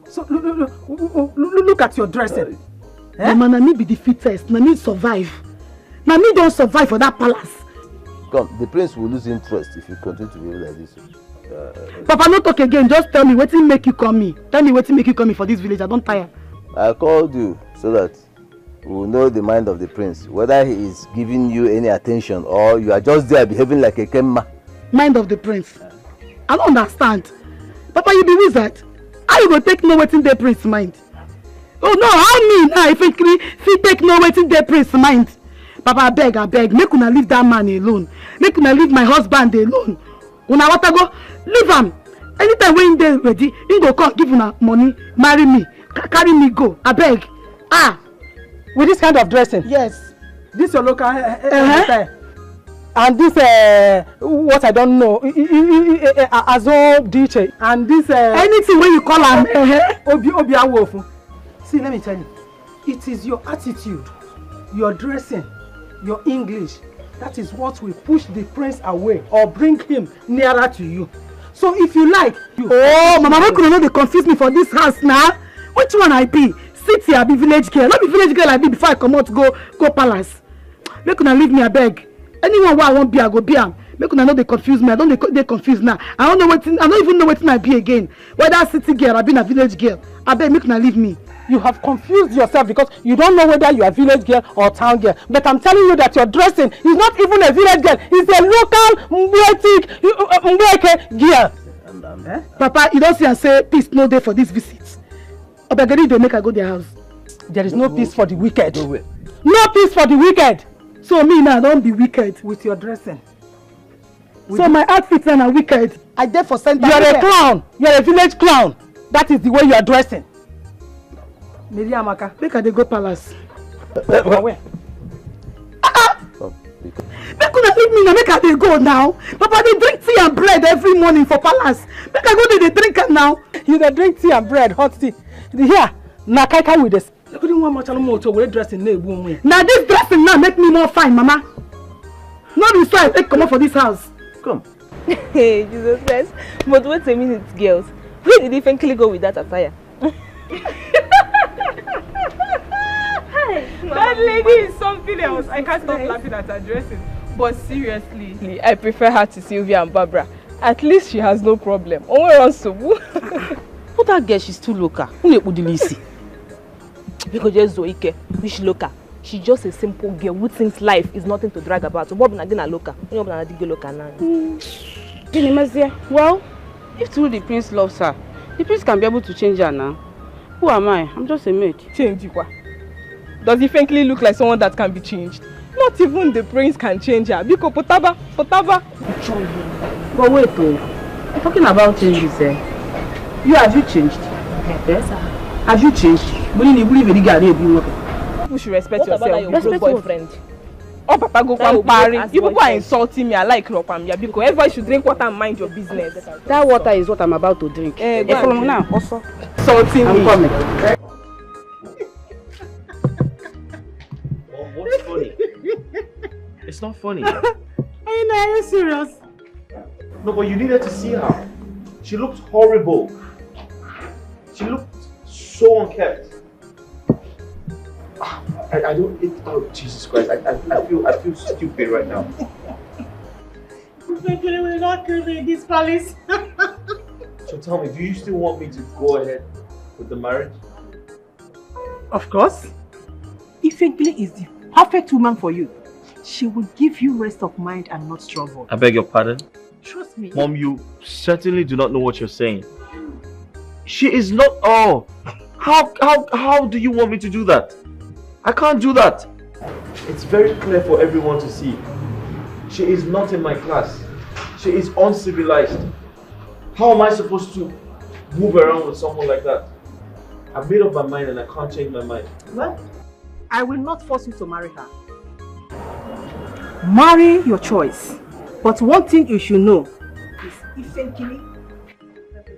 So look at your dressing. Mama, na me be the fittest, na me survive. Na me don't survive for that palace. Come, the prince will lose interest if you continue to behave like this. Papa, no talk again. Just tell me wetin make you come me. Tell me wetin make you come me for this village. I don't tire. I called you so that we will know the mind of the prince, whether he is giving you any attention or you are just there behaving like a kemma. Mind of the prince? I don't understand. Papa, you be wizard. How you go take no wetin the prince mind? Oh no, how me now if you take no wetin the prince mind? Papa, I beg, make una leave that man alone. Make una leave my husband alone. Una want to go, leave him. Anytime when they ready, he go come give una money, marry me, carry me go. I beg. With this kind of dressing? Yes. This your local hairstyle. And this what I don't know, Azo DJ. And this anything when you call him Obi Awofu. See, let me tell you, it is your attitude, your dressing, your English, that is what will push the prince away or bring him nearer to you. So if you like, oh, Mama, how could you not confuse me for this house now? Which one I be? City, I be village girl. Not be village girl I be before I come out go palace. Make una leave me, I beg. Anyone where I won't be, I go be am. Make una know they confuse me. I don't they confuse now. I don't even know what I be again. Whether city girl, I be a village girl. I beg, make una leave me. You have confused yourself because you don't know whether you are village girl or town girl. But I'm telling you that your dressing is not even a village girl. It's a local Mbeke girl. Papa, you don't see and say peace no day for this visit. Obegedi they make I go their house. There is no peace for the wicked. No peace for the wicked. So me now don't be wicked with your dressing. So my outfit now are wicked. I there for center. You are a clown. You are a village clown. That is the way you are dressing. Mary Amaka, make I dey go palace. Where? Make una leave me now, make I dey go now. Papa, they drink tea and bread every morning for palace. Make I go there, they drink am now. You dey drink tea and bread, hot tea. Here, na kai with this. You couldn't want much motor wear dressing na egbu onwe. Now this dressing now make me more fine, Mama. No be so I take come out for this house. Come. Hey, Jesus Christ. But wait a minute, girls. Where did he frankly go with that attire? That lady is something else. I can't stop laughing at her dressing. But seriously, I prefer her to Sylvia and Barbara. At least she has no problem. But that girl, she's too local. Because just Zoike, which local? She's just a simple girl who thinks life is nothing to drag about. So what na local? Well, if truly the prince loves her, the prince can be able to change her now. Who am I? I'm just a maid. Change you. Does he frankly look like someone that can be changed? Not even the prince can change her. Biko potaba. But wait, I'm talking about changes. You have you changed? Yes, sir. Have you changed? You should respect yourself. Respect boyfriend. Oh, Papa, go come party. You people are insulting me. I like Ropam. Because everybody should drink water and mind your business. That water is what I'm about to drink. From now, also. Insulting me. I'm coming. What's funny? It's not funny. Are you serious? No, but you needed to see her. She looked horrible. She looked so unkempt. I don't. Oh, Jesus Christ! I feel stupid right now. Ife will not kill me in this palace. So tell me, do you still want me to go ahead with the marriage? Of course. Ifenkili is the perfect woman for you. She will give you rest of mind and not trouble. I beg your pardon? Trust me. Mom, you certainly do not know what you're saying. She is not... Oh, how do you want me to do that? I can't do that. It's very clear for everyone to see. She is not in my class. She is uncivilized. How am I supposed to move around with someone like that? I've made up my mind and I can't change my mind. Well, I will not force you to marry her. Marry your choice. But one thing you should know is Ifenkili.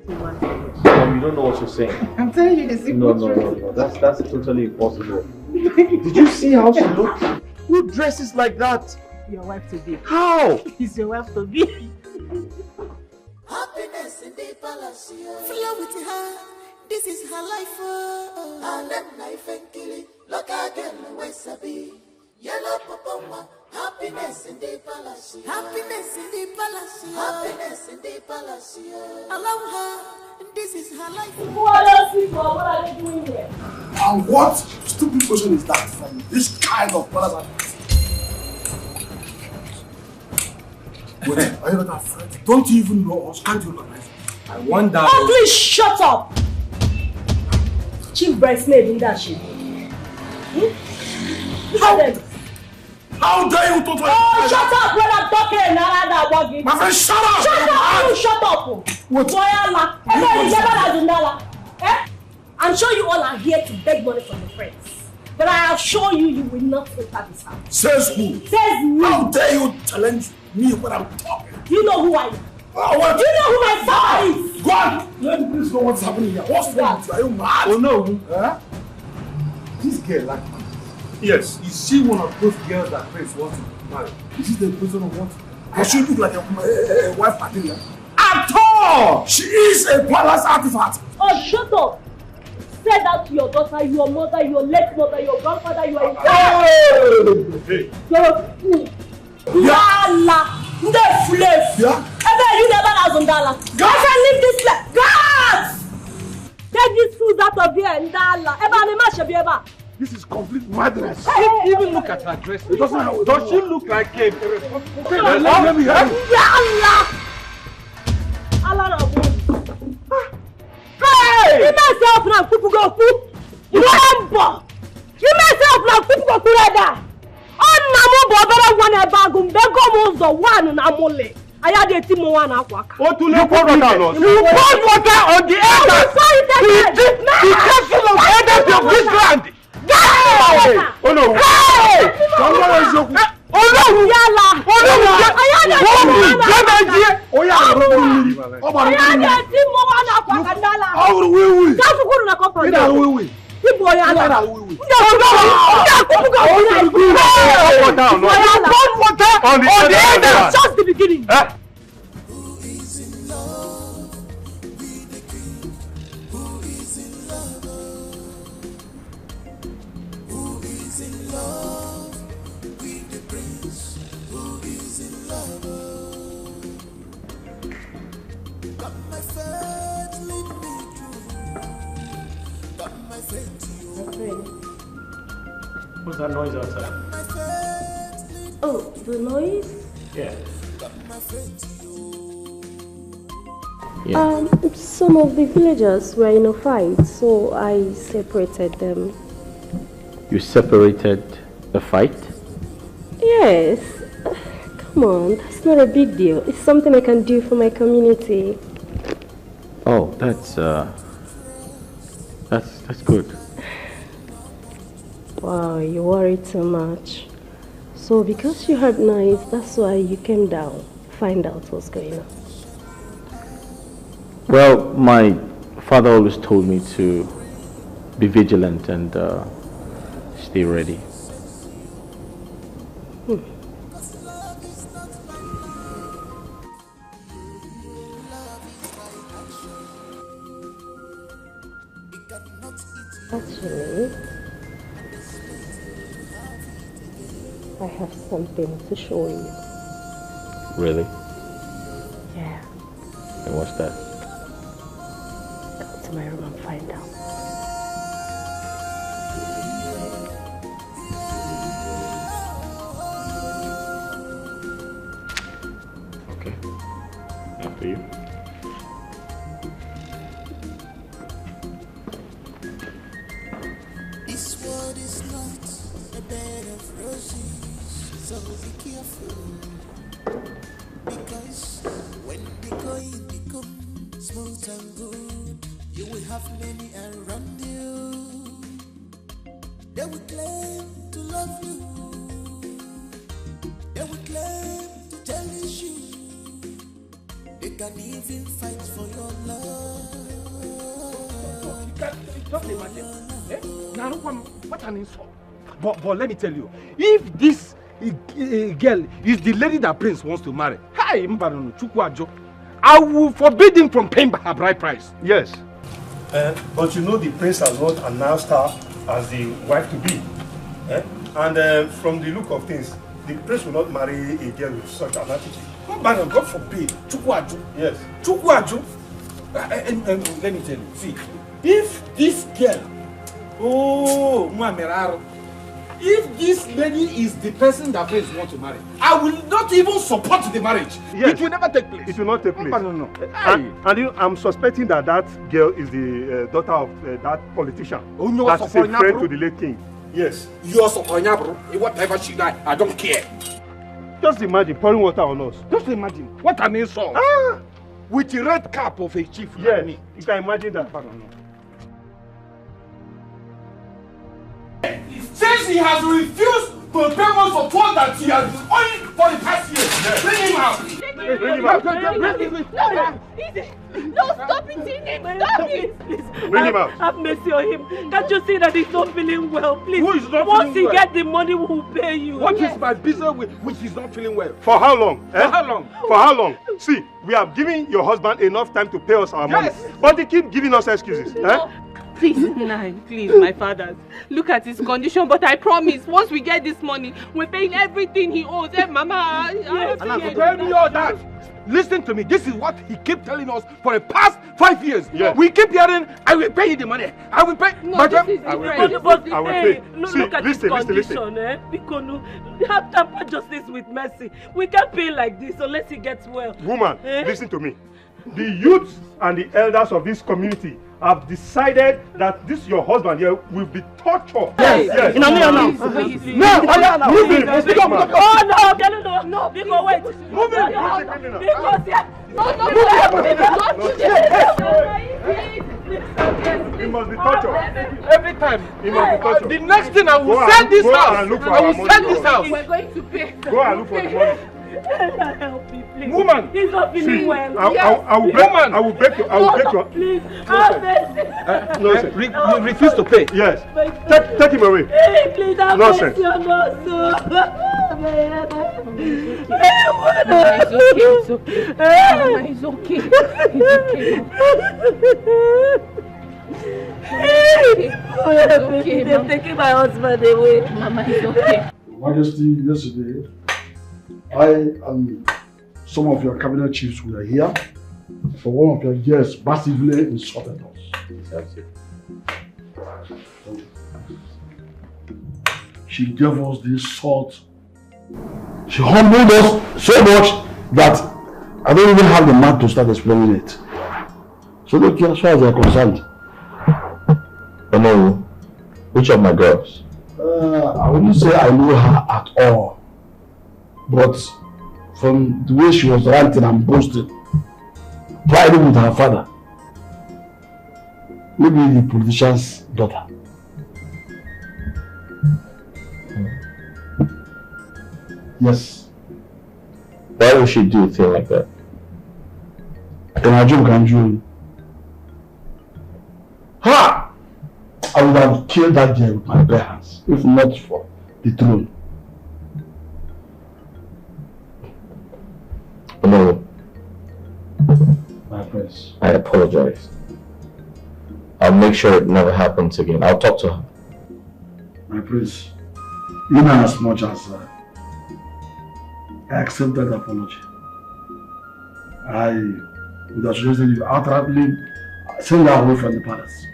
Mom, you don't know what you're saying. I'm telling you the secret. No. That's totally impossible. Did you see how she looks? Who dresses like that? Your wife to be. How? Is your wife to be. Happiness in the palace. Flow with her. This is her life. I let life and kill it. Look again, where Sabi. Yellow Popoma. Happiness in the palace. Happiness in the palace. Happiness in the palace. Allow her. This is her life. What else is what are they doing here? And what stupid question is that from this kind of brother? Wait, are you not afraid? Don't you even know us? Can't you recognize us? I wonder. Oh, please shut up! Chief bridesmaid in that shit. How dare you talk like Oh, shut up when I'm talking! My friend, shut up! Shut up! You shut up! I'm sure you all are here to beg money from your friends. But I assure you, you will not enter this house. Says who? Says me. How dare you challenge me when I'm talking? You know who I am. Oh, what? You know who my father is. Go on! Let me please know what's happening here. What's wrong with you? Are you mad? Oh no. Huh? This girl like me. Yes. Is she one of those girls that Prince wants to marry? Is it the person of what? Does she look like a wife material? At all! She is a palace artifact. Oh, shut up. Say that to your daughter, your mother, your late mother, your grandfather, you are in Hey! You're a fool. Yala! Yeah? You never has on dollar. I can leave this place. God! Take these fools out of here and dollar. This is complete madness. Even look at her dress. Does she look like a irresponsible girl? Let me help you. Yala! Hey! You myself now, people go fool. You remember? You myself now, people go fool. On namu bobara one bagum bego mozo one namole. I had a team one aqua. What do you pour water on us? You pour water on the elders. Be careful of the elders of this land. Oh no! Hey! Oh no! Yala! Oh just the beginning. What's that noise outside? Oh, the noise? Yeah. Some of the villagers were in a fight, so I separated them. You separated the fight? Yes. Come on, that's not a big deal. It's something I can do for my community. Oh, that's good. Wow, you worry too much. So because you heard noise, that's why you came down, find out what's going on. Well, my father always told me to be vigilant and stay ready. Actually, I have something to show you. Really? And what's that? Go to my room and find out. Okay. After you. This world is not a bed of roses, so be careful. Because when the going becomes smooth and good, you will have many around you. They will claim to love you. They will claim to cherish you. They can even fight for your love. Just imagine. Now, what an insult. But let me tell you, if this girl is the lady that Prince wants to marry, I will forbid him from paying her bride price. Yes. But you know the prince has not announced her as the wife to be. And from the look of things, the prince will not marry a girl with such an attitude. God forbid. Yes. Let me tell you, see, if this girl, if this lady is the person that Prince wants to marry, I will not even support the marriage. Yes. It will never take place. It will not take place. No. And you know, I'm suspecting that girl is the daughter of that politician. That is a friend to the late king. Yes. You're so bro. Whatever she like, I don't care. Just imagine pouring water on us. Just imagine. What an insult. With the red cap of a chief. Yes. Like me. You can imagine that. Since he has refused to pay most of what that he has been owing for the past year, bring him out. No, stop it, stop it. Please. Bring him out. Have mercy on him. Can't you see that he's not feeling well? Please. Who is not Once feeling he well? gets the money, we will pay you. What is my business with which is not feeling well? For how long? For how long? For how long? See, we have given your husband enough time to pay us our money. But they keep giving us excuses. Please, Nine, please, my fathers. Look at his condition, but I promise, once we get this money, we're paying everything he owes. Mama, Tell me all that. Listen to me. This is what he kept telling us for the past 5 years. Yeah. We keep hearing, I will pay you the money. I will pay. No, this is I will irresponsible. pay. I will pay. Look at his condition, Because we have temper justice with mercy. We can't pay like this unless he gets well. Woman, listen to me. The youths and the elders of this community have decided that this your husband here will be tortured. Yes. No. Move him. No. Because wait. Move him. He must be tortured. Every time. He must be tortured. The next thing I will sell this house. I will sell this house. We're going to pay. Go and look for the money. Help me, please. Woman. He's not feeling well. I will break your. Please. Have mercy. Nonsense. You refuse to pay. Yes. Take him away. Hey, please have Nonsense. mercy on us. It's okay. Mama, it's okay. It's okay. They're taking my husband away. Mama, it's okay. Majesty, yesterday, I and some of your cabinet chiefs were here for one of your guests massively insulted us. She gave us this salt. She humbled us so much that I don't even have the mouth to start explaining it. So look, as far as you're concerned. No, which of my girls? I wouldn't say I know her at all. But from the way she was ranting and boasting, priding with her father, maybe the politician's daughter. Yes. Why would she do a thing like that? Ha! I would have killed that girl with my bare hands, if not for the throne. No. My prince. I apologize. I'll make sure it never happens again. I'll talk to her. My prince, even as much as I accept that apology, I would have suggested you outrightly send her away from the palace.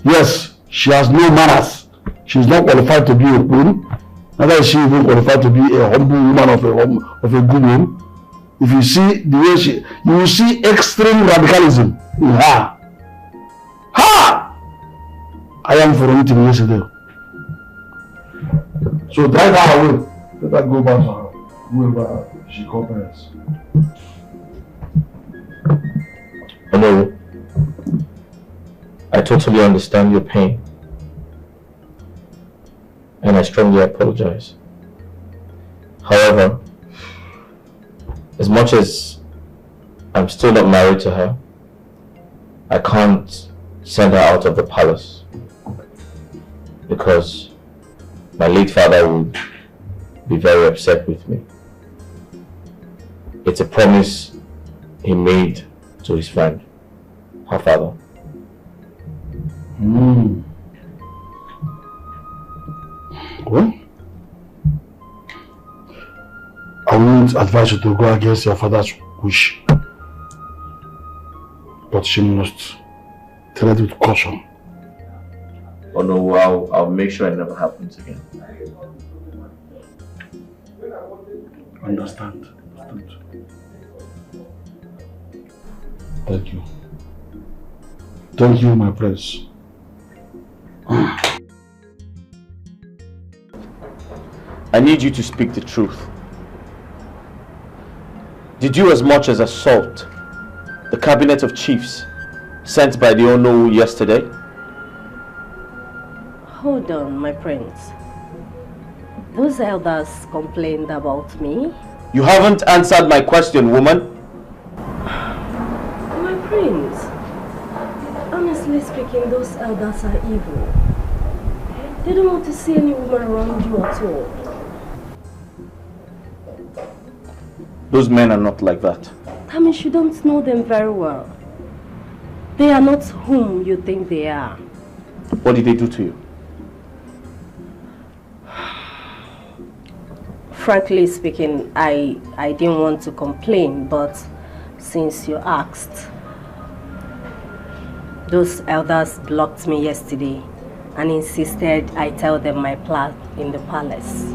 Yes, she has no manners. She is not qualified to be a queen. Neither is she even qualified to be a humble woman of a good name. If you see the way you will see extreme radicalism in her. Ha! I am for meeting yesterday. So drive her away. Let her go back to her, whoever she cooperates. No, I totally understand your pain. And I strongly apologize. However, as much as I'm still not married to her, I can't send her out of the palace because my late father would be very upset with me. It's a promise he made to his friend, her father. Well, I wouldn't advise you to go against your father's wish. But she must tread with caution. Oh no, I'll make sure it never happens again. Understand. Thank you. Thank you, my prince. I need you to speak the truth. Did you as much as assault the cabinet of chiefs sent by the Ono yesterday? Hold on, my prince. Those elders complained about me. You haven't answered my question, woman. My prince, honestly speaking, those elders are evil. They don't want to see any woman around you at all. Those men are not like that. That means you don't know them very well. They are not whom you think they are. What did they do to you? Frankly speaking, I didn't want to complain, but since you asked, those elders blocked me yesterday and insisted I tell them my plan in the palace.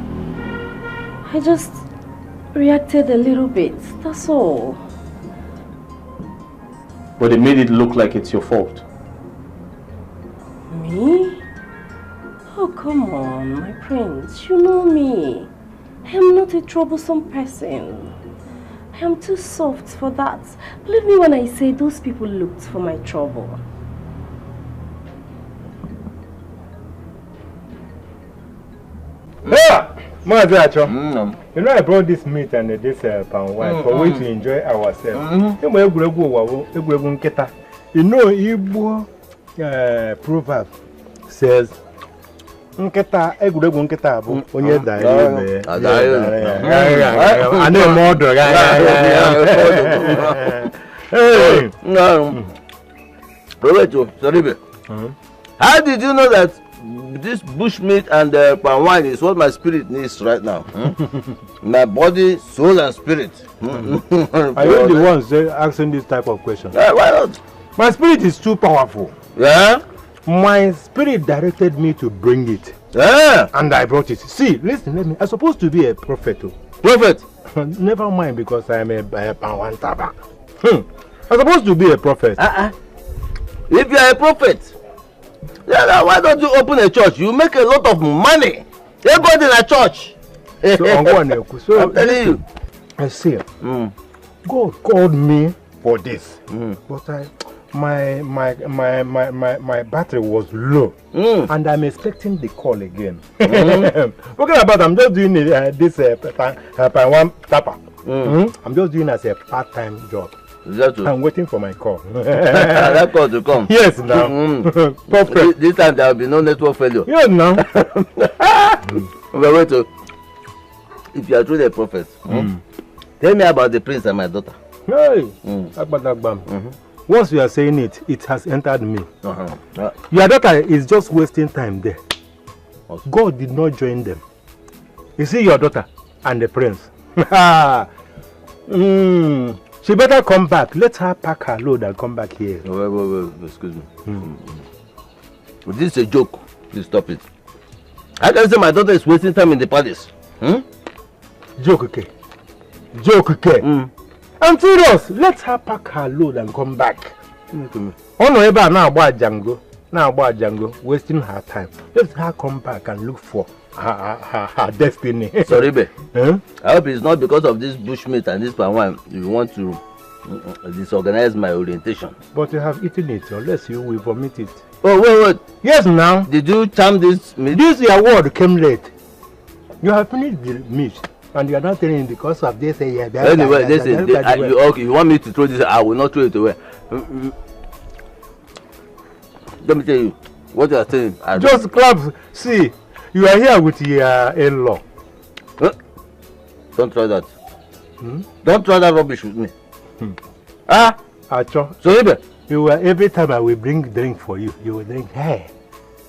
I just reacted a little bit, that's all. But they made it look like it's your fault. Me? Oh, come on, my prince, you know me. I am not a troublesome person. I am too soft for that. Believe me when I say those people looked for my trouble. You know I brought this meat and this palm wine for we to enjoy ourselves. You know Igbo proverb says nketa egwuregwu nketa bụ onye dara ibe ana eme ọdụ how did you know that this bushmeat and palm wine is what my spirit needs right now? My body, soul and spirit. Are you the ones asking this type of question? Why not? My spirit is too powerful. Yeah? My spirit directed me to bring it. Yeah. And I brought it. See, listen, let me. I'm supposed to be a prophet. Prophet? Never mind, because I'm a Pawantaba. I'm supposed to be a prophet. If you're a prophet, yeah, why don't you open a church? You make a lot of money. Everybody in a church. So I'm telling you. I see. God called me for this. But my battery was low, and I'm expecting the call again. Forget about I'm just doing this one tapper. I'm just doing as a part-time job. I'm waiting for my call. That call to come. Yes, now. Perfect. This time there will be no network failure. Yes, now. But wait, if you are truly a prophet, tell me about the prince and my daughter. Hey, once you are saying it, it has entered me. Your daughter is just wasting time there. God did not join them. You see your daughter and the prince. She better come back. Let her pack her load and come back here. Wait, excuse me. This is a joke. Please stop it. I can say my daughter is wasting time in the palace. Joke, okay? Joke, okay? I'm serious. Let her pack her load and come back. Oh no, ever now about Django, wasting her time. Let her come back and look for her destiny. Sorry, babe. I hope it's not because of this bushmeat and this palm wine you want to disorganize my orientation. But you have eaten it, unless you will vomit it. Oh, wait. Yes, now. Did you charm this meat? This your word came late. You have finished the meat. And you are not telling because of this. Anyway, okay, you want me to throw this? I will not throw it away. Let me tell you what you are saying. Just clap. See, you are here with your in-law. Don't try that. Don't try that rubbish with me. Acho. So you will, every time I will bring drink for you, you will drink. Hey,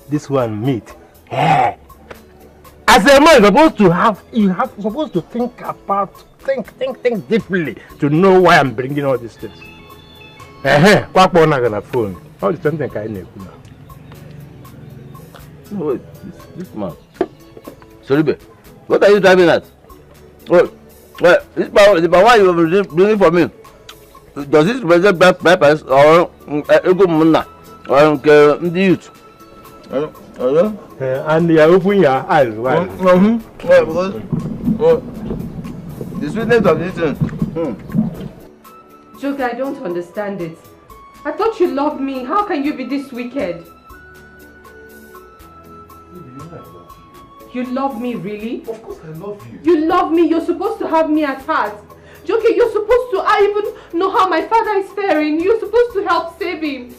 this one meat. Hey. As a man, you supposed to think deeply to know why I'm bringing all these things. Quack on a phone. All the something I know. No, wait, this man. Sorry, babe. What are you driving at? Wait, this power you are bringing for me. Does this represent peppers or ego muna or the youth? And you open your eyes wide. Because the sweetness of this thing. Joker, I don't understand it. I thought you loved me. How can you be this wicked? You love me, really? Of course I love you. You love me. You're supposed to have me at heart. Joker, you're supposed to. I even know how my father is faring. You're supposed to help save him.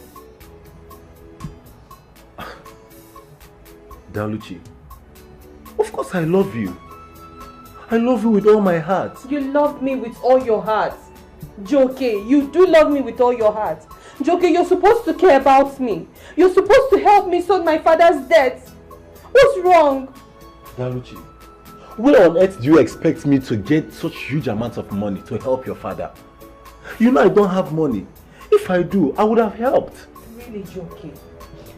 Daluchi, of course I love you. I love you with all my heart. You love me with all your heart. Joke, you do love me with all your heart. Joke, you're supposed to care about me. You're supposed to help me sort my father's debts. What's wrong? Daluchi, where on earth do you expect me to get such huge amounts of money to help your father? You know I don't have money. If I do, I would have helped. Really, Joke?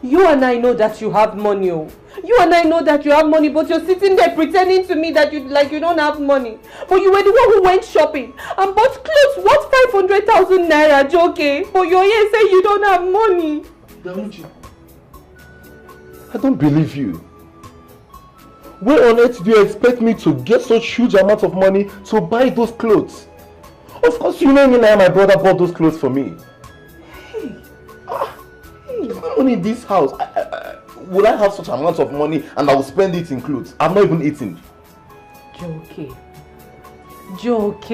You and I know that you have money. Oh. You and I know that you have money, but you're sitting there pretending to me that you don't have money. But you were the one who went shopping and bought clothes worth 500,000 naira, Joke. But you're here saying you don't have money. Daluchi, I don't believe you. Where on earth do you expect me to get such huge amounts of money to buy those clothes? Of course you know me now, my brother bought those clothes for me. It's not only in this house. Will I have such amounts of money and I will spend it in clothes? I'm not even eating. Joke.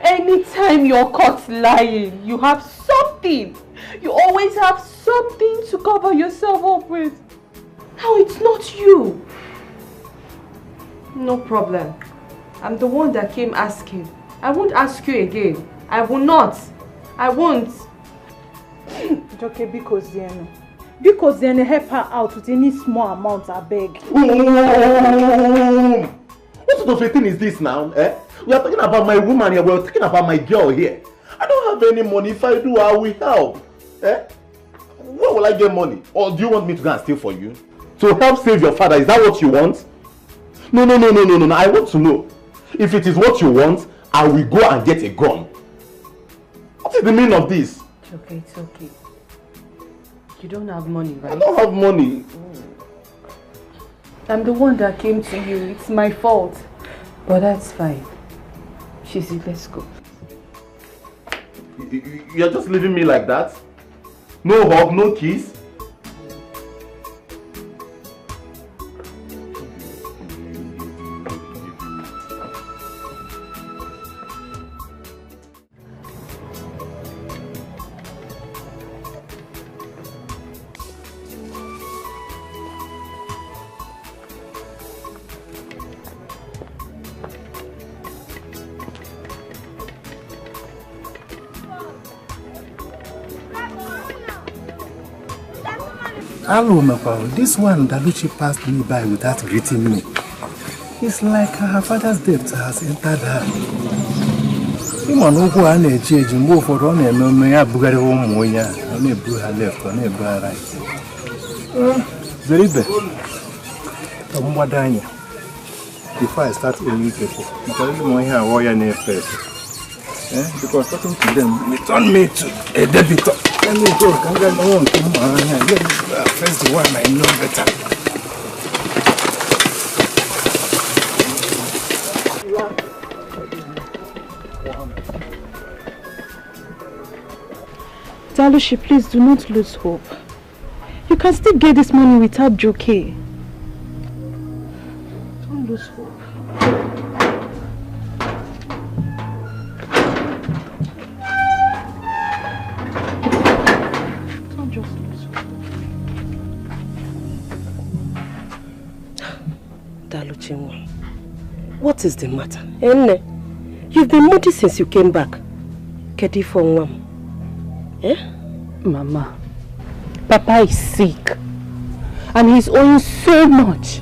Anytime you're caught lying, you have something. You always have something to cover yourself up with. Now it's not you. No problem. I'm the one that came asking. I won't ask you again. I will not. I won't. Joke, because then help her out with any small amount, I beg. What sort of a thing is this now? We are talking about my woman here, we are talking about my girl here. I don't have any money. If I do, I will help. Where will I get money? Or do you want me to go and steal for you? To help save your father, is that what you want? No. I want to know. If it is what you want, I will go and get a gun. What is the meaning of this? It's okay. You don't have money, right? I don't have money. I'm the one that came to you. It's my fault. But that's fine. Shizzy, let's go. You're just leaving me like that? No hug, no kiss? Hello, Mapa. This one, Daluchi passed me by without greeting me. It's like her father's debt has entered her. ịma na ụkwụ a na-eji eji mgbe ụfọdụ ọ na-eme ome ya bugharịwa ụmụ onye a ọ na-ebu ha left ọ na-ebu ha right. Zeribe ka mgbado anya before I start owing people maka ndị ụmụ ihe awọ ya na-efe efe. Because talking to them return me to a debitor. Let me go. Can get no one to let me face the one I know better. Dalushi, please do not lose hope. You can still get this money without Joke. Don't lose hope. Don't just lose hope. Daluchi, what is the matter? Enne, you've been moody since you came back. Kedi for one. Eh? Mama, Papa is sick and he's owing so much.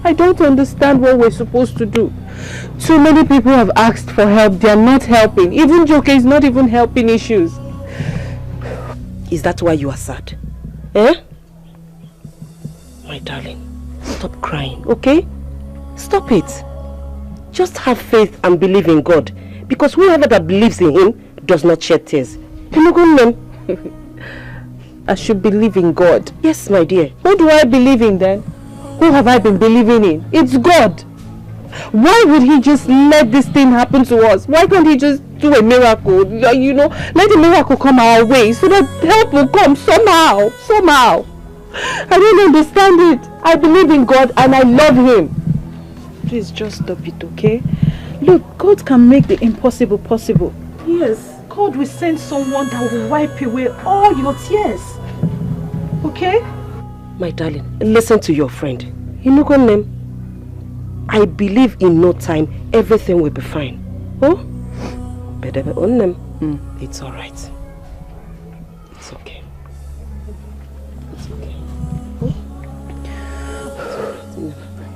I don't understand what we're supposed to do. Too many people have asked for help. They are not helping. Even Joke is not even helping issues. Is that why you are sad? Eh? My darling, stop crying, okay? Stop it. Just have faith and believe in God. Because whoever that believes in him does not shed tears. I should believe in God. Yes, my dear. Who do I believe in then? Who have I been believing in? It's God. Why would he just let this thing happen to us? Why can't he just do a miracle? You know, let the miracle come our way so that help will come somehow. Somehow. I don't understand it. I believe in God and I love him. Please just stop it, okay? Look, God can make the impossible possible. Yes. God will send someone that will wipe away all your tears. Okay? My darling, listen to your friend. I believe in no time everything will be fine. Oh? It's alright. It's okay. It's okay.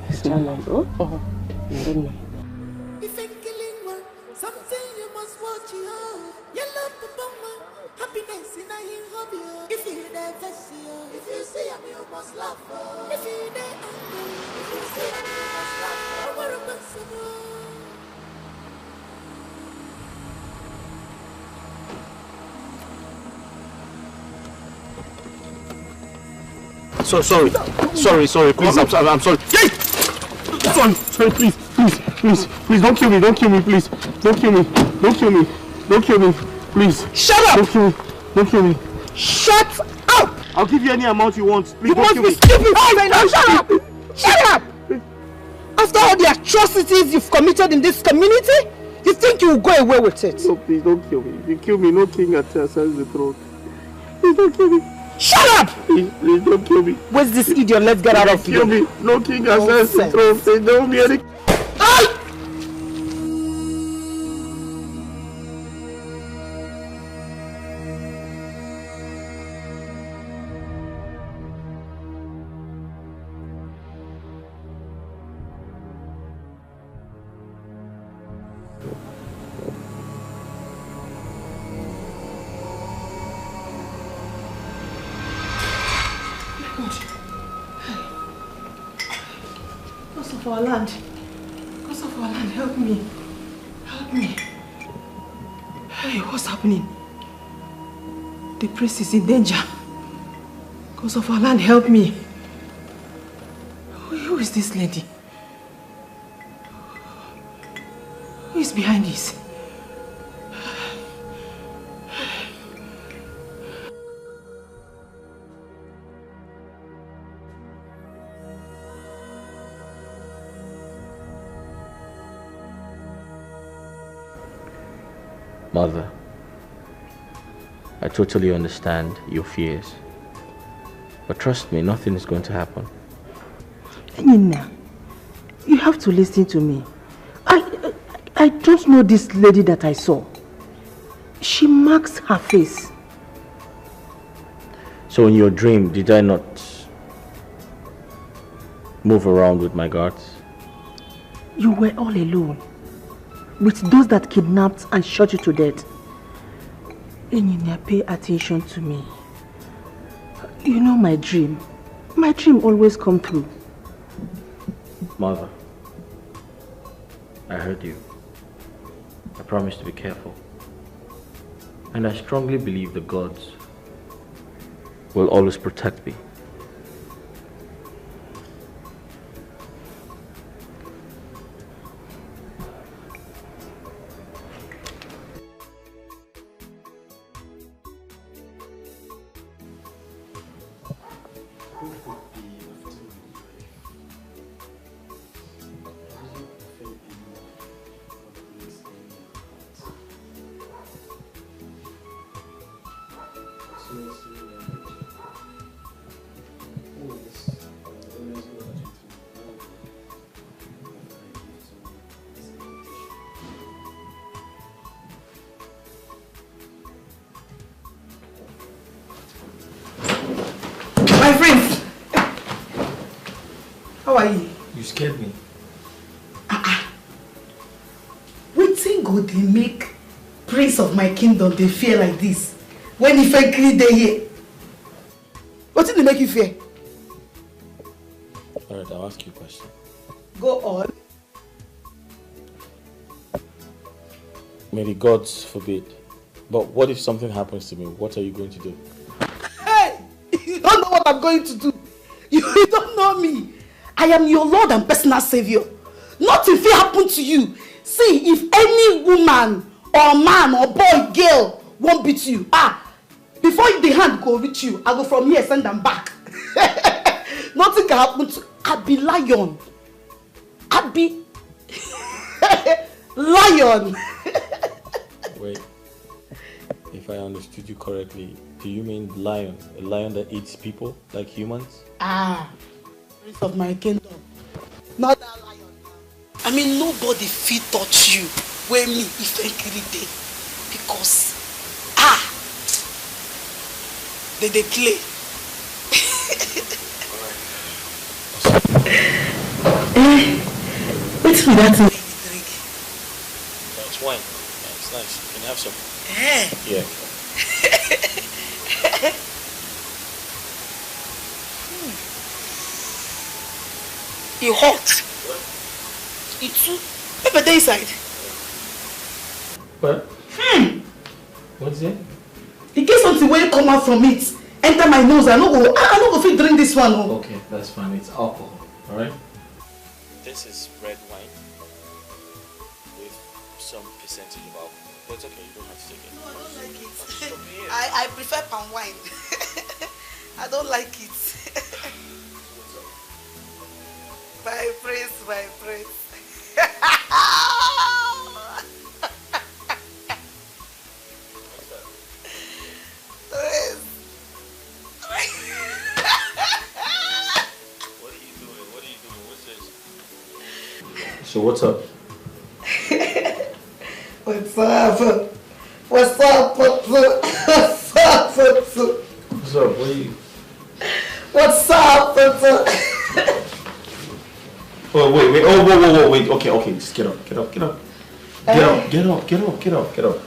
It's alright. Oh? Something you must watch you. You love the bomber, happiness in a hobby. If you there, if you see him, you must laugh. If you there, if you see him, you must laugh. What a person. Sorry, please, I'm sorry. Hey! Sorry, please, don't kill me, please. Don't kill me, please. Shut up! Don't kill me. Shut up! I'll give you any amount you want. Please, You must be stupid! Shut up! Shut up! After all the atrocities you've committed in this community, you think you will go away with it? No, please, don't kill me. If you kill me, no king ascends the throne. Please don't kill me. Shut up! Please don't kill me. Where's this idiot? Let's get out of here. Kill me. No king ascends the throne. Please don't be any... Gods of our land, help me. Hey, what's happening? The priest is in danger. Gods of our land, help me. Who is this lady? Who is behind this? Mother, I totally understand your fears. But trust me, nothing is going to happen. Nina, you have to listen to me. I don't know this lady that I saw. She marks her face. So in your dream, did I not move around with my guards? You were all alone. with those that kidnapped and shot you to death. Enyinya, pay attention to me. You know my dream. My dream always come true. Mother, I heard you. I promise to be careful. And I strongly believe the gods will always protect me. My friends, how are you? You scared me. Wetin go dey make prince of my kingdom dey fear like this when Ifenkili dey here? Wetin dey make you fear? Alright, I'll ask you a question. Go on. May the gods forbid. But what if something happens to me? What are you going to do? Hey! You don't know what I'm going to do. You don't know me. I am your Lord and personal Savior. Nothing will happen to you. See, if any woman or man or boy, girl won't beat you, before the hand go reach you, I go from here, send them back. Nothing can happen to I be lion. I be lion. Wait. If I understood you correctly, do you mean lion? A lion that eats people like humans? Prince of my kingdom. Not that lion. I mean, nobody fit touch you where me Ifenkili dey. Because, they play. What's with that thing? It's wine. Yeah, it's nice. You can have some. Yeah. You hot. You too. Pepper dey inside. What? What's it? In case something will come out from it, enter my nose, I no go fit drink this one. Oh. Okay, that's fine. It's alcohol. Alright? This is red wine with some percentage of alcohol. But it's okay, you don't have to take it. No, I don't like it. I prefer palm wine. I don't like it. My prince, my prince. So what's up? What's up? What's up? What's up? What's up? What are you? What's up? Oh wait. Oh, whoa. Wait. Okay. Just get up. Get up.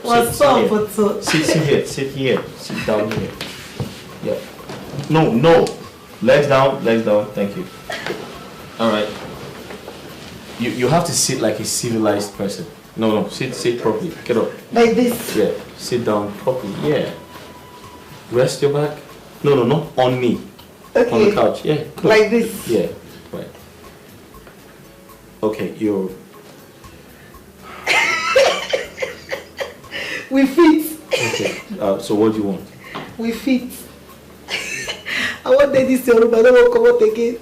What's up? Sit here. Sit down here. Yeah. No. Legs down. Thank you. All right. You have to sit like a civilized person. No. Sit properly. Get up. Like this? Yeah. Sit down properly. Yeah. Rest your back. No, not on me. Okay. On the couch. Yeah. Good. Like this? Yeah. Right. Okay, you're... We fit. Okay. So what do you want? We fit. I want this your room. I don't want to come out again.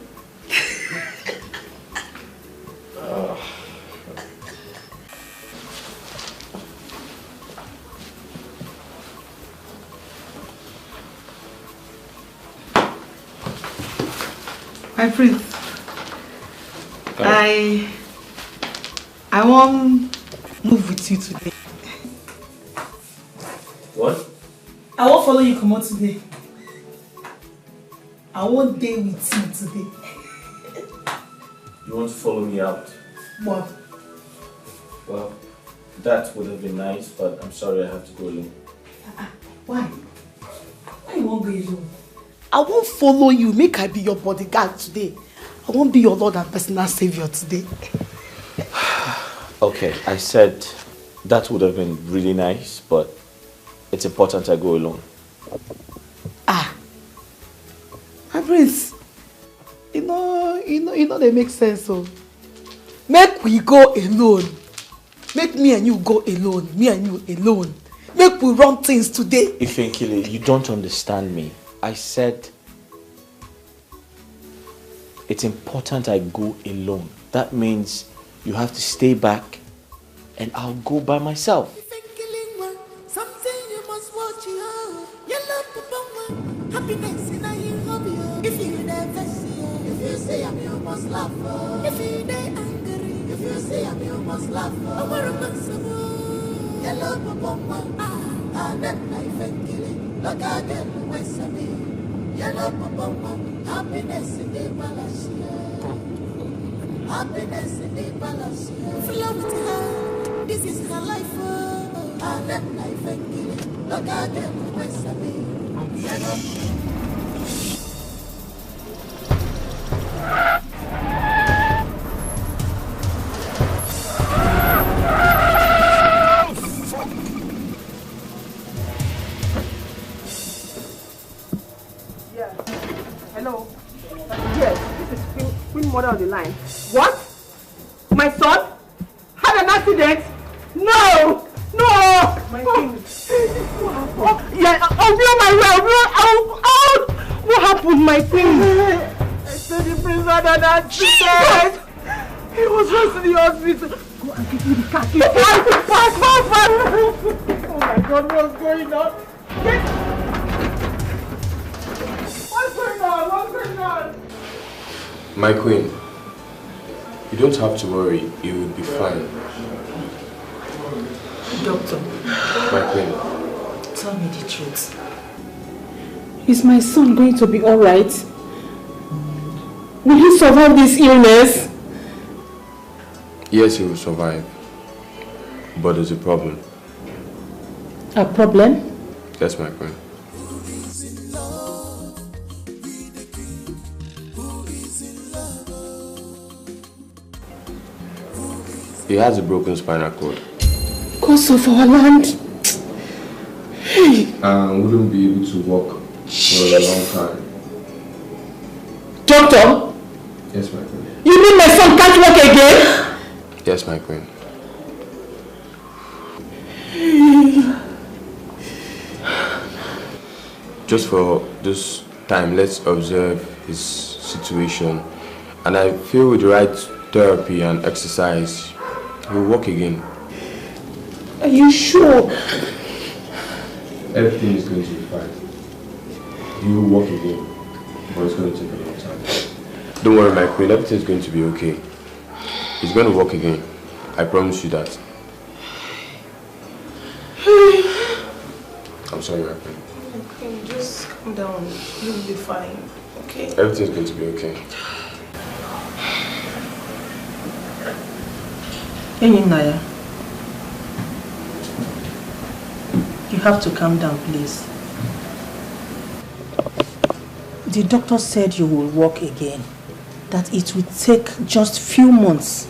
My prince, I want move with you today. What? I won't follow you come out today. I won't date with you today. You want to follow me out? What? Well, That would have been nice, but I'm sorry I have to go alone. Why? Why you won't go alone? I won't follow you. Make I be your bodyguard today. I won't be your Lord and personal savior today. Okay, I said that would have been really nice, but it's important I go alone. My prince, you know they make sense. So make we go alone. Make me and you go alone. Me and you alone. Make we run things today. Ifenkile, you don't understand me. I said it's important I go alone. That means you have to stay back and I'll go by myself. Something you must watch you. Your love, happiness in a hobby. If you never see, if you see him, you must laugh. If you they angry, if you see him, you must laugh. Your love, and then I think killing. Look again, where's me? Your love, happiness in the balance. Happiness in the balance. Flow with her. This is her life. And then I think killing. Look again, where's me? Your love. Hello. Yes, this is Queen Mother on the line. What? My son had an accident? No! No! My king. Yeah, I'll be on my way. What happened, my king? I said the prince had an accident. He was rushed to the hospital. Go and give me the car. Fast. Oh my God, what's going on? What's going on? My queen, you don't have to worry, it will be fine. Doctor. My queen. Tell me the truth. Is my son going to be alright? Will he survive this illness? Yes, he will survive. But there's a problem. A problem? Yes, my queen. He has a broken spinal cord. Because of our land. Hey. And wouldn't be able to walk for a long time. Doctor? Yes, my queen. You mean my son can't walk again? Yes, my queen. Just for this time, let's observe his situation. And I feel with the right therapy and exercise, he'll walk again. Are you sure? Everything is going to be fine. He will walk again, but it's going to take a long time. Don't worry, my queen, everything's going to be okay. He's going to walk again. I promise you that. I'm sorry, my queen. Okay, just calm down. You'll be fine, okay? Everything's going to be okay. Hey, Naya. You have to calm down, please. The doctor said you will walk again. That it will take just few months.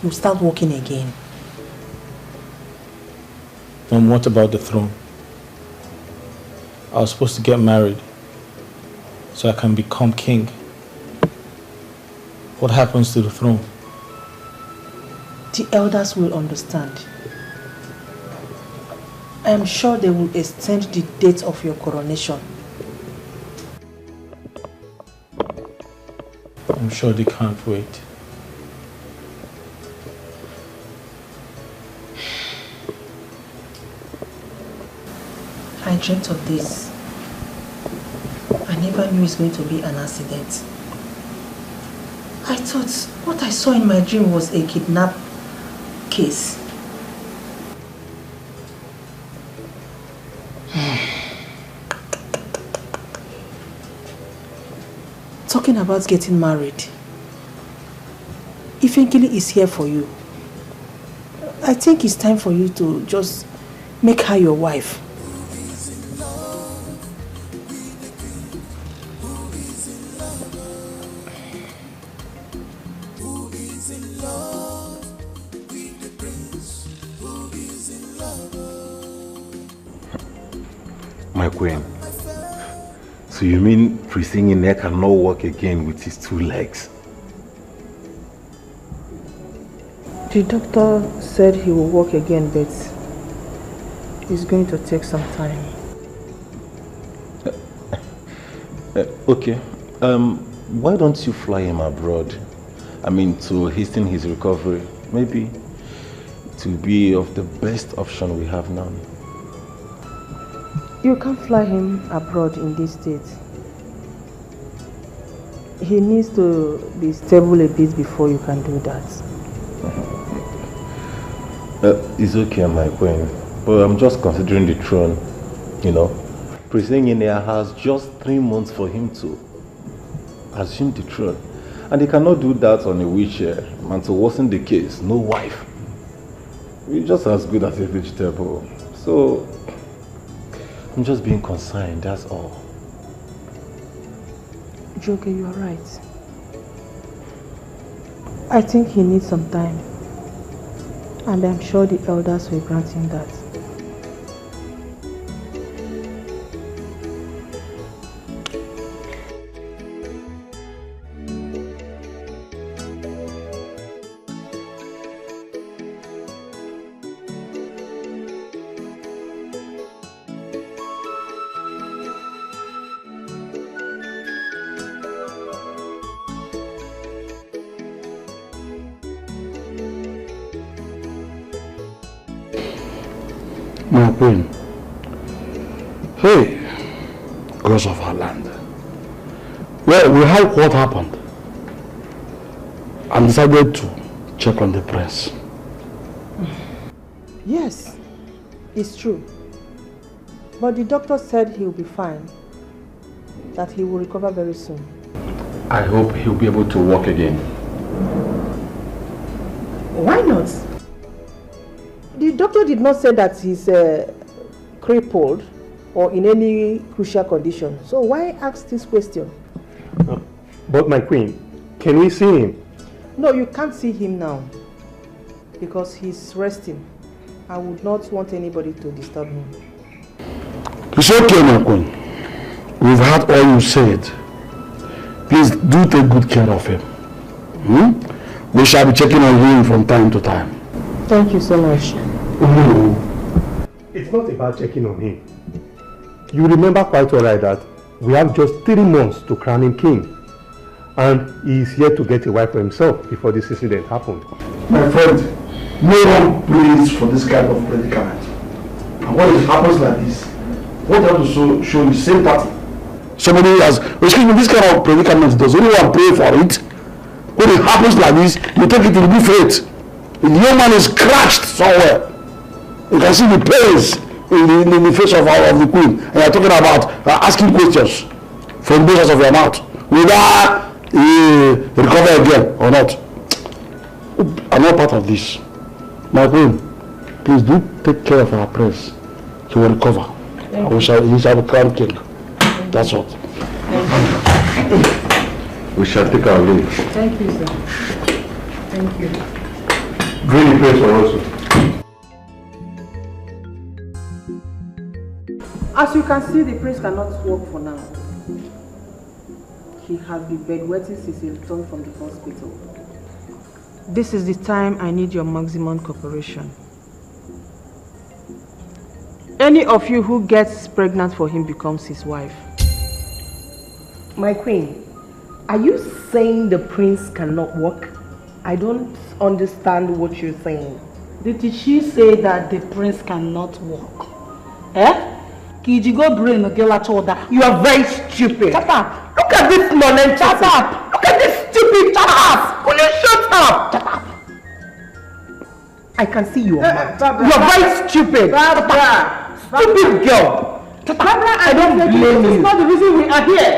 You'll start walking again. Mom, what about the throne? I was supposed to get married so I can become king. What happens to the throne? The elders will understand. I am sure they will extend the date of your coronation. I'm sure they can't wait. I dreamt of this. I never knew it's going to be an accident. I thought what I saw in my dream was a kidnap case. Talking about getting married. Ifenkili is here for you. I think it's time for you to just make her your wife. My queen, so you mean Priscilla cannot walk again with his 2 legs? The doctor said he will walk again, but it's going to take some time. Okay, why don't you fly him abroad? I mean, to hasten his recovery. Maybe it will be of the best option we have now. You can't fly him abroad in this state. He needs to be stable a bit before you can do that. It's okay, my queen, but I'm just considering the throne, you know. Priscilla has just 3 months for him to assume the throne, and he cannot do that on a wheelchair. And to worsen the case, no wife. We're just as good as a vegetable. So I'm just being concerned, that's all. Joke, you are right. I think he needs some time. And I'm sure the elders will grant him that. My queen, hey, gods of our land. Well, we heard what happened and decided to check on the prince. Yes, it's true. But the doctor said he'll be fine, that he will recover very soon. I hope he'll be able to walk again. Why not? The doctor did not say that he's crippled or in any crucial condition. So why ask this question? But my queen, can we see him? No, you can't see him now because he's resting. I would not want anybody to disturb him. It's okay, my queen. We've heard all you said. Please do take good care of him. We shall be checking on him from time to time. Thank you so much. It's not about checking on him. You remember quite well right that we have just 3 months to crown him king. And he is yet to get a wife for himself before this incident happened. My friend, no one prays for this kind of predicament. And when it happens like this, what you have to show is sympathy. Somebody has, excuse me, this kind of predicament, does anyone pray for it? When it happens like this, you take it in good faith. If the young man is crashed somewhere, you can see the pains in the face of the queen. And you are talking about asking questions from the basis of your mouth. Whether he recover again or not. I'm not part of this. My queen, please do take care of our prince. He will recover. He shall be crowned king. That's what. We shall take our leave. Thank you, sir. Thank you. Bring the place for us. As you can see, the prince cannot walk for now. He has been bedwetting since he returned from the hospital. This is the time I need your maximum cooperation. Any of you who gets pregnant for him becomes his wife. My queen, are you saying the prince cannot walk? I don't understand what you're saying. Did she say that the prince cannot walk? Eh? Kijigo brain You are very stupid. Shut up. Look at this nonsense. Shut up. Look at this stupid. Shut up. Will you shut up? Shut up. I can see you are mad. You are very stupid. Stupid girl. Barbara, I don't blame you. It's not the reason we are here.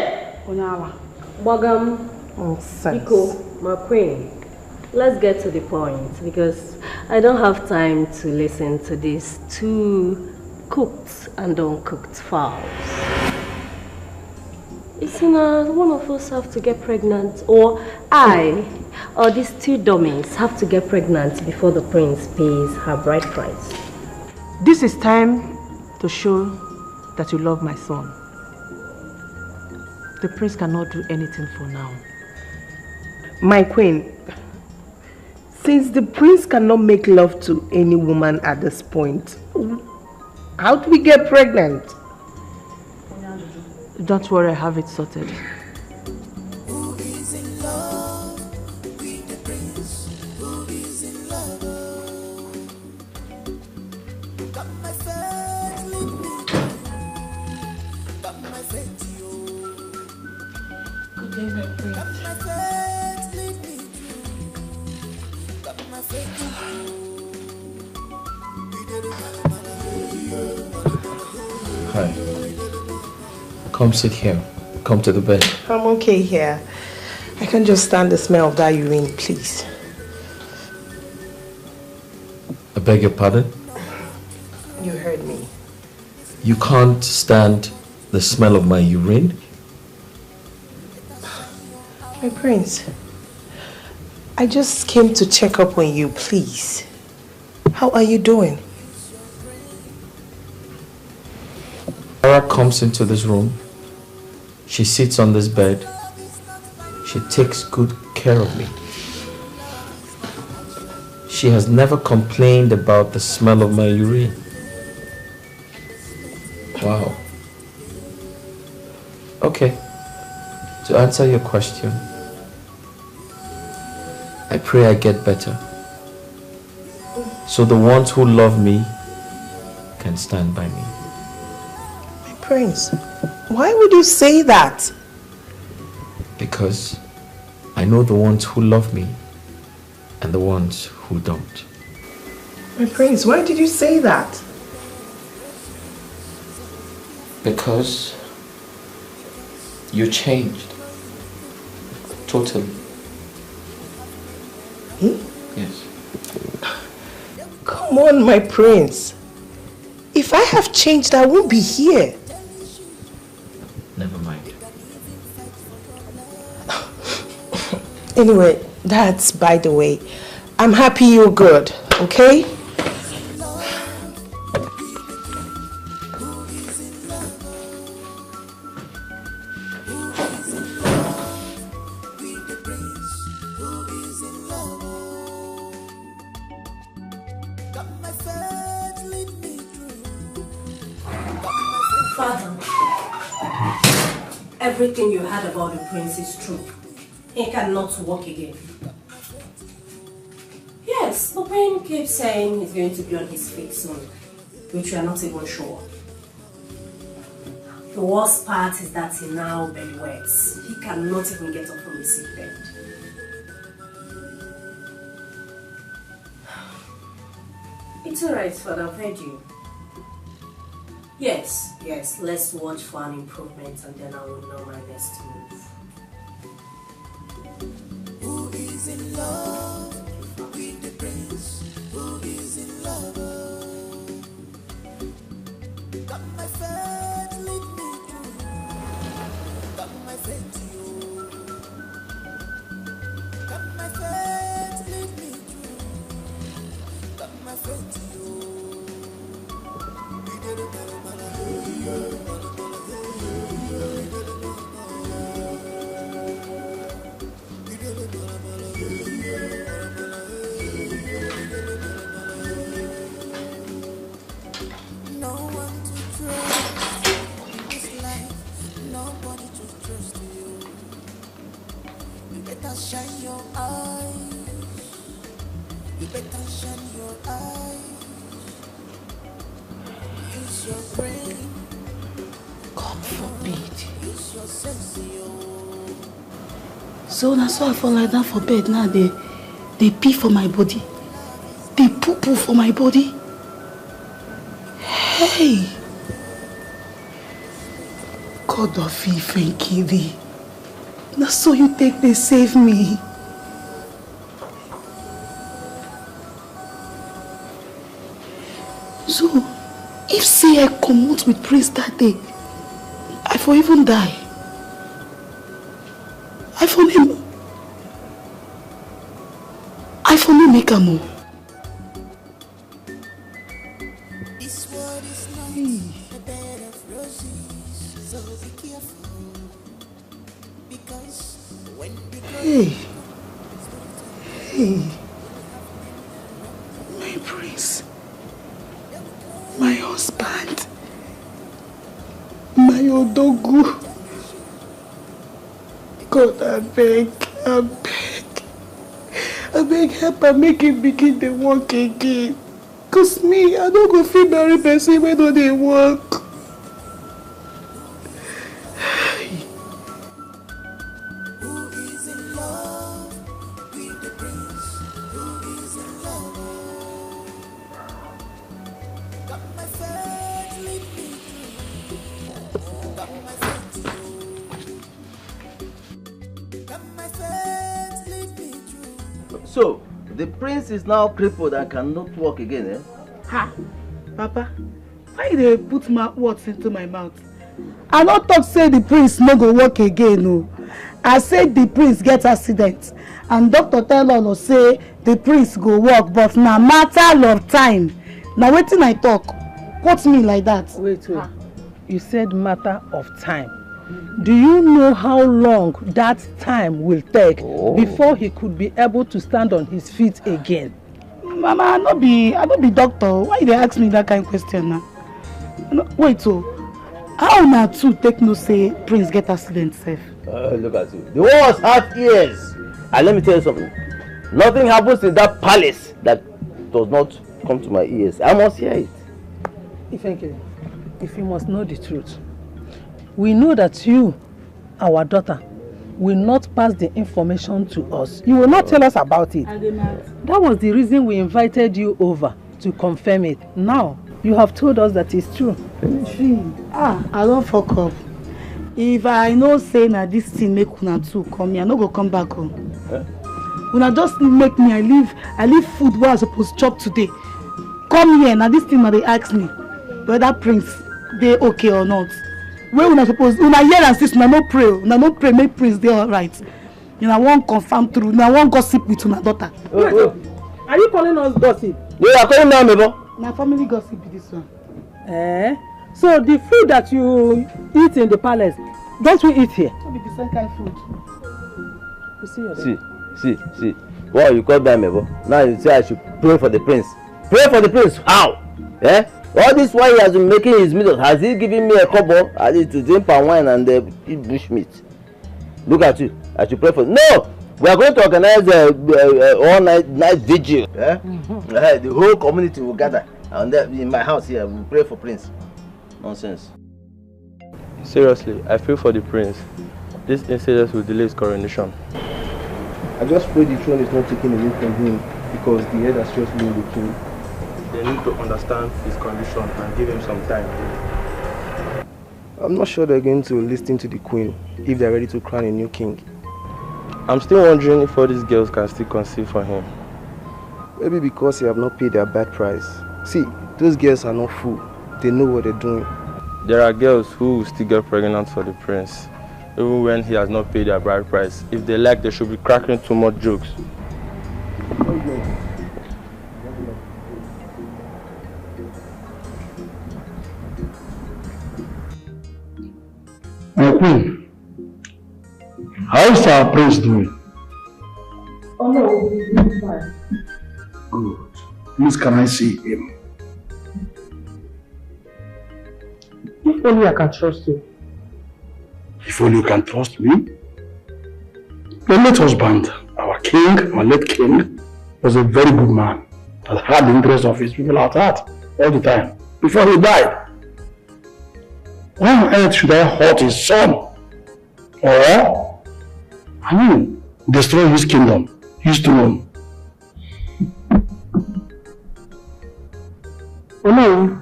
Bogam, Iko, my queen, let's get to the point because I don't have time to listen to these two cooked and uncooked fowls. It's one of us have to get pregnant, or I, or these two dummies have to get pregnant before the prince pays her bride price. This is time to show that you love my son. The prince cannot do anything for now. My queen, since the prince cannot make love to any woman at this point, how do we get pregnant? Don't worry, I have it sorted. Who is in love with the prince? Who is in love? Got my faith, lead me through. Got my faith to you. Good day, my prince. Got my faith, lead me through. Got my faith to you. Hi. Come sit here. Come to the bed. I'm okay here. I can't just stand the smell of that urine, please. I beg your pardon? You heard me. You can't stand the smell of my urine? My prince, I just came to check up on you, please. How are you doing? Sarah comes into this room. She sits on this bed. She takes good care of me. She has never complained about the smell of my urine. Wow. Okay. To answer your question, I pray I get better, so the ones who love me can stand by me. My prince, why would you say that? Because I know the ones who love me and the ones who don't. My prince, why did you say that? Because you changed. Totally. Yes. Come on, my prince. If I have changed, I won't be here. Never mind. Anyway, that's by the way. I'm happy you're good, okay? Father, everything you heard about the prince is true. He cannot walk again. Yes, the prince keeps saying he's going to be on his feet soon, which we are not even sure. The worst part is that he now bedwets. He cannot even get up from his sick bed. It's alright, Father, I've heard you. Yes, let's watch for an improvement and then I will know my next move. Who is in love with the prince? Who is in love? Got my faith, lead me through. Got my faith to you. Got my faith, lead me through. Got my faith to you. No one to trust in this life, nobody to trust you. You better shine your eyes. You better shine your eyes. Use your brain. God forbid. Use your sense. So that's why I fall like that for bed now. They pee for my body. They poo-poo for my body. Hey! God of Ife and Kidi. Now so you take they save me. So, if say I comot with Prince that day, I for even die. I for no make a move. This world is not a bed of roses, so be careful. Because when you Hey, my prince, my husband, my odogu. God, I beg, help and make him begin to work again. Cause me, I don't go feel marry person when do they work. who is in love with the prince? Who is in love? Got my friends lead me through. Got my friends through. Got my friends lead me through. So, the prince is now crippled and cannot walk again, eh? Ha! Papa, why they put my words into my mouth? I not talk say the prince no go work again, no. I said the prince get accident. And doctor tell us say the prince go work, but na matter of time. Now wetin I talk? Quote me like that. Wait, you said matter of time. Do you know how long that time will take before he could be able to stand on his feet again? Mama, I no be doctor. Why they ask me that kind of question now? No, wait, so how na two take no say prince get accident safe? Look at you. The one was half ears. And let me tell you something. Nothing happens in that palace that does not come to my ears. I must hear it. If you must know the truth, we know that you, our daughter, will not pass the information to us. You will not tell us about it. That was the reason we invited you over to confirm it. Now, you have told us that it's true. I don't fuck up. If I know say na this thing make una two come here, I no go come back home. Una just make me, I leave food where I supposed to chop today. Come here, now this thing they ask me whether prince they okay or not. Where una suppose, una hear and see, una no pray, make prince they alright. Una won't confirm through, una won't gossip with una daughter. Are you calling us gossip? You are calling now, Mebo. Na family gossip be this one. So the food that you eat in the palace, don't we eat here? What be the same kind of food? You see your See. Wow, you called me Mebo. Now you say I should pray for the prince. Pray for the prince? How? All this while he has been making his meals, has he given me a couple at least to drink palm wine and eat bush meat? Look at you. I should pray for. No! We are going to organize all night vigil. The whole community will gather. And in my house here, we will pray for Prince. Nonsense. Seriously, I feel for the prince. This incident will delay his coronation. I just pray the throne is not taken away from him because the head has just been the king. They need to understand his condition and give him some time. I'm not sure they're going to listen to the queen if they're ready to crown a new king. I'm still wondering if all these girls can still conceive for him. Maybe because they have not paid their bad price. See, those girls are not fools. They know what they're doing. There are girls who will still get pregnant for the prince, even when he has not paid their bride price. If they like, they should be cracking too much jokes. My queen, how is our prince doing? Oh no, he's doing fine. Good. Please, can I see him? If only I can trust you. If only you can trust me. Your late husband, our late king, was a very good man that had the interest of his people at heart all the time before he died. Why on earth should I hurt his son? Or, destroy his kingdom, his throne? Oh no.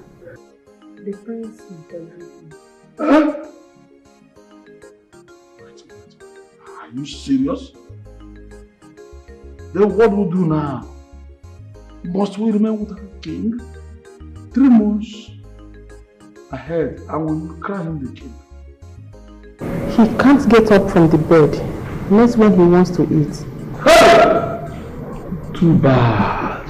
The prince is everything. Huh? Are you serious? Then what will we do now? Must we remain with our king? 3 months ahead, I will cry him the kid. He can't get up from the bed, unless when he wants to eat. Hey! Too bad.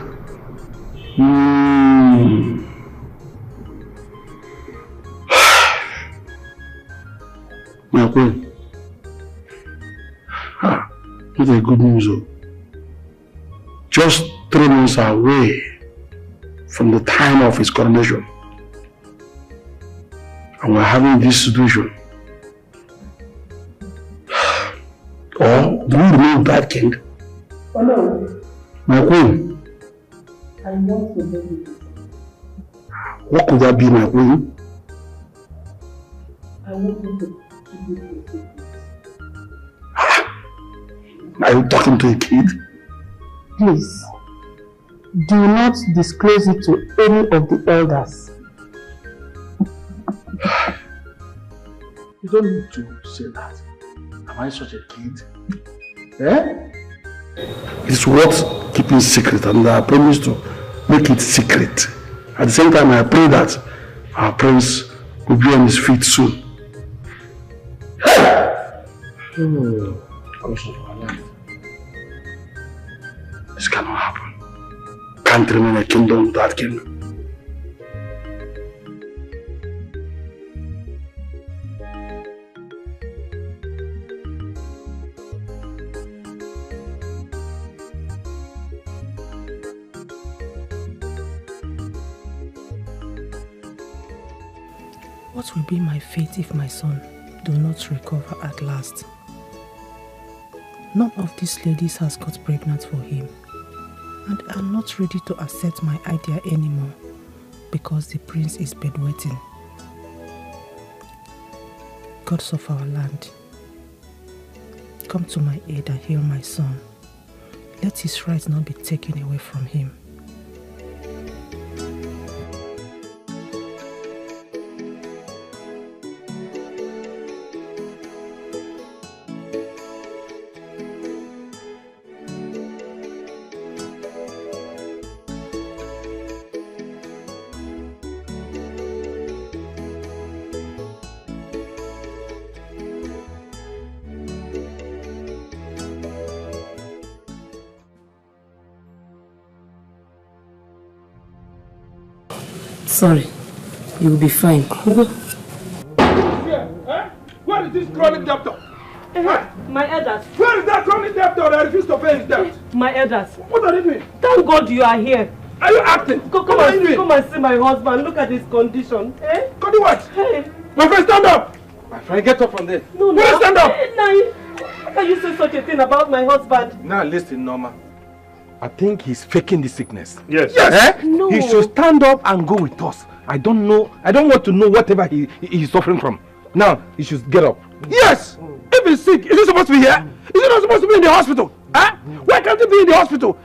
My queen. What a good news. Just 3 months away from the time of his coronation. And we're having this situation. Or do you remain that king? Oh no. My queen. I want to baby. What could that be, my queen? I want you to keep it a secret. Are you talking to a kid? Please, do not disclose it to any of the elders. You don't need to say that. Am I such a kid? Eh? It's worth keeping secret, and I promise to make it secret. At the same time, I pray that our prince will be on his feet soon. Hey! Because of our land. This cannot happen. Can't remain a kingdom without king. What will be my fate if my son do not recover at last? None of these ladies has got pregnant for him, and I'm not ready to accept my idea anymore because the prince is bedwetting. Gods of our land, come to my aid and heal my son. Let his rights not be taken away from him. Sorry, you will be fine. Where is this chronic debtor? My elders. Where is that chronic debtor that refused to pay his debt? My elders. What are they doing? Thank God you are here. Are you acting? Come and see my husband. Look at his condition. Eh? Go do what? Hey. My friend, stand up! My friend, get up from there. No. Stand up! How can you say such a thing about my husband? Now listen, Norma. I think he's faking the sickness. Yes. Yes. No. He should stand up and go with us. I don't want to know whatever he's suffering from. Now, he should get up. Yes! If he's sick, is he supposed to be here? Is he not supposed to be in the hospital? Huh? Why can't he be in the hospital?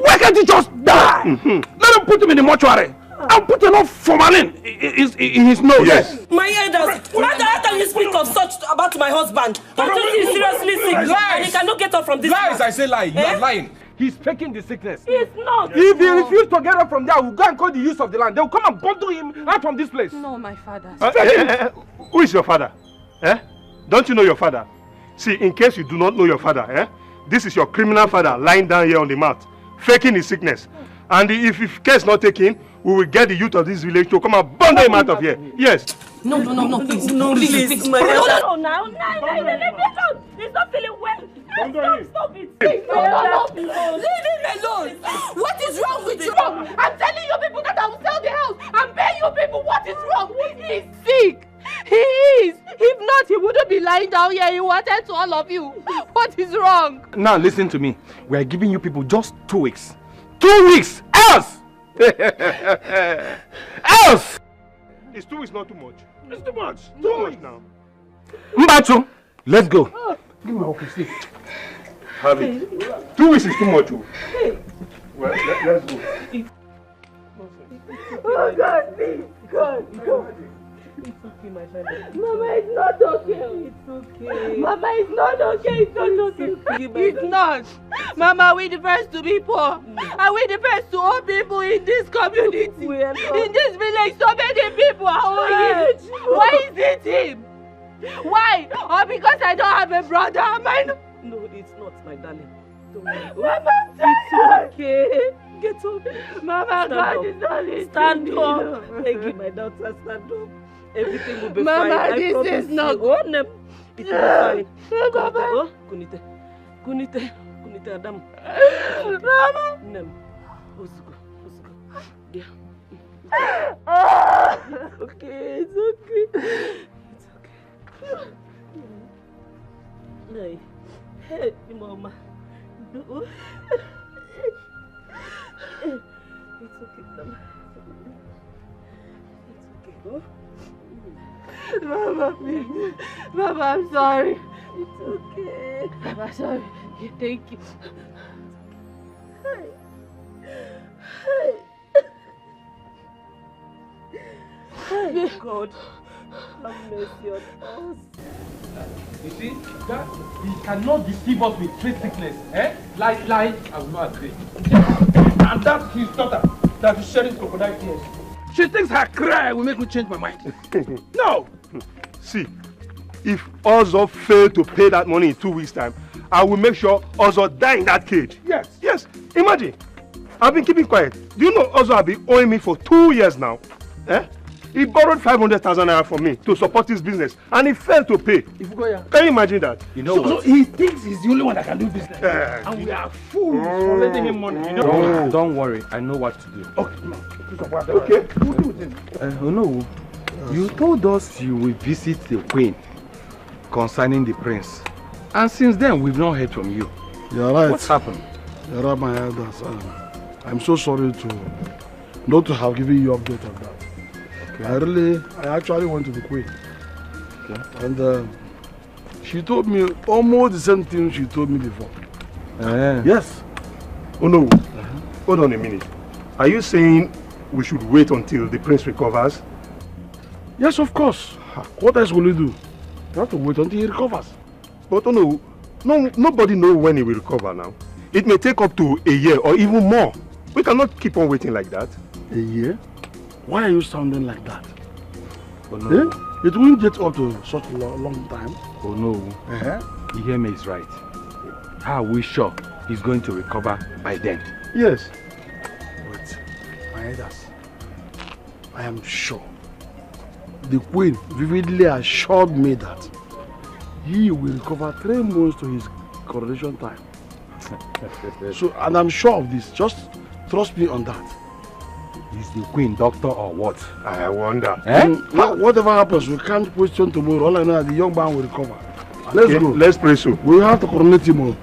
Why can't he just die? Let him put him in the mortuary. And put enough formalin in his nose. Yes. My elders, how can you speak of such about my husband? Don't you think he's seriously sick? And he cannot get up from this. Lies, I say lie. You are lying. He's faking the sickness. He's not. If he refuses to get up from there, we'll go and call the use of the land. They'll come and bundle him out from this place. No, my father. Who is your father? Don't you know your father? See, in case you do not know your father, this is your criminal father lying down here on the mat, faking his sickness. And if case not taken, we will get the youth of this village to come and bundle him out of here. Yes. No, please. No, please. No, he's not feeling well. Stop it. Leave him alone. What is wrong with you? I'm telling you people that I will sell the house. I'm paying you people. What is wrong? He's sick. He is. If not, he wouldn't be lying down here. He wanted to all of you. What is wrong? Now listen to me. We are giving you people just 2 weeks. 2 weeks. Else. Else. Is 2 weeks not too much? It's too much. Too much now. Mbachu, let's go. Give me office. Have it. 2 weeks is too much. Well, let's go. Oh God, please. God. It's okay, my father. Mama, it's not okay. It's okay. Mama, it's not okay. It's not okay. It's not. Mama, we the first to be poor. And we the first to owe people in this community. In this village, so many people are owing. Why is it him? Why? Or because I don't have a brother? Am I not? No, it's not, my darling. Don't worry. Mama, it's okay. Get up. Mama, God is not listening. Stand up. Thank you, my daughter. Stand up. Everything will be Mama, fine. this is not good. It will be fine. Mama. Oh, Kunite. Kunite. Kunite Adam. Mama. Nem. Wazico. Wazico. Yeah. It's okay. It's okay. It's okay. Hey. Hey, Mama. It's okay, Mama. It's okay. Oh. Mama, please. Mama, I'm sorry. It's okay. Mama, sorry. Thank you. Hey. Hey. Hey, God. Have mercy on us. You see, that he cannot deceive us with trade sickness. Lie, I will not agree. And that's his daughter that is shedding crocodile tears. She thinks her cry will make me change my mind. No! See, if Ozo failed to pay that money in 2 weeks' time, I will make sure Ozo die in that cage. Yes. Yes. Imagine. I've been keeping quiet. Do you know Ozo has been owing me for 2 years now? He borrowed 500,000 naira from me to support his business, and he failed to pay. Can you imagine that? You know so he thinks he's the only one that can do business. And we are fools for lending him money. You know? Don't worry, I know what to do. Okay. No, you told us you will visit the queen concerning the prince. And since then, we've not heard from you. You're right. What's happened? You're right, my elders. I'm so sorry not to have given you update on that. Okay. I actually went to the queen. Okay. And she told me almost the same thing she told me before. Yes. Oh no. Hold on a minute. Are you saying we should wait until the prince recovers? Yes, of course. What else will you do? You have to wait until he recovers. But no, nobody knows when he will recover now. It may take up to a year or even more. We cannot keep on waiting like that. A year? Why are you sounding like that? Oh no. It won't get up to such a long time. Oh no. Iheme is right. How are we sure he's going to recover by then? Yes. But, my elders, I am sure. The queen vividly assured me that he will recover 3 months to his coronation time. And I'm sure of this. Just trust me on that. Is the queen doctor or what? I wonder. Whatever happens, we can't question tomorrow. All I know is the young man will recover. Let's go. Let's pray so. We have to coronate him all.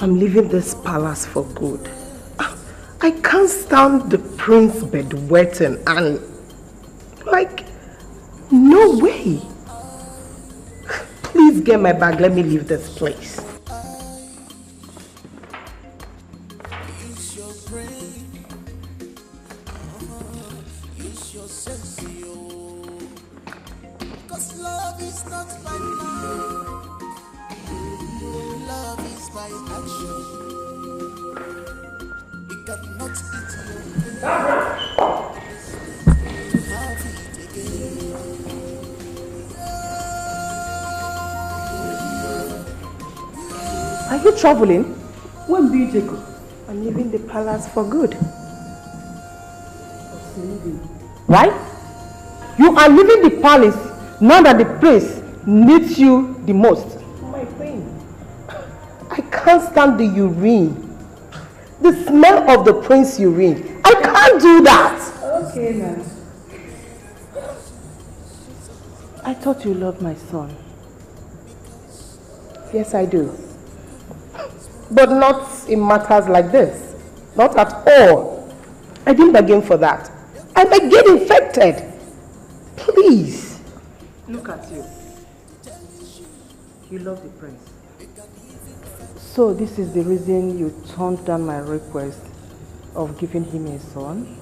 I'm leaving this palace for good. I can't stand the prince bedwetting and no way. Please get my bag, let me leave this place. Are you traveling? When do you take off? I'm leaving the palace for good. Right? You are leaving the palace now that the prince needs you the most. My queen, I can't stand the urine. The smell of the prince urine. I can't do that. Okay, ma'am. I thought you loved my son. Yes, I do. But not in matters like this. Not at all. I didn't bargain for that. I might get infected. Please. Look at you. You love the prince. So this is the reason you turned down my request of giving him a son?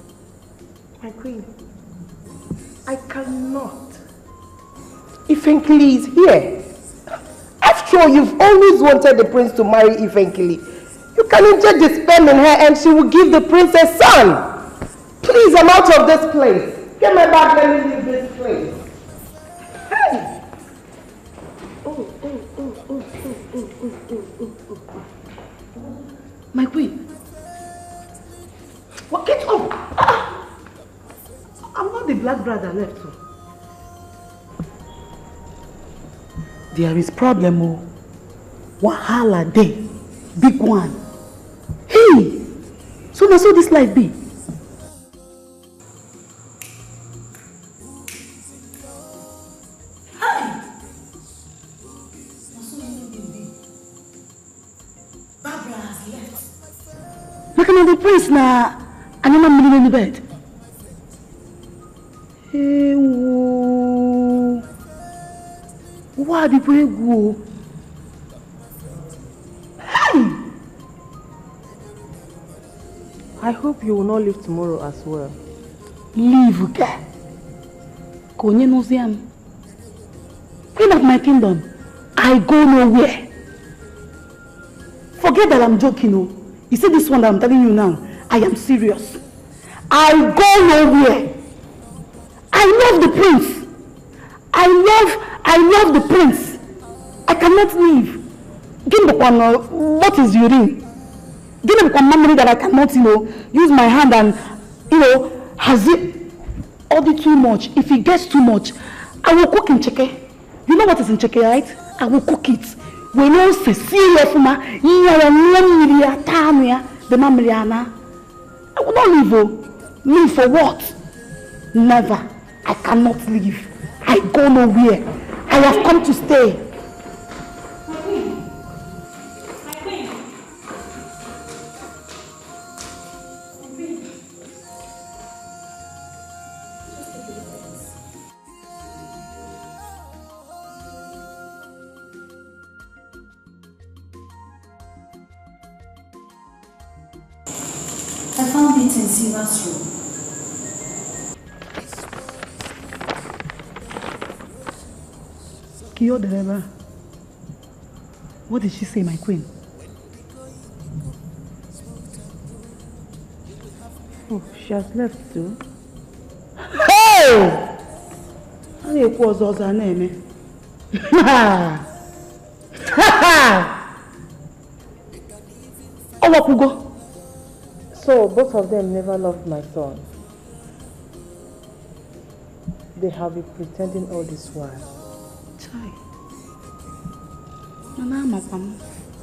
My queen, I cannot. Ifenkili is here. After all, you've always wanted the prince to marry Ifenkili. You can inject the sperm in her and she will give the prince a son. Please, I'm out of this place. Get my bag, let me leave this place. Hey! My queen. What? Get up! Ah. I'm not the black brother left. So. There is problem. Oh. Wahala day. Big one. Hey! So now so this life be. Look at the prince now. I'm not in the bed. Hey, why did we go? Hey! I hope you will not leave tomorrow as well. Leave, okay? Konye Noziam. Queen of my kingdom, I go nowhere. Forget that I'm joking, oh. You see this one that I'm telling you now, I am serious. I go nowhere. I love the prince. I love the prince. I cannot leave. Give me what is urine? Give me memory that I cannot, use my hand and, has it ordered too much. If it gets too much, I will cook in cheke. You know what is in cheke, right? I will cook it. When you say serious, I will not leave. Leave for what? Never. I cannot leave. I go nowhere. I have come to stay. I found it in Silva's room. Kiyo Dereba, what did she say, my queen? Oh, she has left too. Hey! I was also her name. Oh, so both of them never loved my son. They have been pretending all this while. Chai.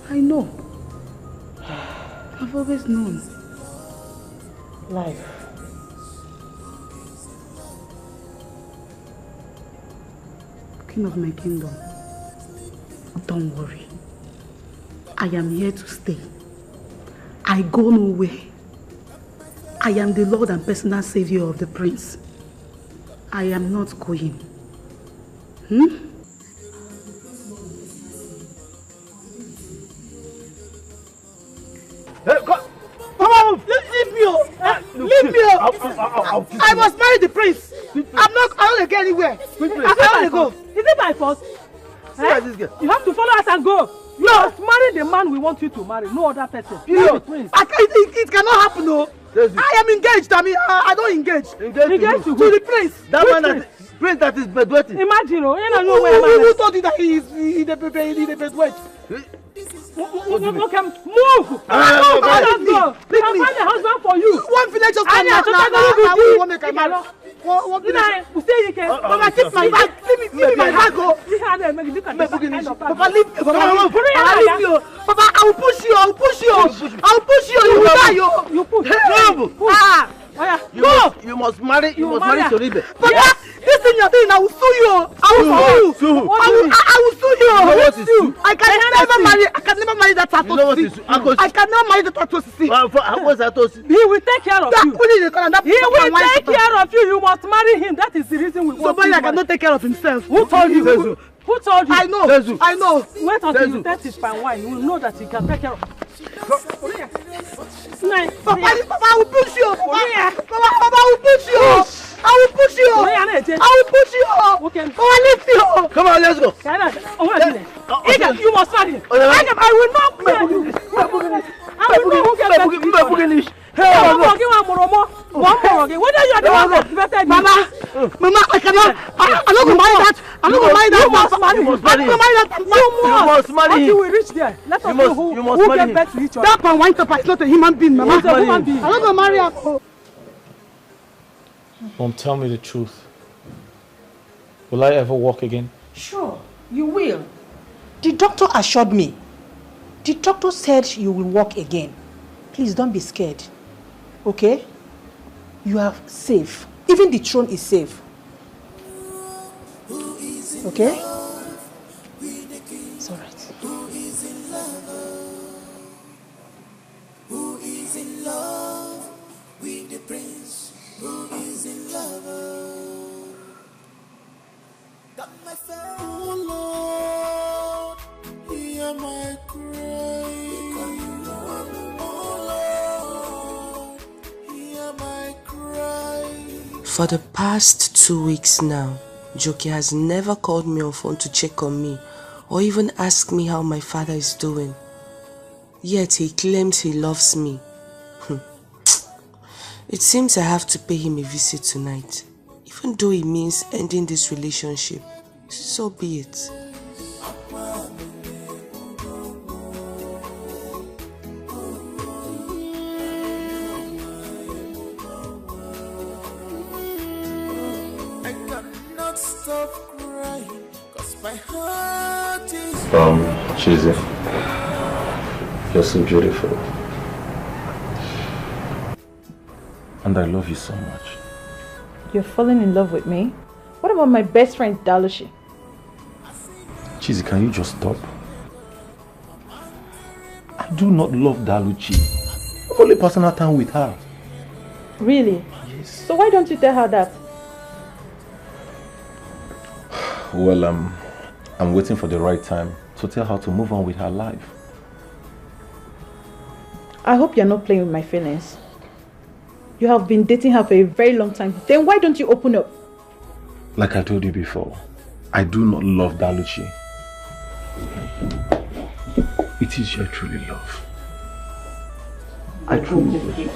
I know. I've always known. Life. King of my kingdom, don't worry. I am here to stay. I go nowhere. I am the Lord and personal savior of the prince. I am not going. Come on, leave me. Leave me. I must marry the prince. I don't get anywhere. I can't go. Is it my fault? You have to follow us and go. You must marry the man we want you to marry, no other person. It cannot happen, no. I am engaged. I mean, I don't engage. Engaged to the prince. That man that is bedwetting. Imagine, who told you that he is in the bedwet? Move! Let's go! We can find a husband for you. One village just come out. Mama, keep my bag. Give me my bag. Papa, leave me. Papa, I will push you. You will die. You push. You must marry Soribe. Papa, this thing you're doing, I will sue you. I will sue you. You know what is sue? I can never marry that Tato. You know what is sue? I cannot marry the Tato. What's that? He will take care of you. He will take care of you. You must marry him. That is the reason we want somebody that cannot take care of himself. Who told you? Who told you? I know. Wait until you taste his fine wine. You will know that he can take care of you. Papa, I will push you. Papa, I will push you. I will push you. Okay. Papa, lift you. Come on, let's go. You must marry him. I will not marry you. I will not get back to you. Whether you are the one that vetted Mama, I cannot. I'm not going to marry that. I'm not going to marry that. You must marry him. Until we reach there, let us know who get back to each other. That pan wine topper is not a human being, Mama. He's a human being. I'm not going to marry her. Mom, tell me the truth. Will I ever walk again? Sure, you will. The doctor assured me. The doctor said you will walk again. Please don't be scared. Okay? You are safe. Even the throne is safe. Okay? It's alright. Who is in love with the prince? Who is in love? Got my phone. Oh Lord, hear my cry. Oh Lord, hear my cry. For the past 2 weeks now, Joki has never called me on phone to check on me or even ask me how my father is doing. Yet he claims he loves me. It seems I have to pay him a visit tonight, even though it means ending this relationship. So be it. I cannot stop crying, 'cause my heart is Chizzy, you're so beautiful. And I love you so much. You're falling in love with me? What about my best friend, Dalushi? Chizzy, can you just stop? I do not love Daluchi. I'm only personal time with her. Really? Yes. So why don't you tell her that? Well, I'm waiting for the right time to tell her to move on with her life. I hope you're not playing with my feelings. You have been dating her for a very long time. Then why don't you open up? Like I told you before, I do not love Daluchi. It is your truly love. I truly love you.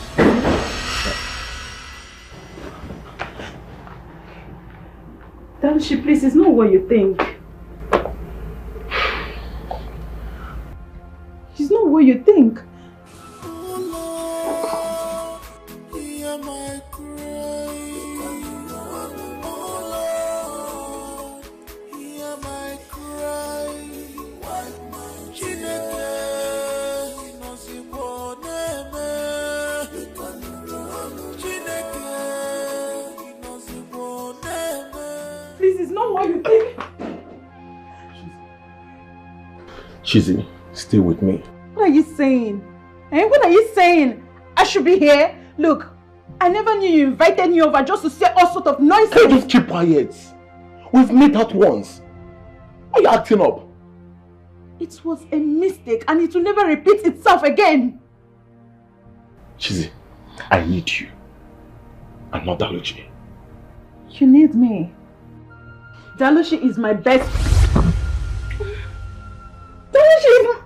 Daluchi, please, it's not what you think. It's not what you think. hear my cry. Oh Lord, hear my cry. Chineke, inozikwo neme. Chineke, inozikwo neme. Please, it's not what you think. Chizzy, stay with me. What are you saying? Eh? What are you saying? I should be here? Look, I never knew you invited me over just to say all sort of nonsense. Can you just keep quiet? We've met out once. Why are you acting up? It was a mistake and it will never repeat itself again. Chizzy, I need you. And not Daluchi. You need me. Daluchi is my best. Daluchi is my...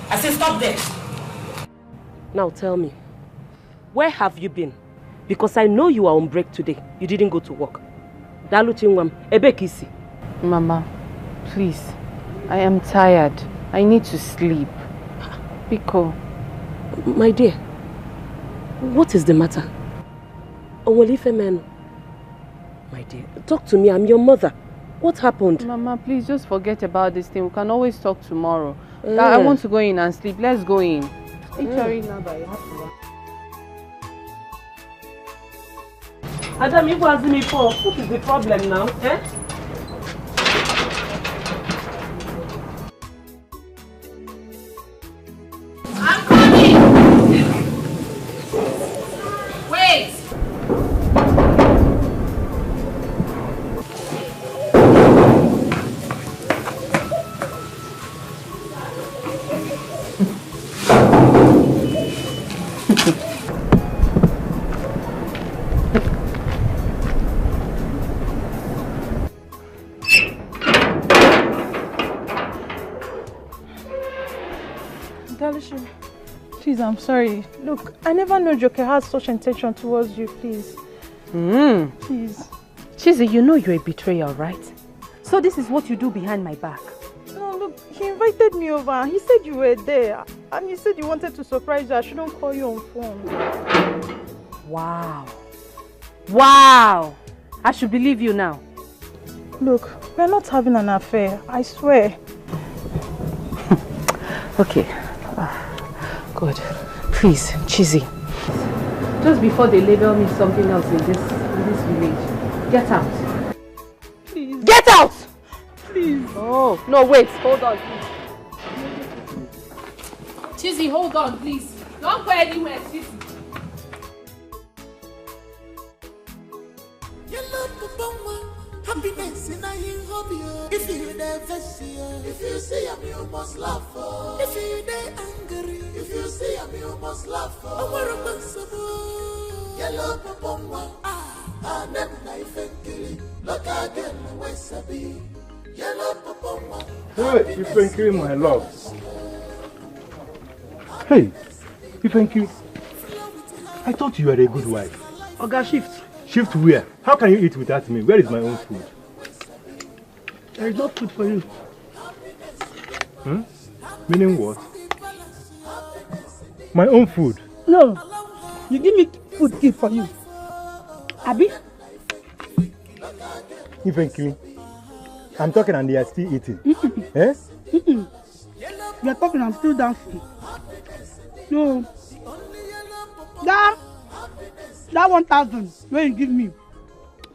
I say stop there. Now tell me, where have you been? Because I know you are on break today. You didn't go to work. Daluchingwam, Ebekisi. Mama, please. I am tired. I need to sleep. Biko. My dear, what is the matter? Owolifemenu. My dear, talk to me. I'm your mother. What happened? Mama, please just forget about this thing. We can always talk tomorrow. I want to go in and sleep. Let's go in. Adam, you asking me for what is the problem now? Eh? I'm coming! Wait! Please, I'm sorry. Look, I never knew Joker had such intention towards you, please. Please. Chizzy, you know you're a betrayer, right? So this is what you do behind my back. No, look, he invited me over. He said you were there. And he said you wanted to surprise you. I shouldn't call you on phone. Wow. Wow! I should believe you now. Look, we're not having an affair. I swear. Okay. Good. Please, Chizzy. Just before they label me something else in this village, get out. Please. Get out! Please. Oh, no, wait. Hold on, please. Chizzy, hold on, please. Don't go anywhere, Chizzy. Happiness in a hobby. If you never see her, if you see him, you must laugh. If you angry, if you see him, you must laugh. Yellow Papa, and then knife and killing. Look again, Wesabi. Yellow Papa. Hey, Ifenki, my love. Hey, Ifenki. I thought you were a good wife. Oga, shift. Shift where? How can you eat without me? Where is my own food? There is no food for you. Meaning what? My own food? No. You give me food keep for you. Abi? Ifenki. I'm talking and they are still eating. Eh? You are talking, I'm still dancing. No. That 1,000 where you give me,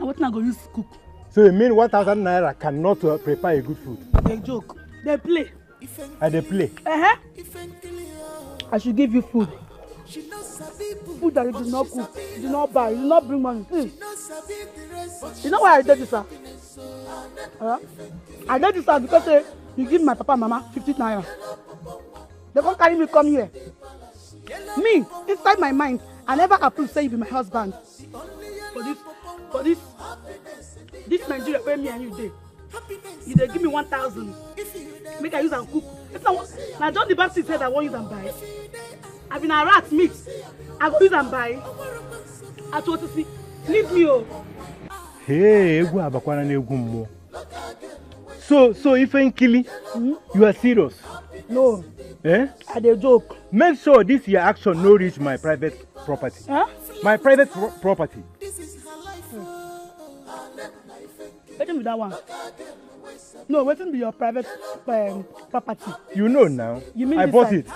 I want to go use cook. So you mean 1,000 naira cannot prepare a good food? They joke. They play. And they play? I should give you food. Food that you do not cook, you do not buy, you do not bring money. Please. You know why I did this, sir? I did this, sir, because you give my papa and mama 50 naira. They won't carry me come here. Me, inside my mind, I never approve say you be my husband. For this Nigeria where me and you dey. You dey give me 1,000. Make I use and cook. Now John the Baptist said I won't use and buy. I been a rat meat. I go use and buy. I told to see. Leave me oh. Hey, so Ifenkili, you are serious? No. Eh? I dey joke. Make sure this your action no reach my private property. Huh? My private property. Waiting with that one. No, waiting be your private property. You know now. You mean I bought it.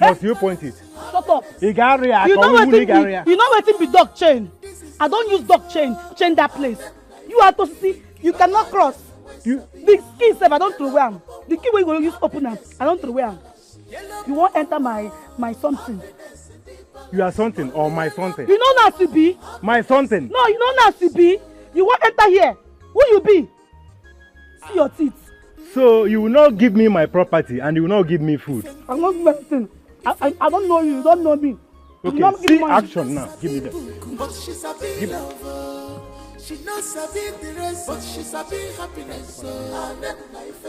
Must you point it? Shut up. You know waiting be dog chain. I don't use dog chain that place. You are to see. You cannot cross. The key said I don't throw away. The key where you going to use open am. I don't throw away. You won't enter my something. You are something or my something? You know Nancy B. My something. No, you know Nancy B. You won't enter here. Who you be? See your teeth. So you will not give me my property and you will not give me food. I'm not doing anything. I don't know you. You don't know me. Okay, see action now. Give me that. But she's a big lover. She knows sabi the rest, but she sabi happiness. So and them life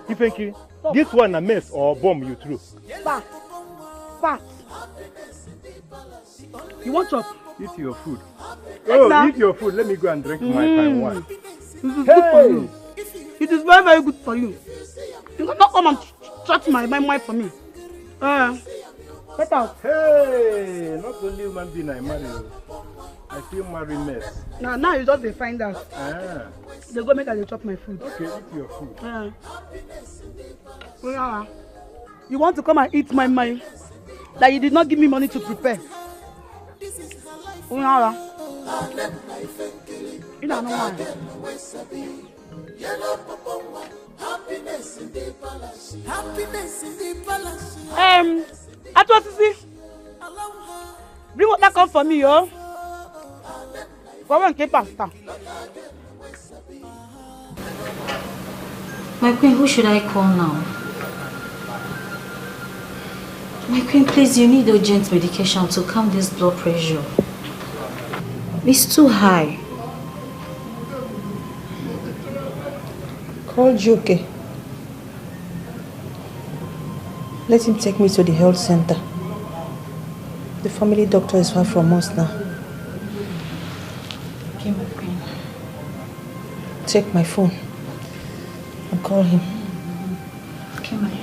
Ifenki, this one a mess or bomb you threw? Fat. Fat. You want chop? Eat your food. Oh, eat your food. Let me go and drink my fine wine. This is good for you. It is very, very good for you. You cannot come and chat my wife for me. Get out. Hey, not only human being I marry. I feel marry mess. Now you just find out. They go make her chop my food. Okay, eat your food. You want to come and eat my mind that you did not give me money to prepare. You know no one. Atwasisi, bring water come for me, yo. Come and keep pasta. My queen, who should I call now? My queen, please, you need urgent medication to calm this blood pressure. It's too high. Call Joke. Let him take me to the health center. The family doctor is far from us now. Okay, my queen. Take my phone and call him. Okay, my queen.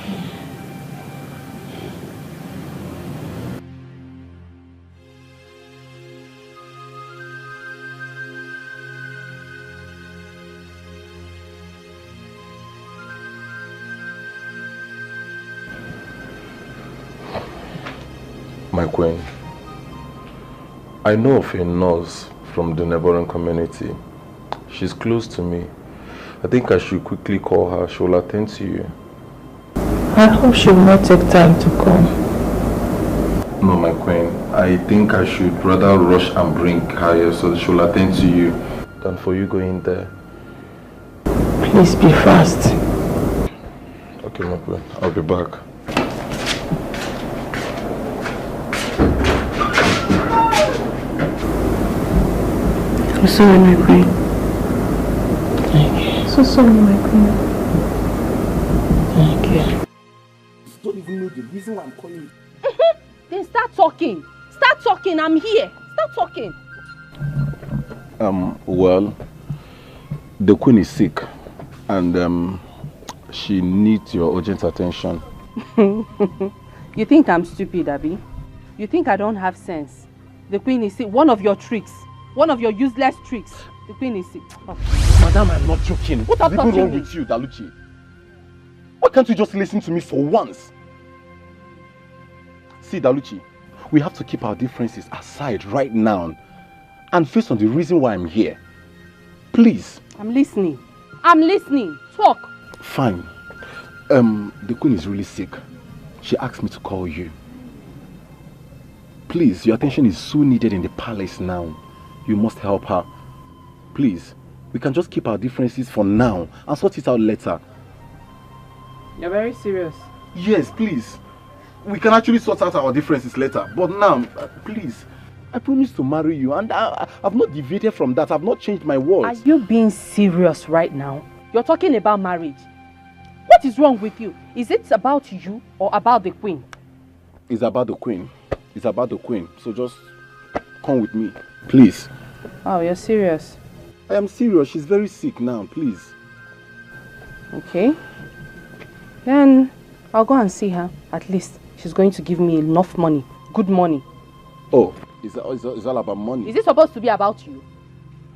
My queen, I know of a nurse from the neighboring community. She's close to me. I think I should quickly call her. She will attend to you. I hope she will not take time to come. No, my queen. I think I should rather rush and bring her here so that she will attend to you than for you going there. Please be fast. Okay, my queen. I'll be back. I'm sorry, my queen. Thank you. So sorry, my queen. Thank you. You don't even know the reason why I'm calling you. Then start talking. Start talking. I'm here. Start talking. Well, the queen is sick and she needs your urgent attention. You think I'm stupid, Abby? You think I don't have sense? The queen is sick. One of your tricks. One of your useless tricks. The queen is sick. Oh. Madam, I'm not joking. What is even wrong with you, Daluchi? Why can't you just listen to me for once? See, Daluchi, we have to keep our differences aside right now and face on the reason why I'm here. Please. I'm listening. I'm listening. Talk. Fine. The queen is really sick. She asked me to call you. Please, your attention is so needed in the palace now. You must help her. Please, we can just keep our differences for now and sort it out later. You're very serious. Yes, please. We can actually sort out our differences later. But now, please, I promised to marry you and I've not deviated from that. I've not changed my words. Are you being serious right now? You're talking about marriage. What is wrong with you? Is it about you or about the queen? It's about the queen. It's about the queen. So just come with me, please. Oh, you're serious? I am serious. She's very sick now, please. Okay. Then I'll go and see her. At least she's going to give me enough money. Good money. Oh, it's all about money. Is it supposed to be about you?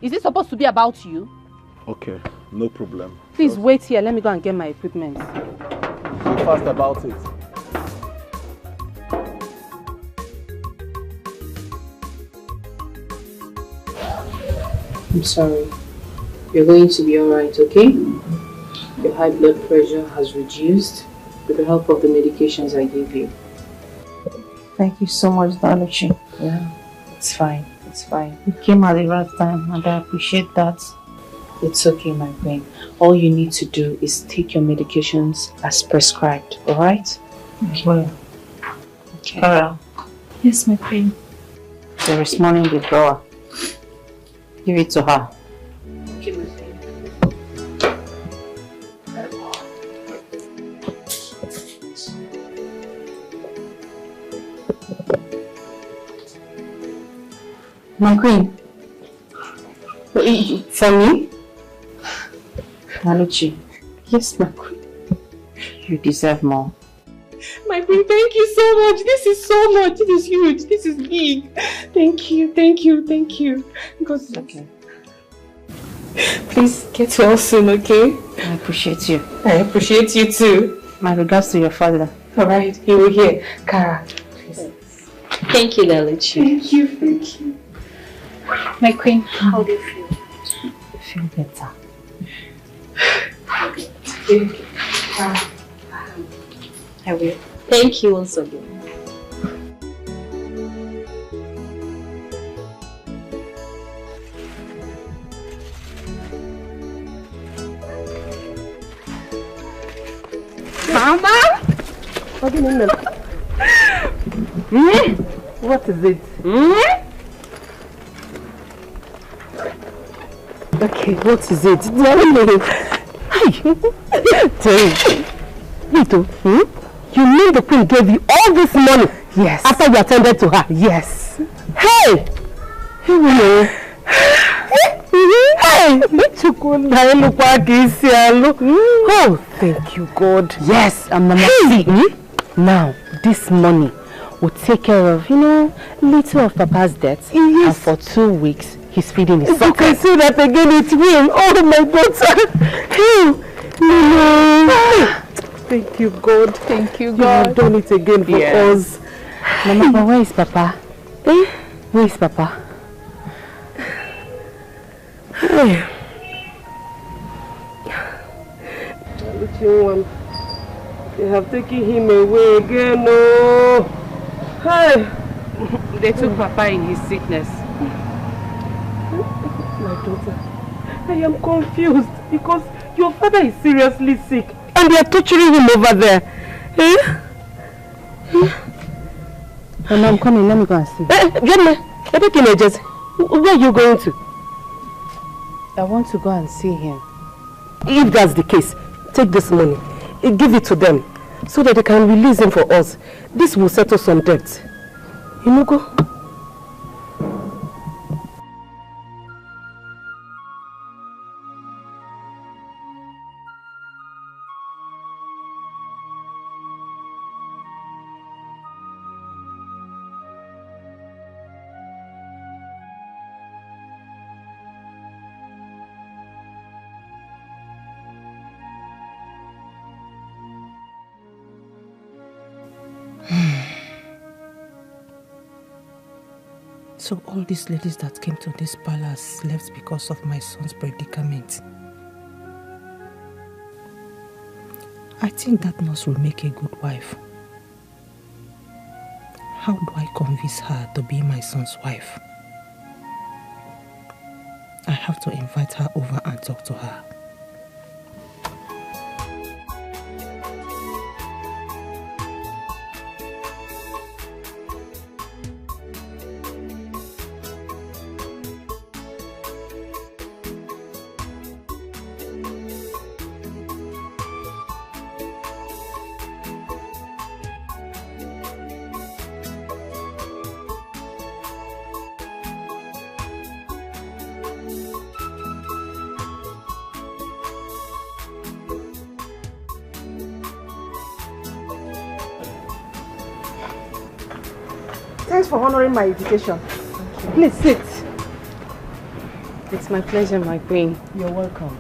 Is it supposed to be about you? Okay, no problem. Please wait here. Let me go and get my equipment. Be fast about it. I'm sorry. You're going to be alright, okay? Your high blood pressure has reduced with the help of the medications I gave you. Thank you so much, Daluchi. Yeah, it's fine. It's fine. You came at the right time and I appreciate that. It's okay, my queen. All you need to do is take your medications as prescribed, alright? Okay. Well, Okay. Carol. Yes, my queen. There is money in the drawer. Give it to her. Okay, my My queen. For me? Naluchi. Yes, my queen. You deserve more. My queen, thank you so much. This is so much. This is huge. This is big. Thank you, thank you, thank you. God bless. Okay. Please get well soon, okay? I appreciate you. I appreciate you too. My regards to your father. Alright, he will hear. Kara, please. Thank you, Naluchi. Thank you, thank you. My queen, how do you feel? I feel better. Thank you. I will. Thank you once again. Mama? What do you mean? What is it? Okay, what is it? Vito, you mean the queen gave you all this money? Yes. After you attended to her? Yes. Hey! Hey! Oh, thank you, God. Yes, and Mama, see, now this money will take care of, little of Papa's debts. Yes. And for 2 weeks, he's feeding his son. You can see that again, it's him. Oh my God. Thank you, God. Thank you, God. You have done it again for us. Mama, but where is Papa? Where is Papa? Hey. They have taken him away again. Oh. Hey. They took Papa in his sickness. My daughter, I am confused because your father is seriously sick and they are torturing him over there. Mama, I'm coming. Let me go and see. Get me. Where are you going to? I want to go and see him. If that's the case, take this money. Give it to them so that they can release him for us. This will settle some debts. Go. So all these ladies that came to this palace left because of my son's predicament. I think that nurse will make a good wife. How do I convince her to be my son's wife? I have to invite her over and talk to her. Thanks for honoring my invitation. Please sit. It's my pleasure, my queen. You're welcome.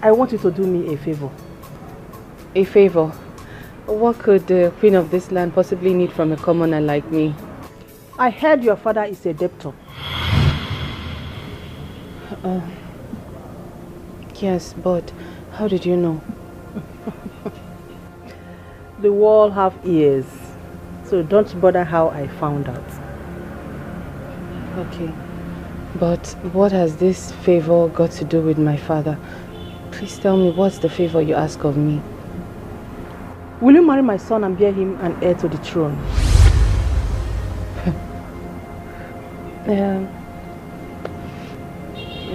I want you to do me a favor. A favor? What could the queen of this land possibly need from a commoner like me? I heard your father is a debtor. Yes, but how did you know? The wall have ears, so don't bother how I found out. Okay, but what has this favor got to do with my father? Please tell me, what's the favor you ask of me? Will you marry my son and bear him an heir to the throne?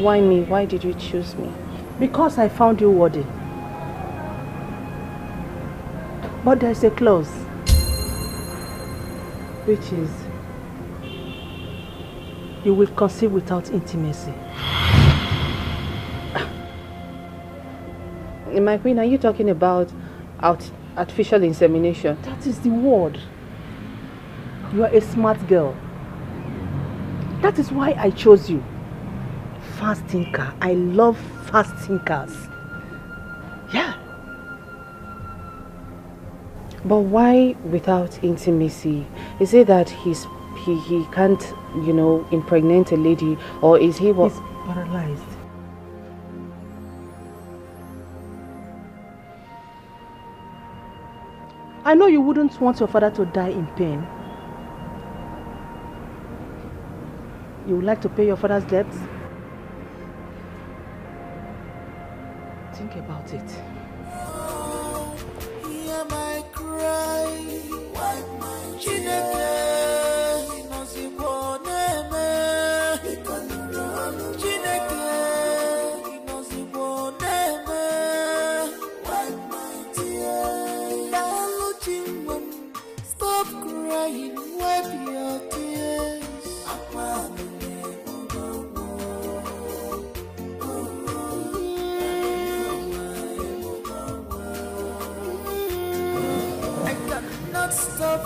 Why me? Why did you choose me? Because I found you worthy. But there's a clause, which is you will conceive without intimacy. My queen, are you talking about artificial insemination? That is the word. You are a smart girl. That is why I chose you. Fast thinker. I love fast thinkers. Yeah. But why without intimacy? Is it that he can't, impregnate a lady, or is he what? He's paralyzed. I know you wouldn't want your father to die in pain. You would like to pay your father's debts? Think about it. Hear my cry, wipe my Chineke, Chineke, wipe my tears. Stop crying, wipe your tears.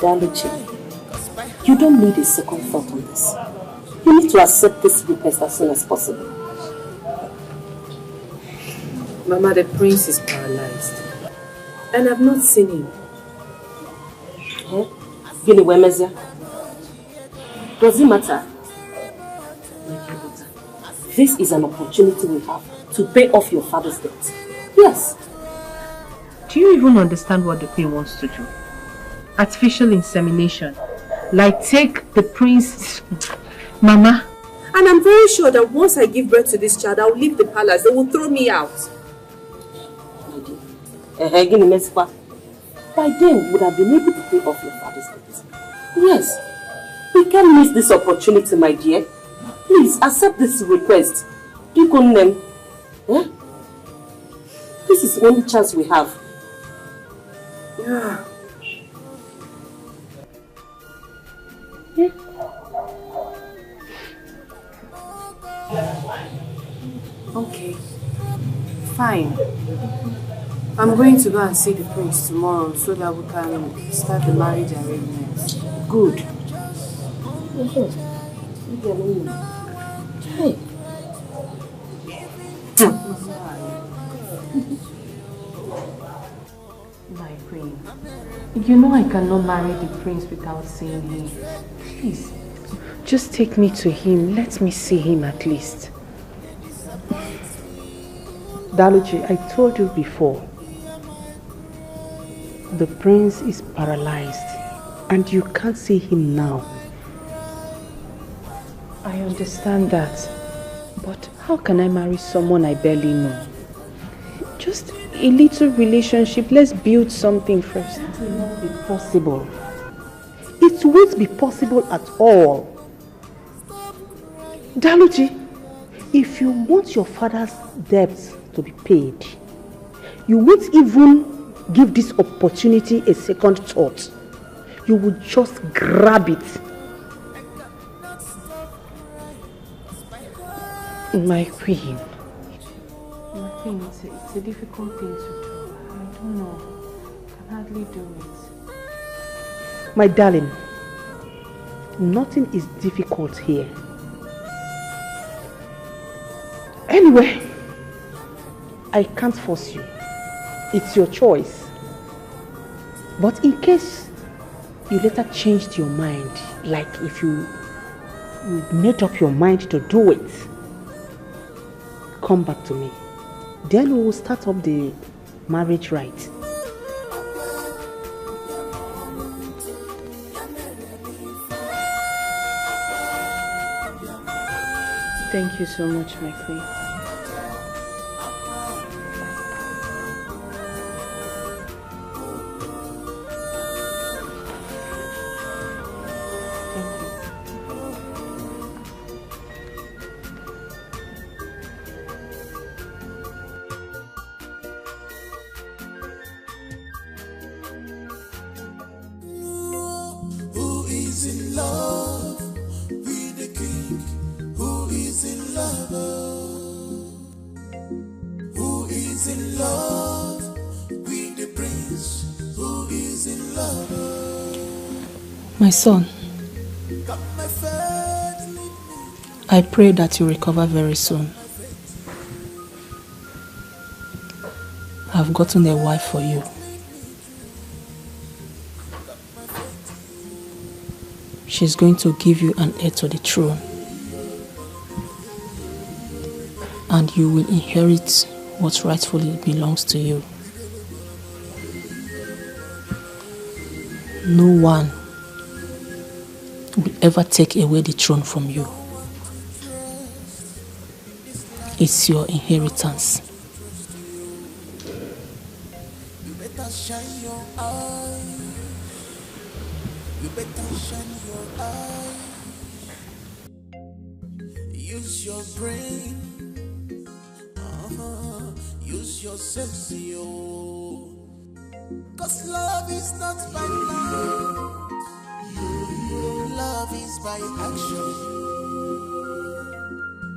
Daluchi, you don't need a second thought on this. You need to accept this request as soon as possible. Mama, the prince is paralyzed. And I've not seen him. Billy Wemezia? Does it matter? This is an opportunity we have to pay off your father's debt. Yes. Do you even understand what the queen wants to do? Artificial insemination. Like take the prince... Mama. And I'm very sure that once I give birth to this child, I will leave the palace. They will throw me out. By then, we would have been able to pay off your father's debt. Yes. We can't miss this opportunity, my dear. Please, accept this request. Pick on them. Eh? This is the only chance we have. Yeah. Okay. Fine. I'm going to go and see the prince tomorrow so that we can start the marriage arrangements. Good. Hey. My queen, you know I cannot marry the prince without seeing him. Please. Just take me to him. Let me see him at least. Daluchi, I told you before. The prince is paralyzed and you can't see him now. I understand that. But how can I marry someone I barely know? Just a little relationship. Let's build something first. It will not be possible. It won't be possible at all. Daluchi, if you want your father's debts to be paid, you won't even give this opportunity a second thought. You will just grab it. My queen. My queen, it's a difficult thing to do. I don't know. I can hardly do it. My darling, nothing is difficult here. Anyway, I can't force you. It's your choice. But in case you later changed your mind, like if you made up your mind to do it, come back to me. Then we will start up the marriage rite. Thank you so much, my queen. love with the king? Who is in love? Who is in love with the prince? Who is in love? My son, I pray that you recover very soon. I've gotten a wife for you. She's going to give you an heir to the throne. And you will inherit what rightfully belongs to you. No one will ever take away the throne from you. It's your inheritance. You better shine your eye. You better shine your eye. Use your brain. Use your sense, yo. 'Cause love is not by might. Love is by action.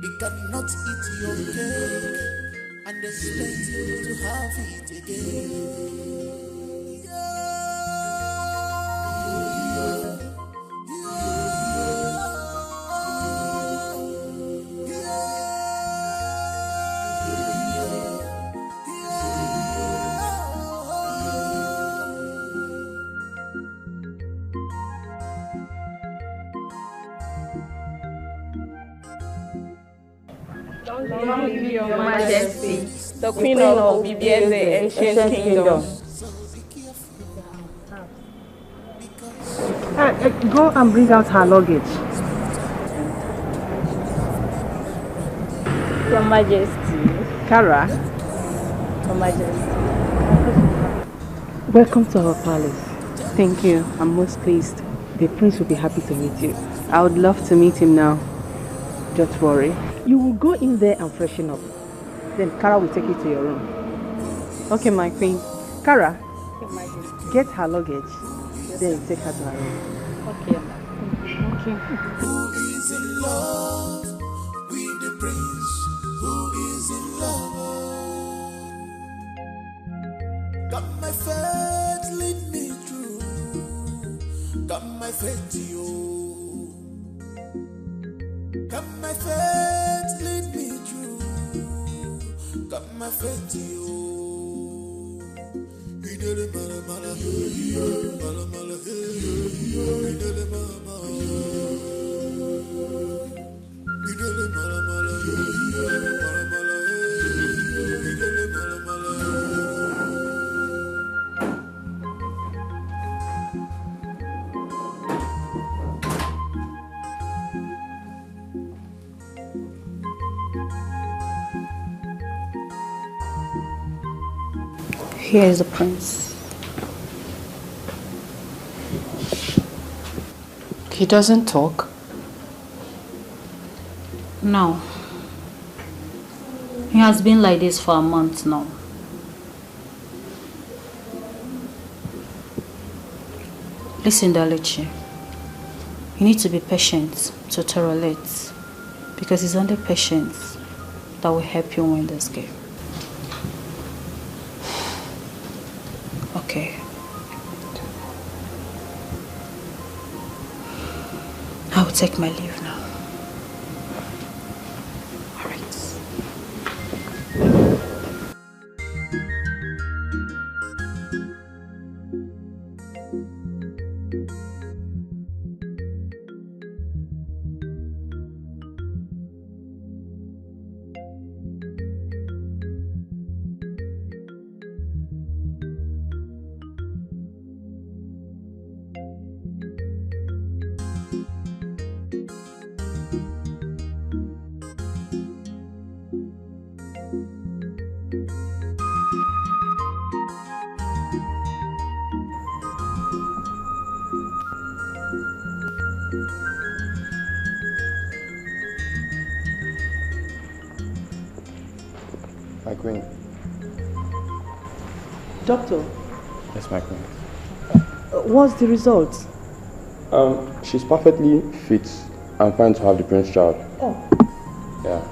You cannot eat your cake and expect to have it again. Long live your majesty, the queen of Bibiese, the ancient kingdom. Go and bring out her luggage. Your Majesty. Kara, Your Majesty. welcome to our palace. Thank you. I'm most pleased. The prince will be happy to meet you. I would love to meet him now. Don't worry. You will go in there and freshen up. Then Kara will take you to your room. Okay, my queen. Kara, get her luggage. Then you take her to her room. Okay. Okay. Who is in love with the prince? Who is in love? Got my faith, lead me through. Got my faith to you. Got my faith, lead me through. Got my faith to you. We did it, mala mala, mala mala, we did it, mala mala, we did it, mala mala, mala mala, we did it, mala mala. Here is the prince. He doesn't talk. No. He has been like this for a month now. Listen, Dalichi. You need to be patient to tolerate, because it's only patience that will help you win this game. Okay. I will take my leave now. All right. My queen. Doctor, Yes, my queen. what's the result? She's perfectly fit and fine to have the prince child. Oh. Yeah.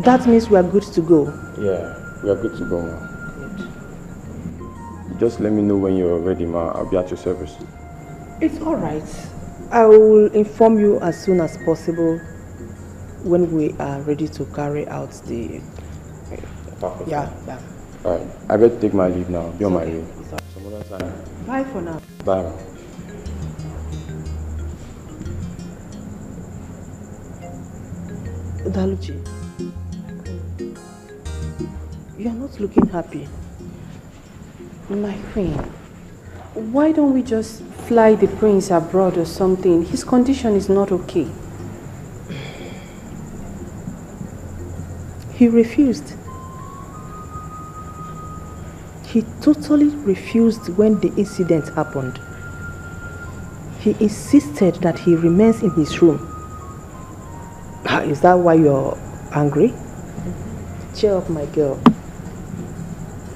That means we are good to go. Yeah, we are good to go, ma. Just let me know when you're ready, ma. I'll be at your service. It's all right. I will inform you as soon as possible when we are ready to carry out the... Perfect. Yeah. Alright, I better take my leave now. Be on my way. Some other time. Bye for now. Bye, ma. Daluchi, you are not looking happy. My queen, why don't we just fly the prince abroad or something? His condition is not okay. He refused. He totally refused when the incident happened. He insisted that he remains in his room. Is that why you're angry? Cheer up, my girl.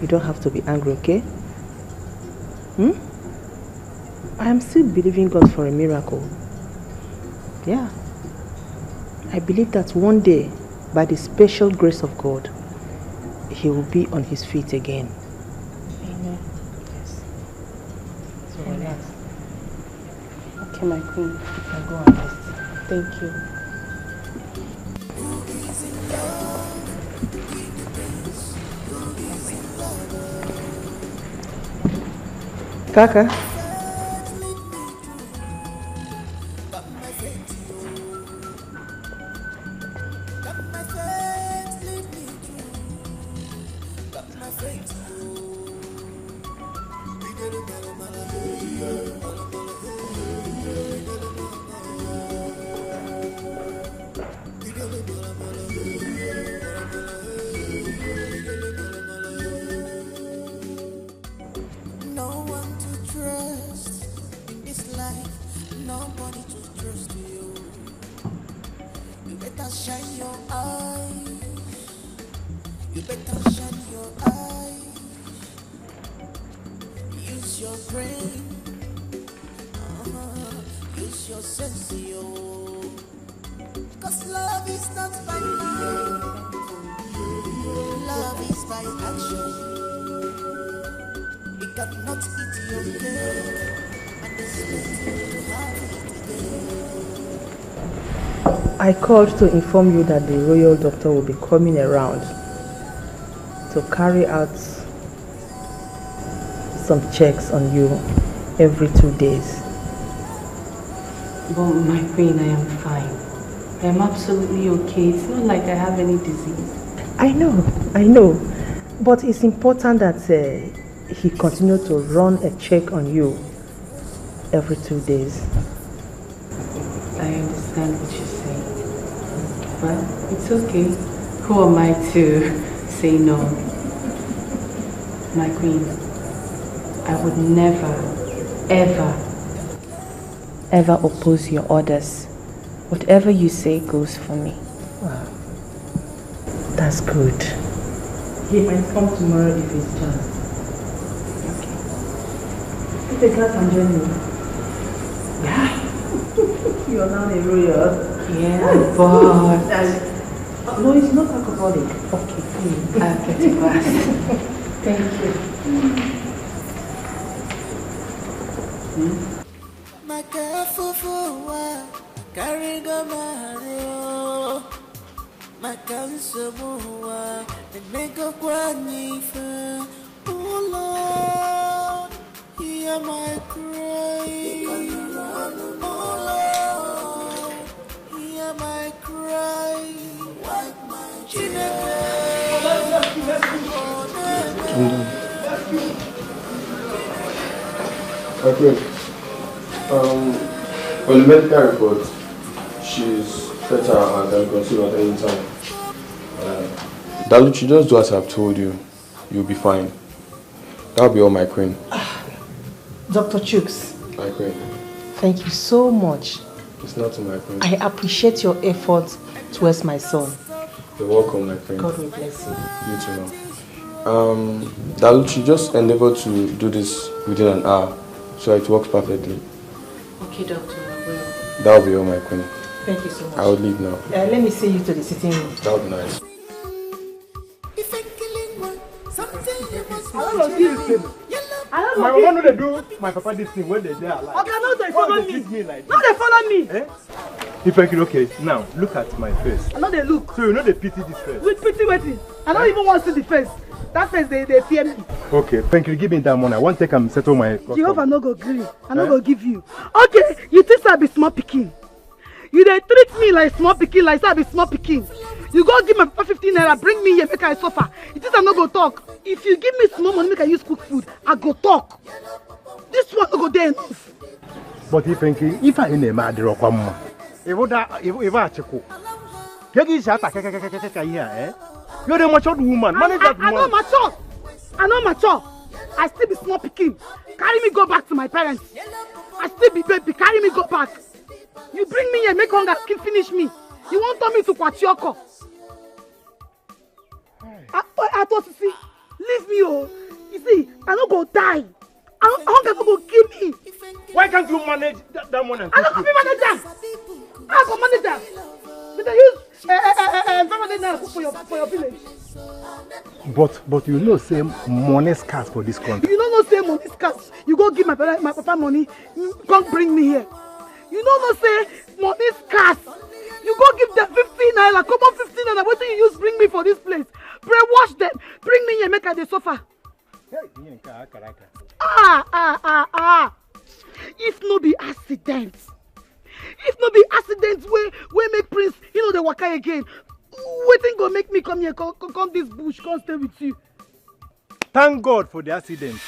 You don't have to be angry, okay? I am still believing God for a miracle. Yeah. I believe that one day, by the special grace of God, he will be on his feet again. Amen. Yes. So relax. Okay, my queen. You can go and rest. Thank you. Kaka. No one to trust in this life, nobody to trust you. You better shine your eyes. You better shine your eyes. Use your brain. Use your sense, yo. Cause love is not by mind. Love is by action. You cannot eat your cake and expect to have it again. I called to inform you that the royal doctor will be coming around to carry out some checks on you every 2 days. But my queen, I am fine. I am absolutely okay. It's not like I have any disease. I know. But it's important that he continue to run a check on you every 2 days. I understand what you're saying. But it's okay. Who am I to say no? My queen, I would never, ever oppose your orders. Whatever you say goes for me. Wow. That's good. He might come tomorrow if it's chance. Okay. If the class can join me. Yeah. You're now a royal. Yeah, but... No, it's not alcoholic. Okay, please. I'll get it fast. Thank you. My careful for carry go Mario. My cancer moa, and make a quanifa. Oh Lord, hear my cry. Oh Lord, hear my cry. Wipe my Okay. On the medical report, she's better and can continue at any time. Daluchi, just do as I've told you. You'll be fine. That'll be all, my queen. Dr. Chooks, My queen. thank you so much. It's not my queen. I appreciate your efforts towards my son. You're welcome, my queen. God will bless you. You too, now. Daluchi, just endeavor to do this within an hour so it works perfectly. Okay, doctor, I will. That'll be all, my queen. Thank you so much. I will leave now. Let me see you to the sitting room. That would be nice. My mama know they do my papa this thing when they're alive. Okay, now they follow me. Like Now they follow me. eh? If I could, okay, now look at my face. I know they look. So you know they pity this face. With pity waiting. I don't even want to see the face. That face, they fear me. Okay, thank you. Give me that money. I want to take and settle my custom. Jehovah no go gree. I no go give you. Okay, you think I be small pikin? You dey treat me like small pikin, like say I be small pikin. You go give my papa 15 naira, bring me here, make I suffer. You think I no go talk? If you give me small money, make I use cook food, I go talk. This one no go there enough. But if I in a mad rock, if I check, you're the matured woman. Manage that woman. I know mature. I know mature. I still be small pikin. Carry me go back to my parents. I still be baby. Carry me go back. You bring me here, make hunger keep finish me. You won't turn me to Kwachioko. I thought, see, leave me, oh. You see, I don't go die. Hunger no go kill me. Why can't you manage that money? I don't manage that. I go manage that. But they use 500 naira for your village. But you know, say money scarce for this country. You don't know say money scarce. You go give my papa money, come bring me here. You don't know say money scarce. You go give them 15 naira, come on 15 naira. What do you use bring me for this place? Brainwash them, bring me here, make I dey suffer. If no be accident. If no be accident where make Prince, you know, the waka again. Waiting go make me come here, come this bush, come stay with you. Thank God for the accident.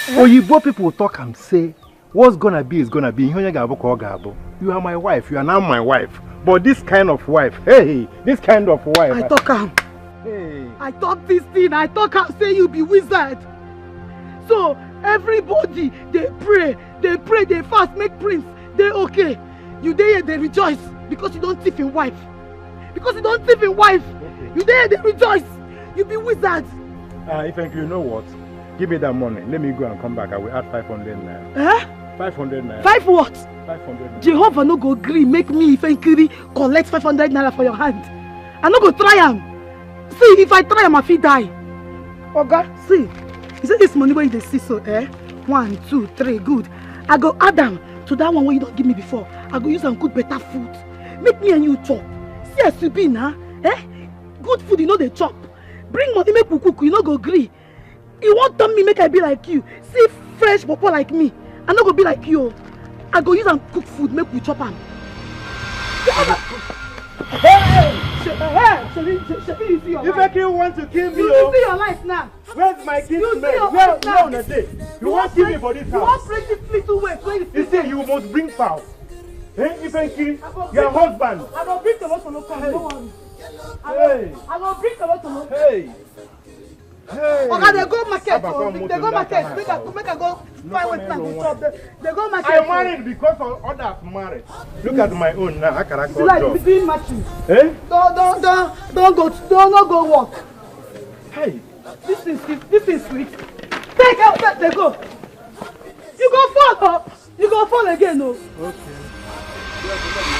Oyibo people talk and say, what's gonna be is gonna be. You are my wife, you are now my wife. But this kind of wife, hey, this kind of wife. I talk am. Hey. I talk this thing, I talk am say you be wizard. So everybody, they pray, they fast, make Prince, they okay. You there, they rejoice because you don't thief in wife. Because you don't thief in wife. Okay. You there, they rejoice. You be wizard. If you know what, give me that money. Let me go and come back. I will add 500 naira. Eh? 500 naira. 5 what? 500 naira. Jehovah no go agree. Make me if collect 500 naira for your hand. I no go try am. See, if I try am, I fit die. Oga, see. You see this money where you see so, eh? 1, 2, 3, good. I go add them to that one where you don't give me before. I go use and cook better food. Make me and you chop. See as you be now, eh? Good food, you know they chop. Bring money, make we cook, you know go agree. You won't tell me make I be like you. See fresh papa like me. I no go be like you. I go use and cook food, make we chop am. Hey! You see your life. If you want to kill me, you see your life now. Where's my kids? You see your life now. You won't kill me for this house. You won't break this little way. You say you must bring foul. Eh? If I kill your husband. I don't bring the lot to no come. Don't worry. I don't bring the lot to no. Hey. Hey. Okay, they go market. They go market. Make I go find what time to chop. They go market. I married because of others married. Look at my own now. I cannot go like job. between matches. Eh? Don't go work. Hey. This is sweet. Take out that they go. You go fall. You go fall again, no. Okay.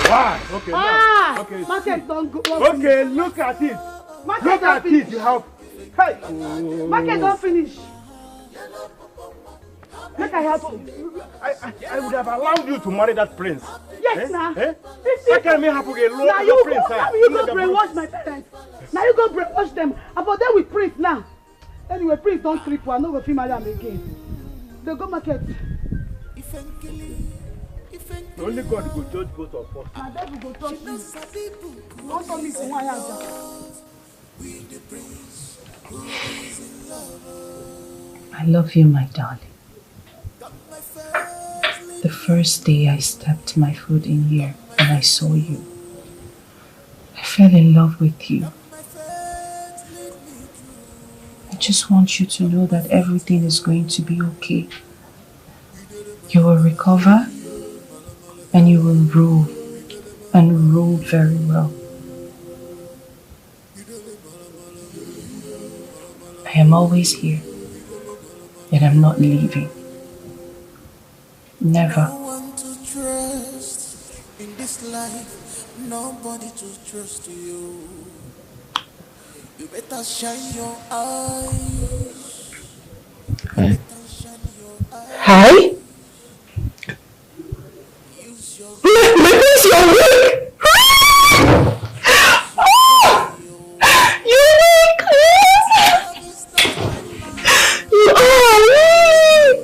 Why? Okay. Now. Okay. Market don't go. Okay, look at it. Market look at it. You have. Hey. Market don't finish. Make I help you. I would have allowed you to marry that prince. Yes, now. Eh? How can me have a low now you prince? Now you go brainwash my parents. Now you go brainwash them. About them with prince now. Anyway, prince don't cripple. I no go fit marry them again. They go market. Only God will judge both of us. My devil go touch me. Don't tell me to one hand. I love you, my darling. The first day I stepped my foot in here and I saw you, I fell in love with you. I just want you to know that everything is going to be okay. You will recover and you will rule, and rule very well. I am always here, and I'm not leaving. Never. life, nobody to trust you. You better shine your eyes. Hi? Where's your wig? You wig! You are wig!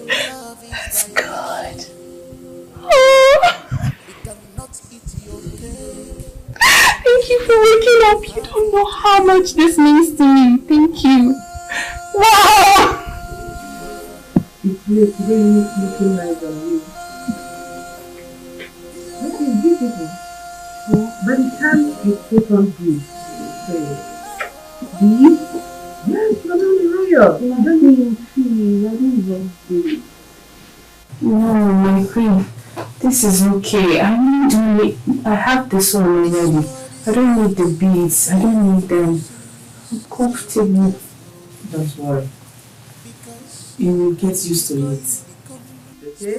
That's good. Thank you for waking up. You don't know how much this means to me. Thank you. Wow! It's really looking nice on you. That is beautiful. So, by the time you put on this, this? Yes, you're not royal. I don't even feel. I don't even feel. No, my queen. This is okay. I have this one already. I don't need the beads. I don't need them. I'm comfortable. Don't worry. You will get used to it. Okay?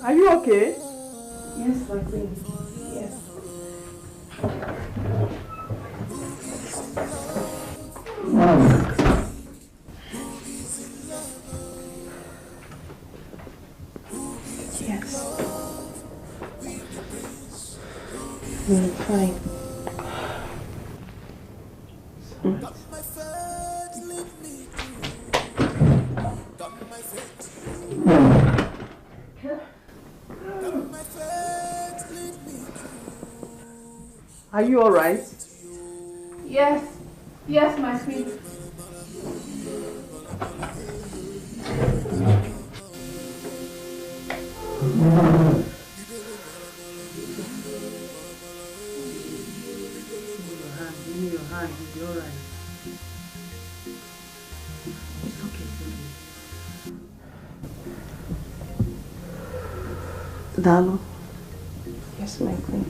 Are you okay? Yes, my queen. Yes. Yes. We're fine. Are you alright? Yes. Yes, my queen. Give me your hand, you'll be alright. It's okay, Dalo, Yes, my queen.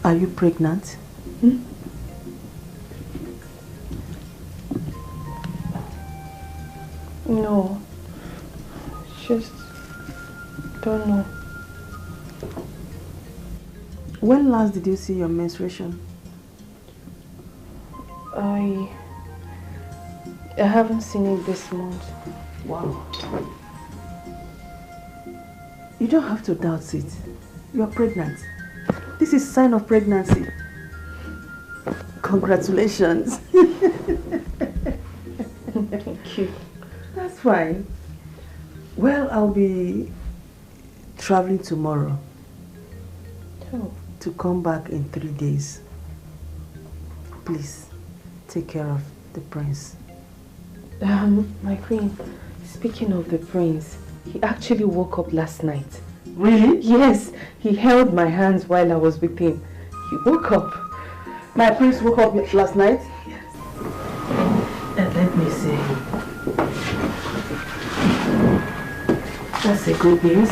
are you pregnant? No. Just don't know. When last did you see your menstruation? I haven't seen it this month. Wow. You don't have to doubt it. You're pregnant. This is sign of pregnancy. Congratulations. Thank you. That's fine. Well, I'll be traveling tomorrow to come back in 3 days. Please, take care of the prince. My queen, speaking of the prince, he actually woke up last night. Really? Yes, he held my hands while I was with him. He woke up. My prince woke up last night? Yes. And let me see. That's a good news.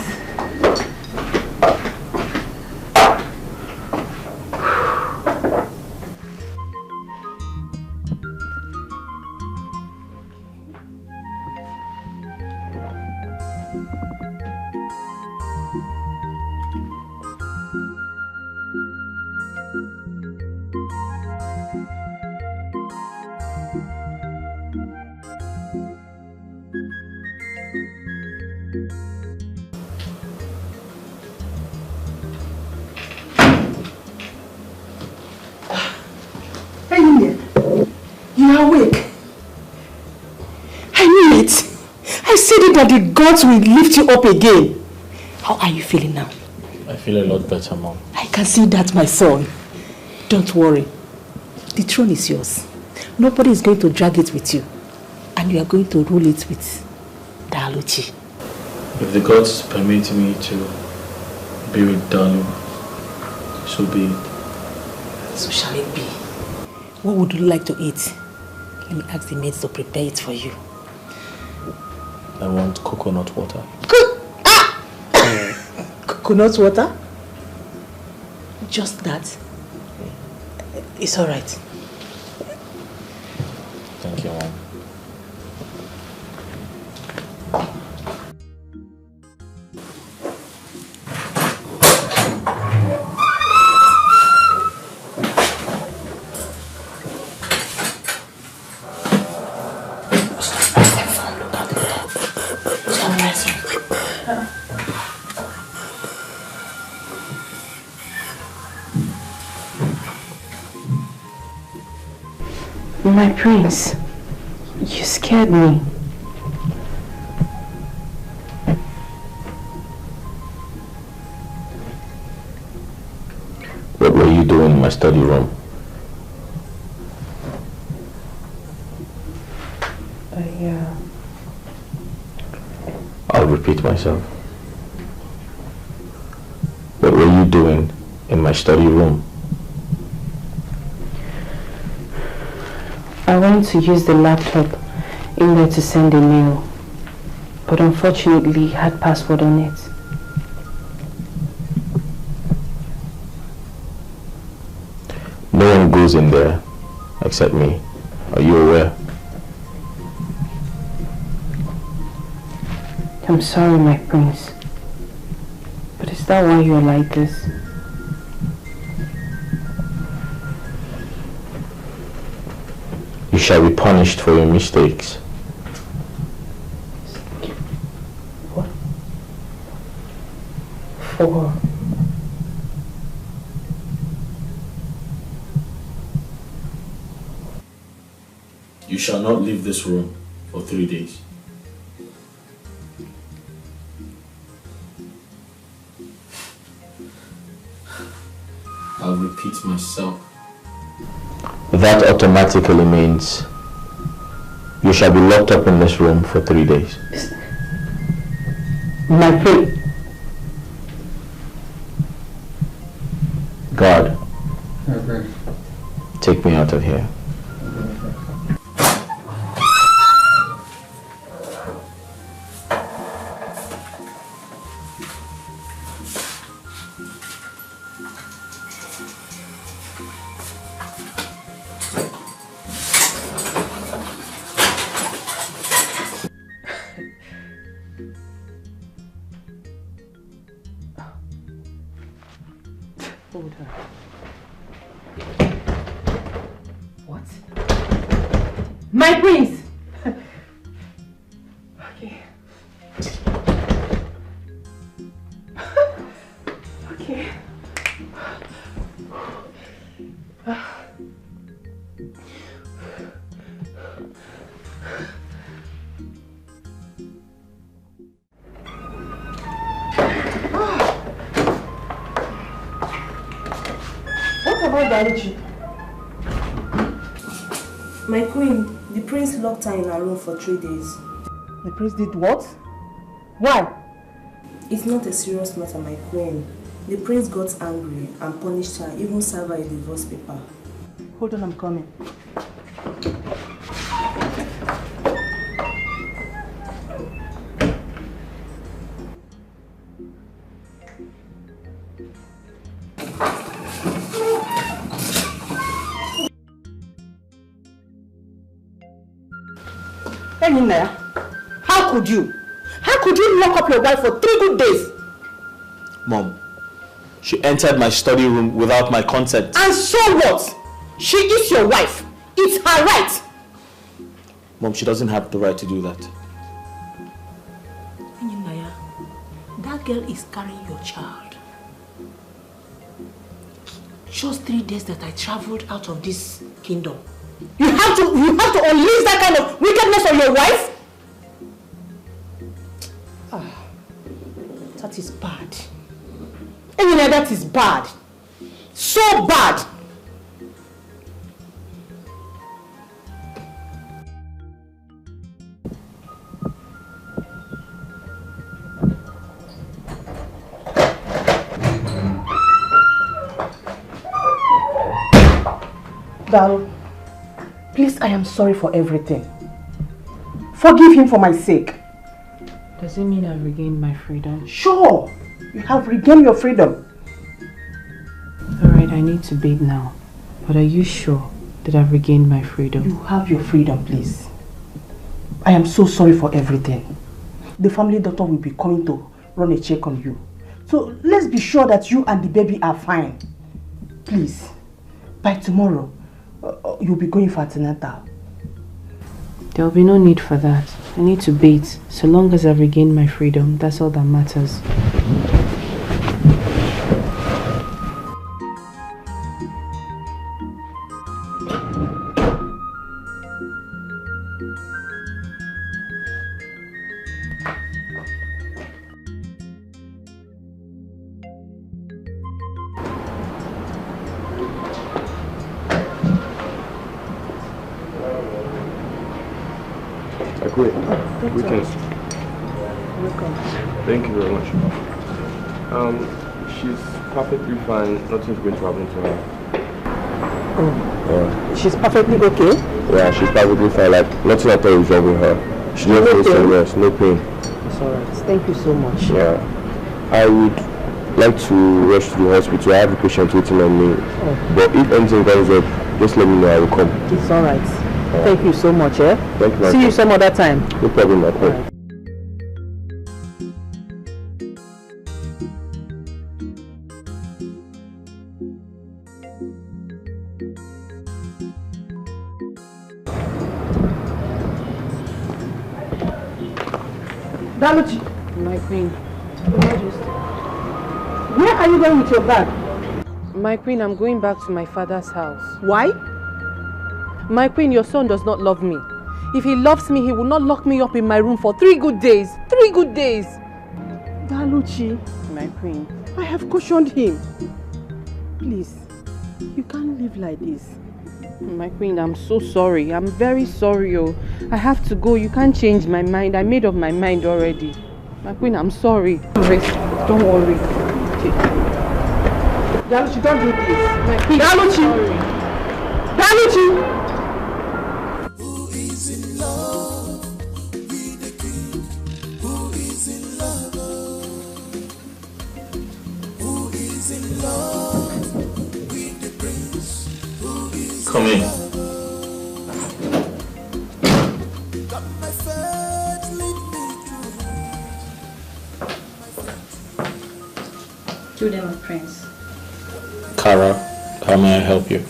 That the gods will lift you up again. How are you feeling now? I feel a lot better, Mom. I can see that, my son. Don't worry. The throne is yours. Nobody is going to drag it with you. And you are going to rule it with Daluchi. If the gods permit me to be with Dalu, so be it. So shall it be. What would you like to eat? Let me ask the maids to prepare it for you. I want coconut water. Coconut water? Just that? It's alright. Thank you, Mom. My prince, you scared me. What were you doing in my study room? I'll repeat myself. What were you doing in my study room? I went to use the laptop in there to send a mail, but unfortunately it had password on it. No one goes in there except me. Are you aware? I'm sorry, my prince, but is that why you're like this? You shall be punished for your mistakes. What? For? You shall not leave this room for 3 days. I'll repeat myself. That automatically means you shall be locked up in this room for 3 days. My prince. God, take me out of here. Hold her. What? My prince! Okay. Okay. What about Daichi? My queen, the prince locked her in her room for 3 days. The prince did what? Why? It's not a serious matter, my queen. The prince got angry and punished her, even served her a divorce paper. Hold on, I'm coming. How could you? How could you lock up your wife for 3 good days? Mom, she entered my study room without my consent. And so what? She is your wife. It's her right. Mom, she doesn't have the right to do that. Naya, that girl is carrying your child. Just 3 days that I traveled out of this kingdom. You have to unleash that kind of wickedness on your wife? That is bad. Anyway, that is bad. So bad. Dal, please, I am sorry for everything. Forgive him for my sake. Does it mean I've regained my freedom? Sure, you have regained your freedom. All I need to bathe now. But are you sure that I've regained my freedom? You have your freedom, please. I am so sorry for everything. The family doctor will be coming to run a check on you. So let's be sure that you and the baby are fine. Please, by tomorrow, you'll be going for antenatal. There will be no need for that. I need to bathe. So long as I've regained my freedom, that's all that matters. Great. Weekends. Welcome. Thank you very much. She's perfectly fine. Nothing's going to happen to her. Oh. She's perfectly okay? Yeah, she's perfectly fine. Like, nothing at all is wrong with her. She just needs some rest. No pain. It's alright. Thank you so much. Yeah. I would like to rush to the hospital. I have a patient waiting on me. Oh. But if anything comes up, just let me know. I will come. It's alright. Thank you so much, eh? Thank you. See you some other time. No problem, my friend. Daluchi. My queen. Where are you going with your bag? My queen, I'm going back to my father's house. Why? My queen, your son does not love me. If he loves me, he will not lock me up in my room for 3 good days. 3 good days. Daluchi. My queen. I have cautioned him. Please, you can't live like this. My queen, I'm so sorry. I'm very sorry. Oh, I have to go. You can't change my mind. I made up my mind already. My queen, I'm sorry. Don't worry. Daluchi, don't do this. My queen, Daluchi. Daluchi. Who is in love with the king? Who is in love? Who is in love with the prince? Who is Come in. got my faith, lead me through. To them, Prince. Kara, how may I help you?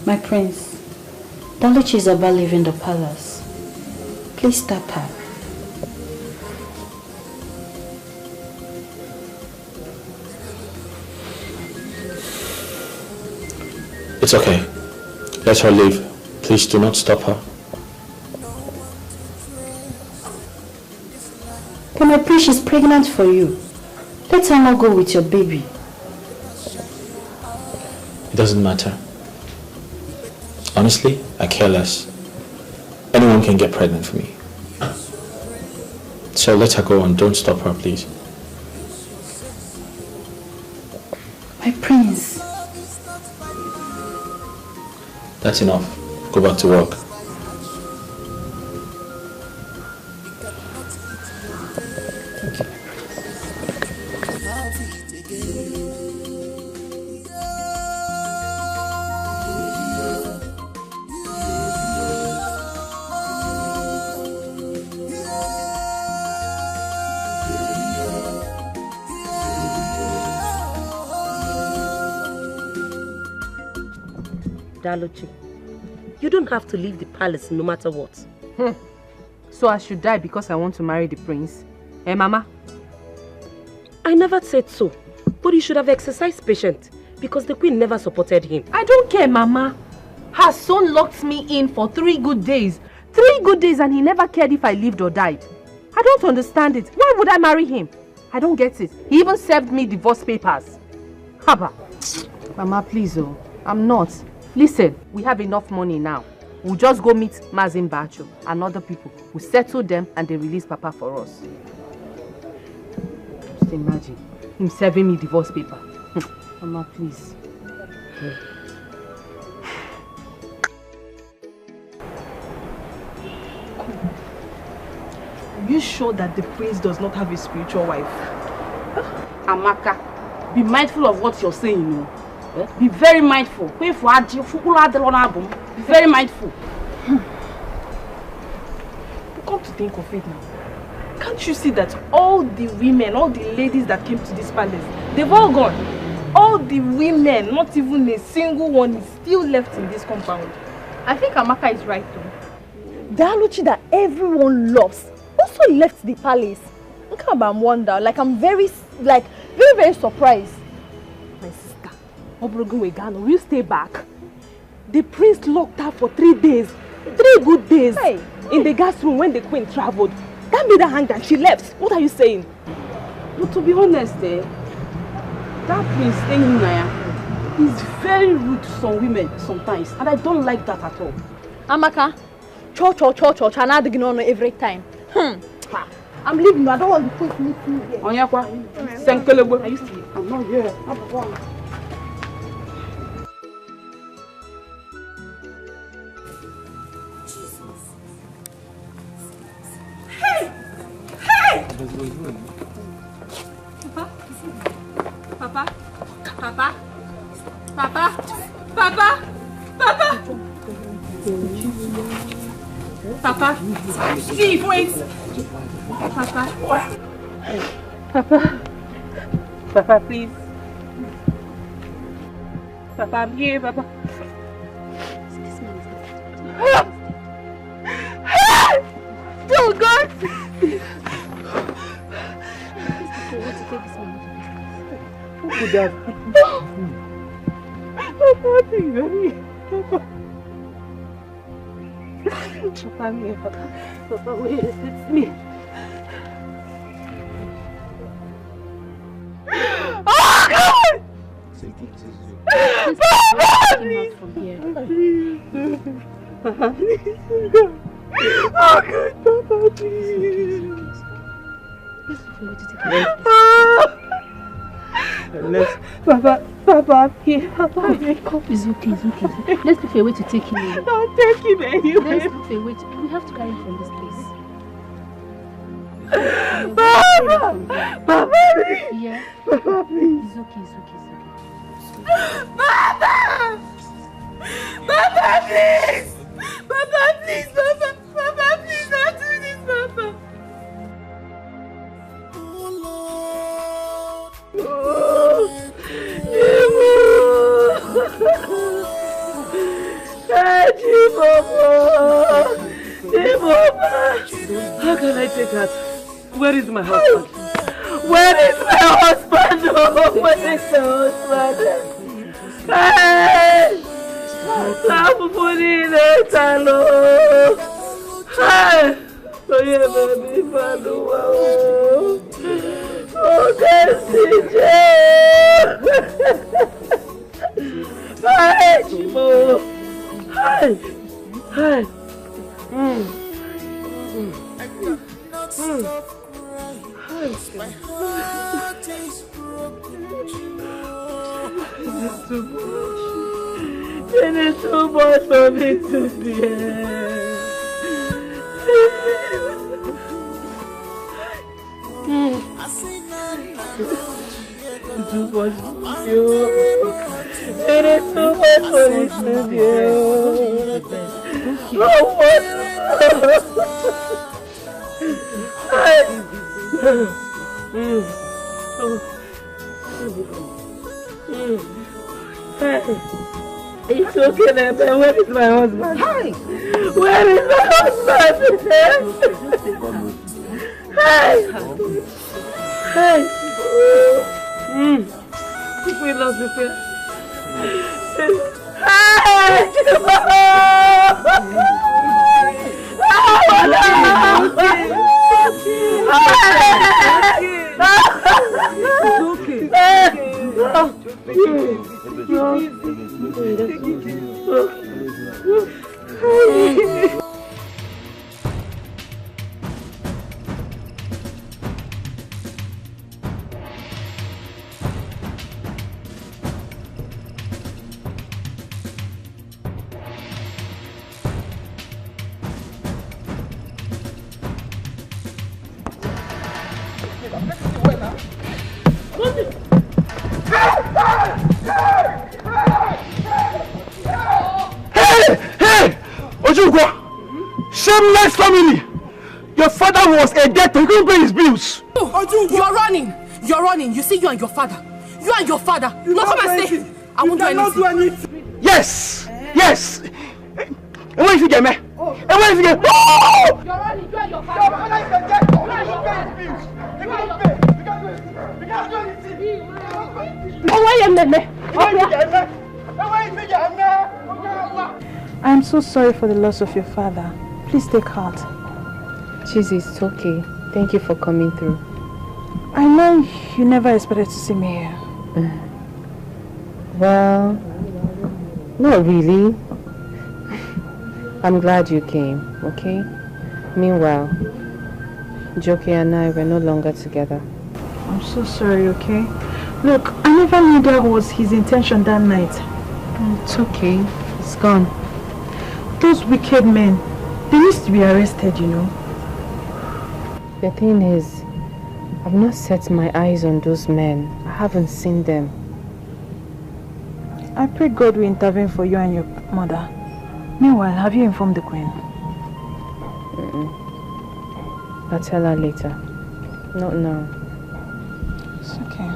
My prince, Daluchi is about leaving the palace. Please stop her. It's okay. Let her leave. Please do not stop her. But my prince, she's pregnant for you. Let her not go with your baby. It doesn't matter. Honestly, I care less. Anyone can get pregnant for me. So let her go and don't stop her, please. My prince. That's enough. Go back to work. Daluchi, you don't have to leave the palace no matter what. So I should die because I want to marry the prince? Eh, Mama? I never said so, but you should have exercised patience because the queen never supported him. I don't care, Mama. Her son locked me in for 3 good days. 3 good days and he never cared if I lived or died. I don't understand it. Why would I marry him? I don't get it. He even served me divorce papers. Haba. Mama, please, oh. I'm not. Listen, we have enough money now. We'll just go meet Mazin Bacho and other people. We'll settle them and they release Papa for us. Just imagine him serving me divorce paper. Mama, please. Are you sure that the prince does not have a spiritual wife? Amaka, Be mindful of what you're saying, you know. Be very mindful. Be very mindful. Come to think of it now. Can't you see that all the women, all the ladies that came to this palace, they've all gone. All the women, not even a single one is still left in this compound. I think Amaka is right though. The Aluchi that everyone loves also left the palace. I'm wonder, like I'm very surprised. My sister, Obrogo Wegano, will you stay back? The prince locked her for 3 days. 3 good days. Hey. In the gas room when the queen traveled. That made her hang and she left. What are you saying? But to be honest, that prince staying in Naya is very rude to some women sometimes. And I don't like that at all. Amaka, cho and I on every time. I'm leaving. I don't want to put me through here. Onyakwa, Senkelebo. Are you still? I'm not here. Hey! Papa? Papa, see, wait. Papa, please. Papa, I'm here, Papa. Oh God! Who could that be? Papa, please. Papa, I'm here, Papa. Papa, wait, it's me. Oh God! Papa, please. Papa, please. Oh God, Papa, please. Papa, here. Papa, It's okay. Let's look for a way to take him away. Don't take him anyway. Let's look for a way to... We have to carry him from this place. Papa, please. Yeah. Papa, please. It's okay. Papa, please! Papa, please, Papa! Papa, please, don't do this, Papa! How can I take her? Where is my husband? Where is my husband? Oh, where is my husband? Hey! Stop putting it alone! Hey! Oh, yeah, baby, Padua. Oh, that's it. Hey, Chimo. Hey! Hey! My heart is broken. It is too much. It is too much for me to bear. It's too much for you. It is too much for me to bear. No one. It's okay, but where is my husband? Hi! Where is my husband? Hi! Hi! We lost the fear. Hi! Hey! Ojukwa! Shameless family! Your father was a debtor. He couldn't pay his bills. You're running. You're running. You see, you and your father. You and your father. You not come and stay. I won't do anything. Yes! Yes! And where is he, Game? And where is he? Oh! You're running. You and your father. Your father is a debtor. You can't pay his bills. You can't pay. You can't do anything. Oh, why are I am so sorry for the loss of your father. Please take heart. Chizzy, it's okay. Thank you for coming through. I know you never expected to see me here. Well, not really. I'm glad you came, okay? Meanwhile, Joki and I were no longer together. I'm so sorry, okay? Look, I never knew that was his intention that night. It's okay. It's gone. Those wicked men, they need to be arrested, you know. The thing is, I've not set my eyes on those men. I haven't seen them. I pray God will intervene for you and your mother. Meanwhile, have you informed the queen? I'll tell her later. Not now. It's okay.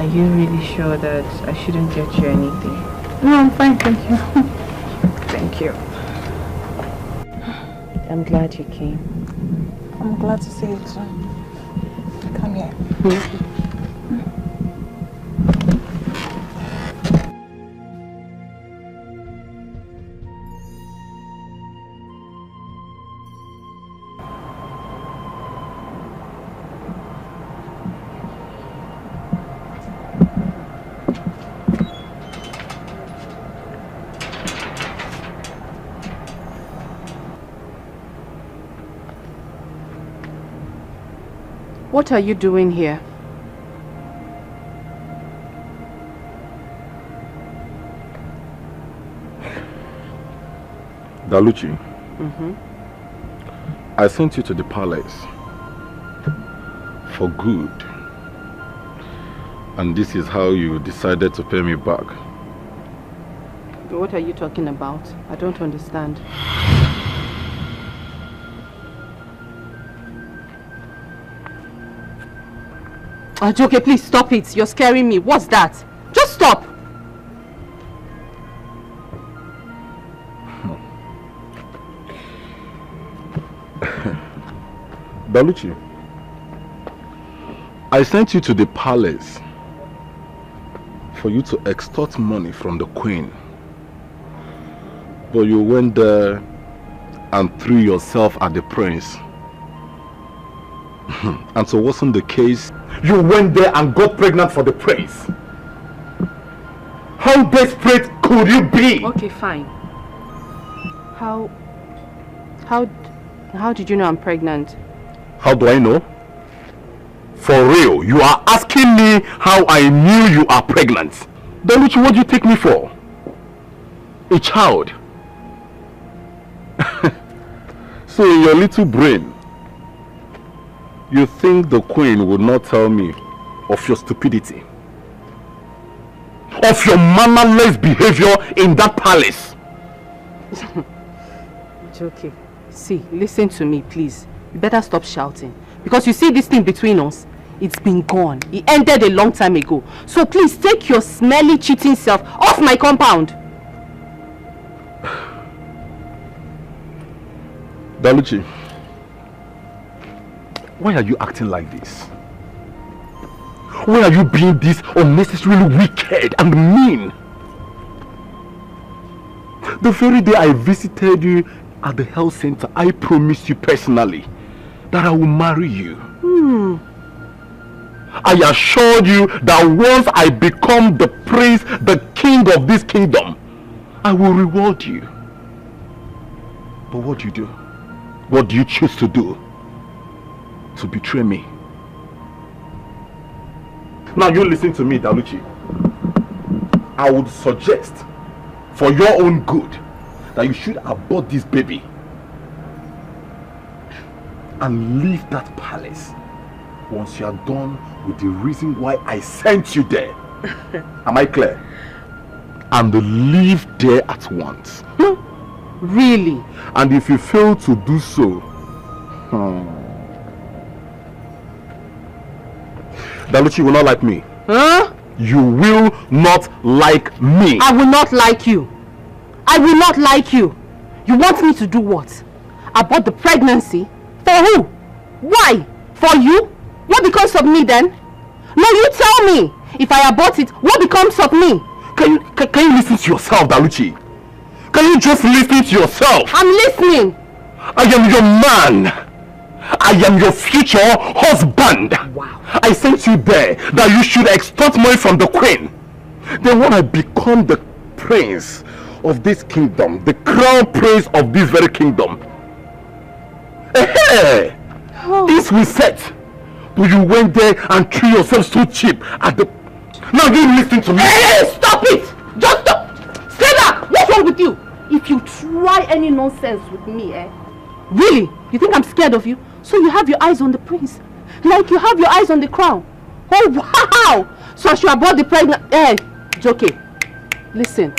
Are you really sure that I shouldn't get you anything? No, I'm fine, thank you. Thank you. I'm glad you came. I'm glad to see you too. Come here. What are you doing here? Daluchi, I sent you to the palace for good. And this is how you decided to pay me back. What are you talking about? I don't understand. Okay, please stop it. You're scaring me. What's that? Just stop. Daluchi, I sent you to the palace for you to extort money from the queen. But you went there and threw yourself at the prince. And so wasn't the case? You went there and got pregnant for the prince. How desperate could you be? Okay, fine. How did you know I'm pregnant? How do I know? For real, you are asking me how I knew you are pregnant. Daluchi, what do you take me for? A child? So in your little brain, you think the queen would not tell me of your stupidity? Of your mannerless behavior in that palace? It's okay. See, listen to me, please. You better stop shouting. Because you see this thing between us, it's been gone. It ended a long time ago. So please take your smelly, cheating self off my compound. Daluchi, why are you acting like this? Why are you being this unnecessarily wicked and mean? The very day I visited you at the health center, I promised you personally that I will marry you. I assured you that once I become the prince, the king of this kingdom, I will reward you. But what do you do? What do you choose to do? To betray me? Now you listen to me, Daluchi. I would suggest, for your own good, that you should abort this baby and leave that palace once you are done with the reason why I sent you there. Am I clear? and leave there at once. Really? And if you fail to do so, Daluchi will not like me. Huh? You will not like me. I will not like you. I will not like you. You want me to do what? Abort the pregnancy? For who? Why? For you? What becomes of me then? No, you tell me. If I abort it, what becomes of me? Can you listen to yourself, Daluchi? Can you just listen to yourself? I'm listening. I am your man. I am your future husband. Wow. I sent you there that you should extort money from the queen. Then when I become the prince of this kingdom, the crown prince of this very kingdom, hey, this we set. But you went there and threw yourself so cheap at the... Now you listen to me. Hey, stop it! Just stop! Say that! What's wrong with you? If you try any nonsense with me, really? You think I'm scared of you? So you have your eyes on the prince, like you have your eyes on the crown. Oh wow! So I should abort the pregnant. It's okay. Listen,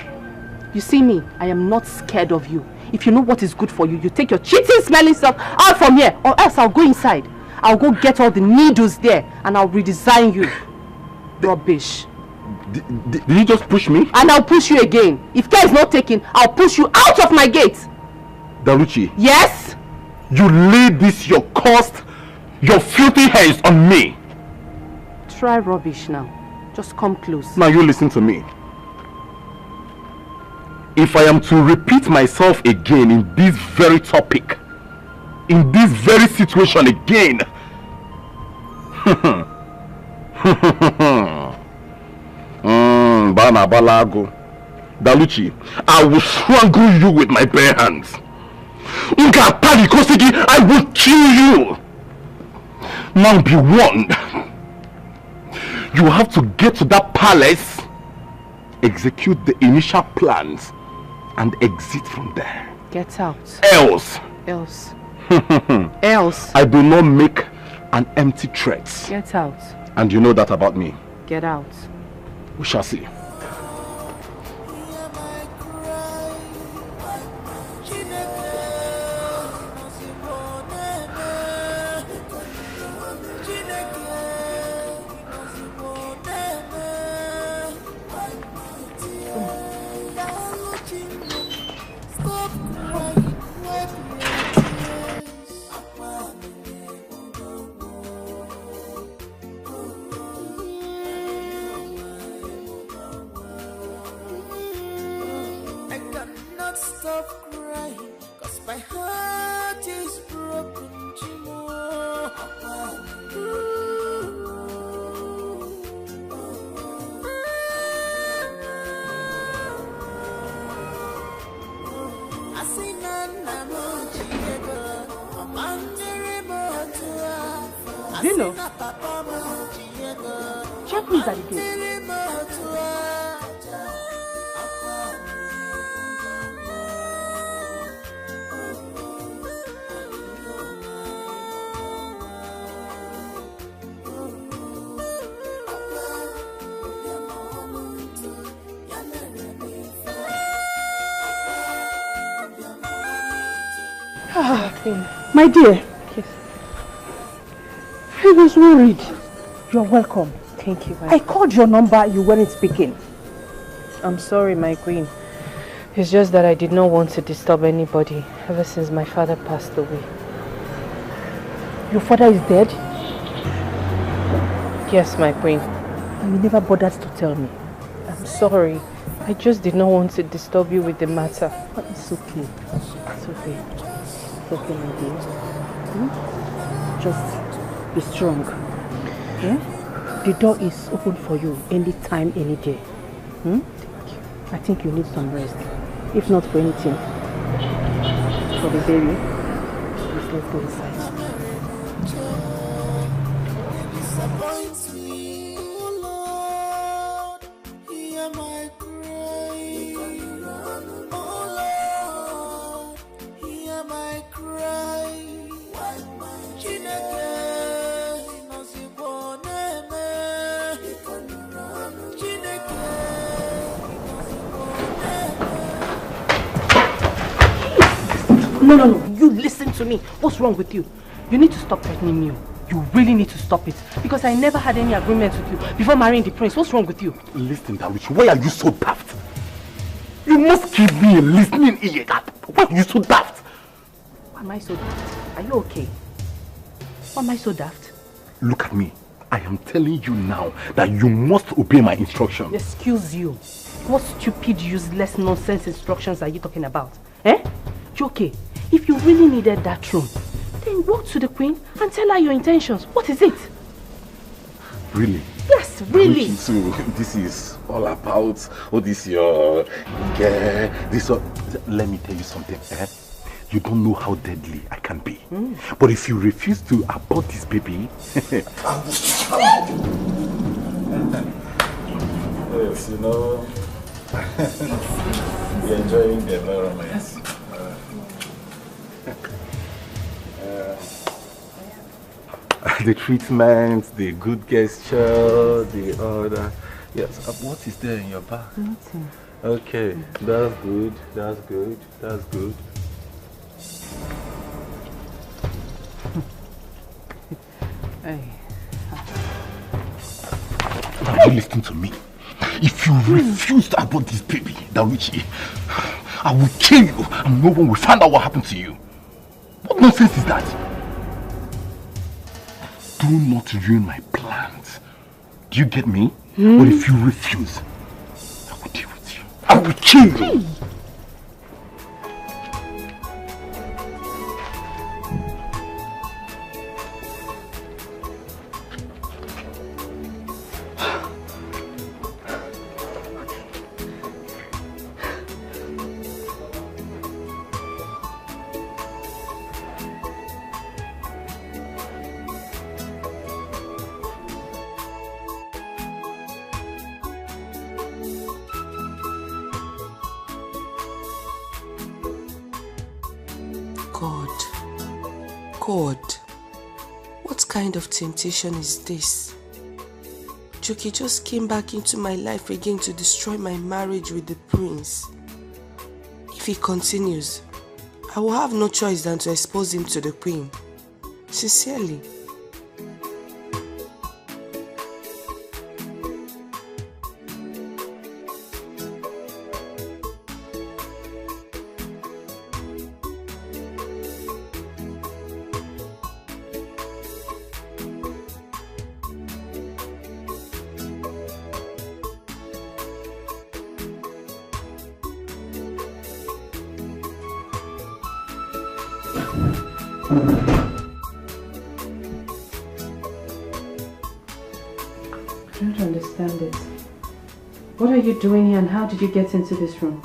you see me, I am not scared of you. If you know what is good for you, you take your cheating, smelling self out from here, or else I'll go inside. I'll go get all the needles there and I'll redesign you. Rubbish. Did you just push me? And I'll push you again. If care is not taken, I'll push you out of my gate. Daluchi. Yes? You lay this, your cost, your filthy hands on me. Try rubbish now. Just come close. Now you listen to me. If I am to repeat myself again in this very topic, in this very situation again, Bana Balago, Daluchi, I will strangle you with my bare hands. I will kill you. Now be warned. You have to get to that palace, execute the initial plans, and exit from there. Get out. Else. Else. I do not make an empty threat. Get out. And you know that about me. Get out. We shall see. Dino, check who is at the gate. My dear. Yes. I was worried. You're welcome. Thank you, I called your number, you weren't speaking. I'm sorry, my queen. It's just that I did not want to disturb anybody ever since my father passed away. Your father is dead? Yes, my queen. And you never bothered to tell me. I'm sorry. I just did not want to disturb you with the matter. But it's okay. It's okay. It's okay, my dear. Just be strong. Yeah? The door is open for you anytime, any day. Thank you. I think you need some rest. If not for anything. For the baby. Please, let's go inside. No. You listen to me. What's wrong with you? You need to stop threatening me. You really need to stop it. Because I never had any agreement with you before marrying the prince. What's wrong with you? Listen, Daluchi, why are you so daft? You must give me a listening ear. Why are you so daft? Why am I so daft? Are you okay? Why am I so daft? Look at me. I am telling you now that you must obey my instructions. Excuse you. What stupid, useless, nonsense instructions are you talking about? Eh? Okay, if you really needed that room, then walk to the queen and tell her your intentions. What is it? Really? Yes, really. So this is all about this your this. Let me tell you something. You don't know how deadly I can be. But if you refuse to abort this baby, yes, you know, we're enjoying the environment. The treatment, the good gesture, the other. Yes. What is there in your bag? Nothing. Okay, that's good. That's good. That's good. Hey. Now you listen to me. If you refuse to abort this baby, Daluchi, I will kill you and no one will find out what happened to you. What nonsense is that? Do not ruin my plans. Do you get me? But if you refuse, I will deal with you. I will kill you. Hey. God, what kind of temptation is this? Joki just came back into my life again to destroy my marriage with the prince. If he continues, I will have no choice than to expose him to the queen. Sincerely. I don't understand it. What are you doing here and how did you get into this room?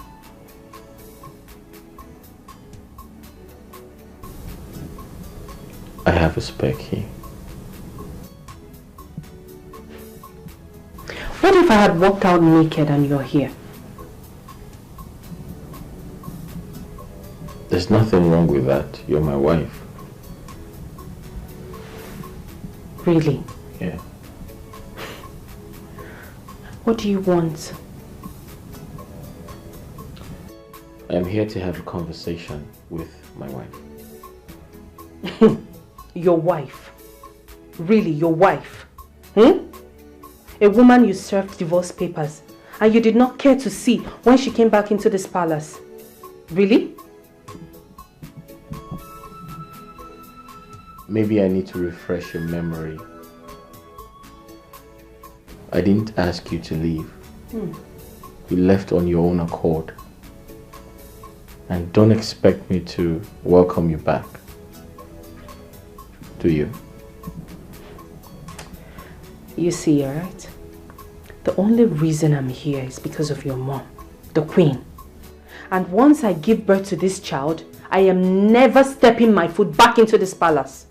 I have a spare key. What if I had walked out naked and you're here? There's nothing wrong with that. You're my wife. Really? Yeah. What do you want? I'm here to have a conversation with my wife. Your wife? Really, your wife? A woman you served divorce papers and you did not care to see when she came back into this palace. Really? Maybe I need to refresh your memory. I didn't ask you to leave. You left on your own accord. And don't expect me to welcome you back. Do you? You see, alright? The only reason I'm here is because of your mom, the queen. And once I give birth to this child, I am never stepping my foot back into this palace.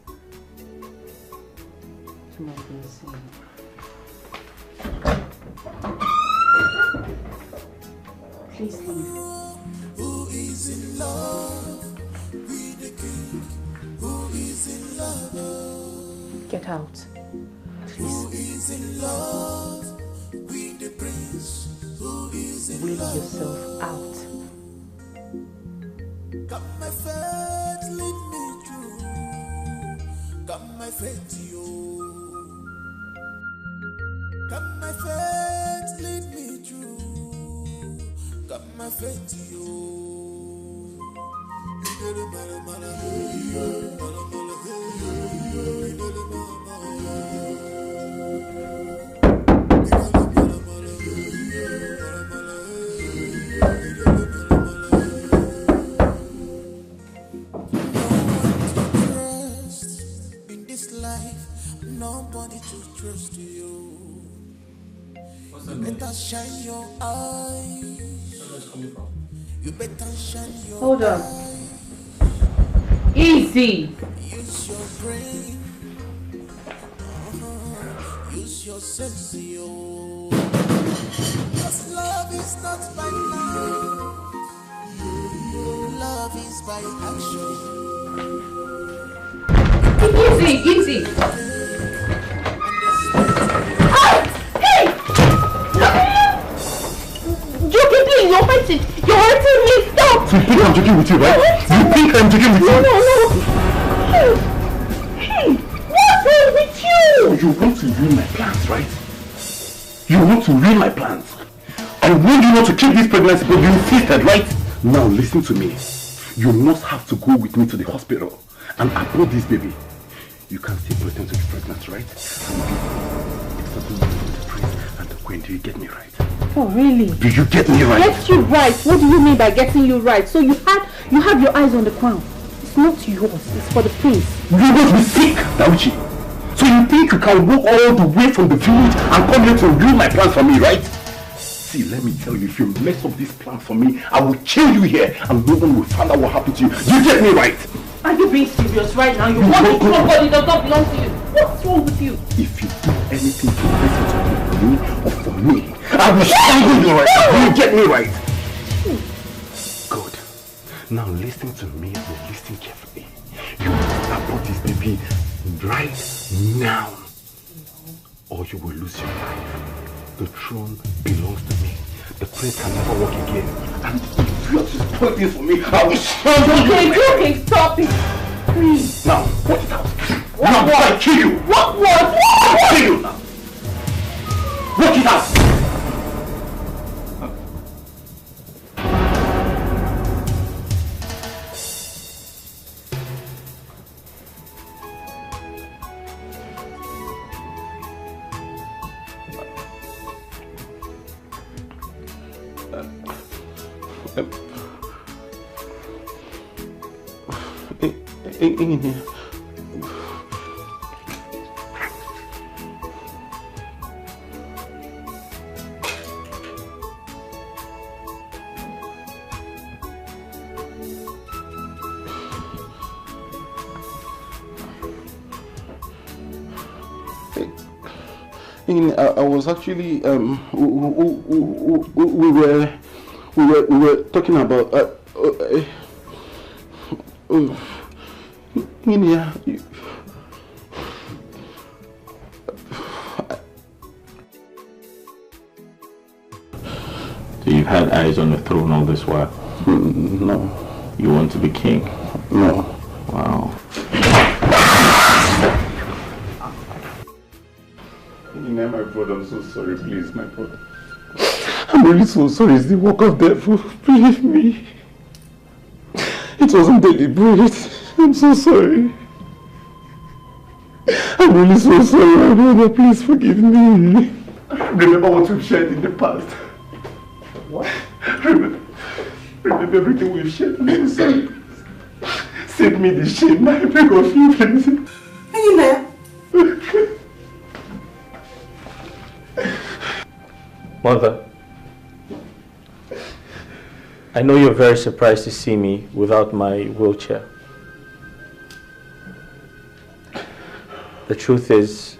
Please leave. Who is in love with the king? Who is in love? Get out. Who is in love with the prince? Who is in Will love? yourself out. Come my friend. faith, yo. Come my faith, lead me through. Come my faith, yo. Nobody to trust you. Better shine your eyes. Where's it coming from? You better shine your Hold on. Easy. Use your brain. Use your sense, yo. 'Cause love is not by night. Love is by action. Easy, easy. Joking, please, you're hurting. You're hurting me. Stop. So you think I'm joking with you, right? You think I'm joking with you? No. Hey, what's wrong with you? You want to ruin my plans, right? You want to ruin my plans. I warned you not to keep this pregnancy, but you insisted, right? Now listen to me. You must have to go with me to the hospital and abort this baby. You can still pretend to be pregnant, right? It's something with the prince and the queen. Do you get me right? Oh, really? Do you get me right? Get you right. What do you mean by getting you right? So you have your eyes on the crown. It's not yours. It's for the prince. You must be sick, Dauchi. So you think you can walk all the way from the village and come here to ruin my plans for me, right? See, let me tell you, if you mess up this plan for me, I will kill you here and no one will find out what happened to you. You get me right? Are you being serious right now? You want to somebody that does not belong to you. What's wrong with you? If you do anything to listen to me or for me, I will strangle you right now. You get me right? Good. Now listen to me and listen carefully. You must abort this baby right now, or you will lose your life. The throne belongs to me. The prince can never walk again. And if you are to spoil this for me, I will strangle you. Okay, stop it. Please. Now, what is out? Now, I kill you. What? I kill you now. Walk it out. In here. I was actually we were talking about India. So you've had eyes on the throne all this while? No. You want to be king? No. Wow. My brother, I'm so sorry, please, my brother. I'm really so sorry. It's the work of devil. Believe me. It wasn't deliberate. I'm so sorry. I'm really so sorry, my brother. Please forgive me. Remember what we've shared in the past. What? Remember everything we've shared. I'm so sorry. Save me the shame. I beg of you, please. Are you there? Mother, I know you're very surprised to see me without my wheelchair. The truth is,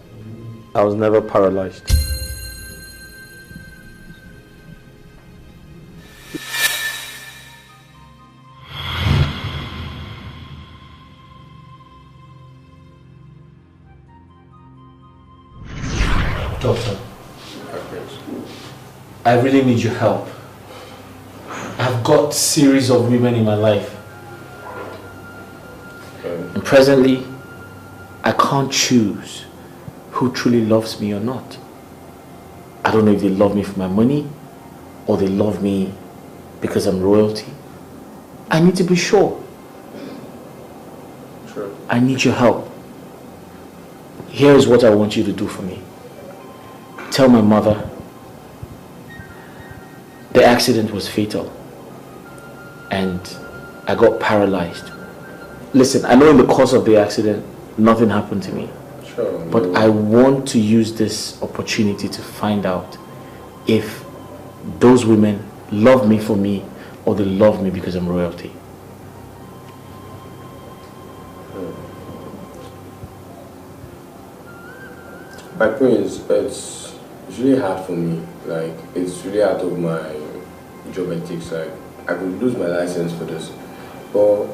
I was never paralyzed. Doctor, I really need your help. I've got a series of women in my life. And presently, I can't choose who truly loves me or not. I don't know if they love me for my money or they love me because I'm royalty. I need to be sure. Sure. I need your help. Here is what I want you to do for me. Tell my mother the accident was fatal and I got paralyzed. Listen, I know in the course of the accident, nothing happened to me. Sure. But I want to use this opportunity to find out if those women love me for me or they love me because I'm royalty. My prince, it's really hard for me. Like, it's really out of my job ethics. Like, I could lose my license for this. But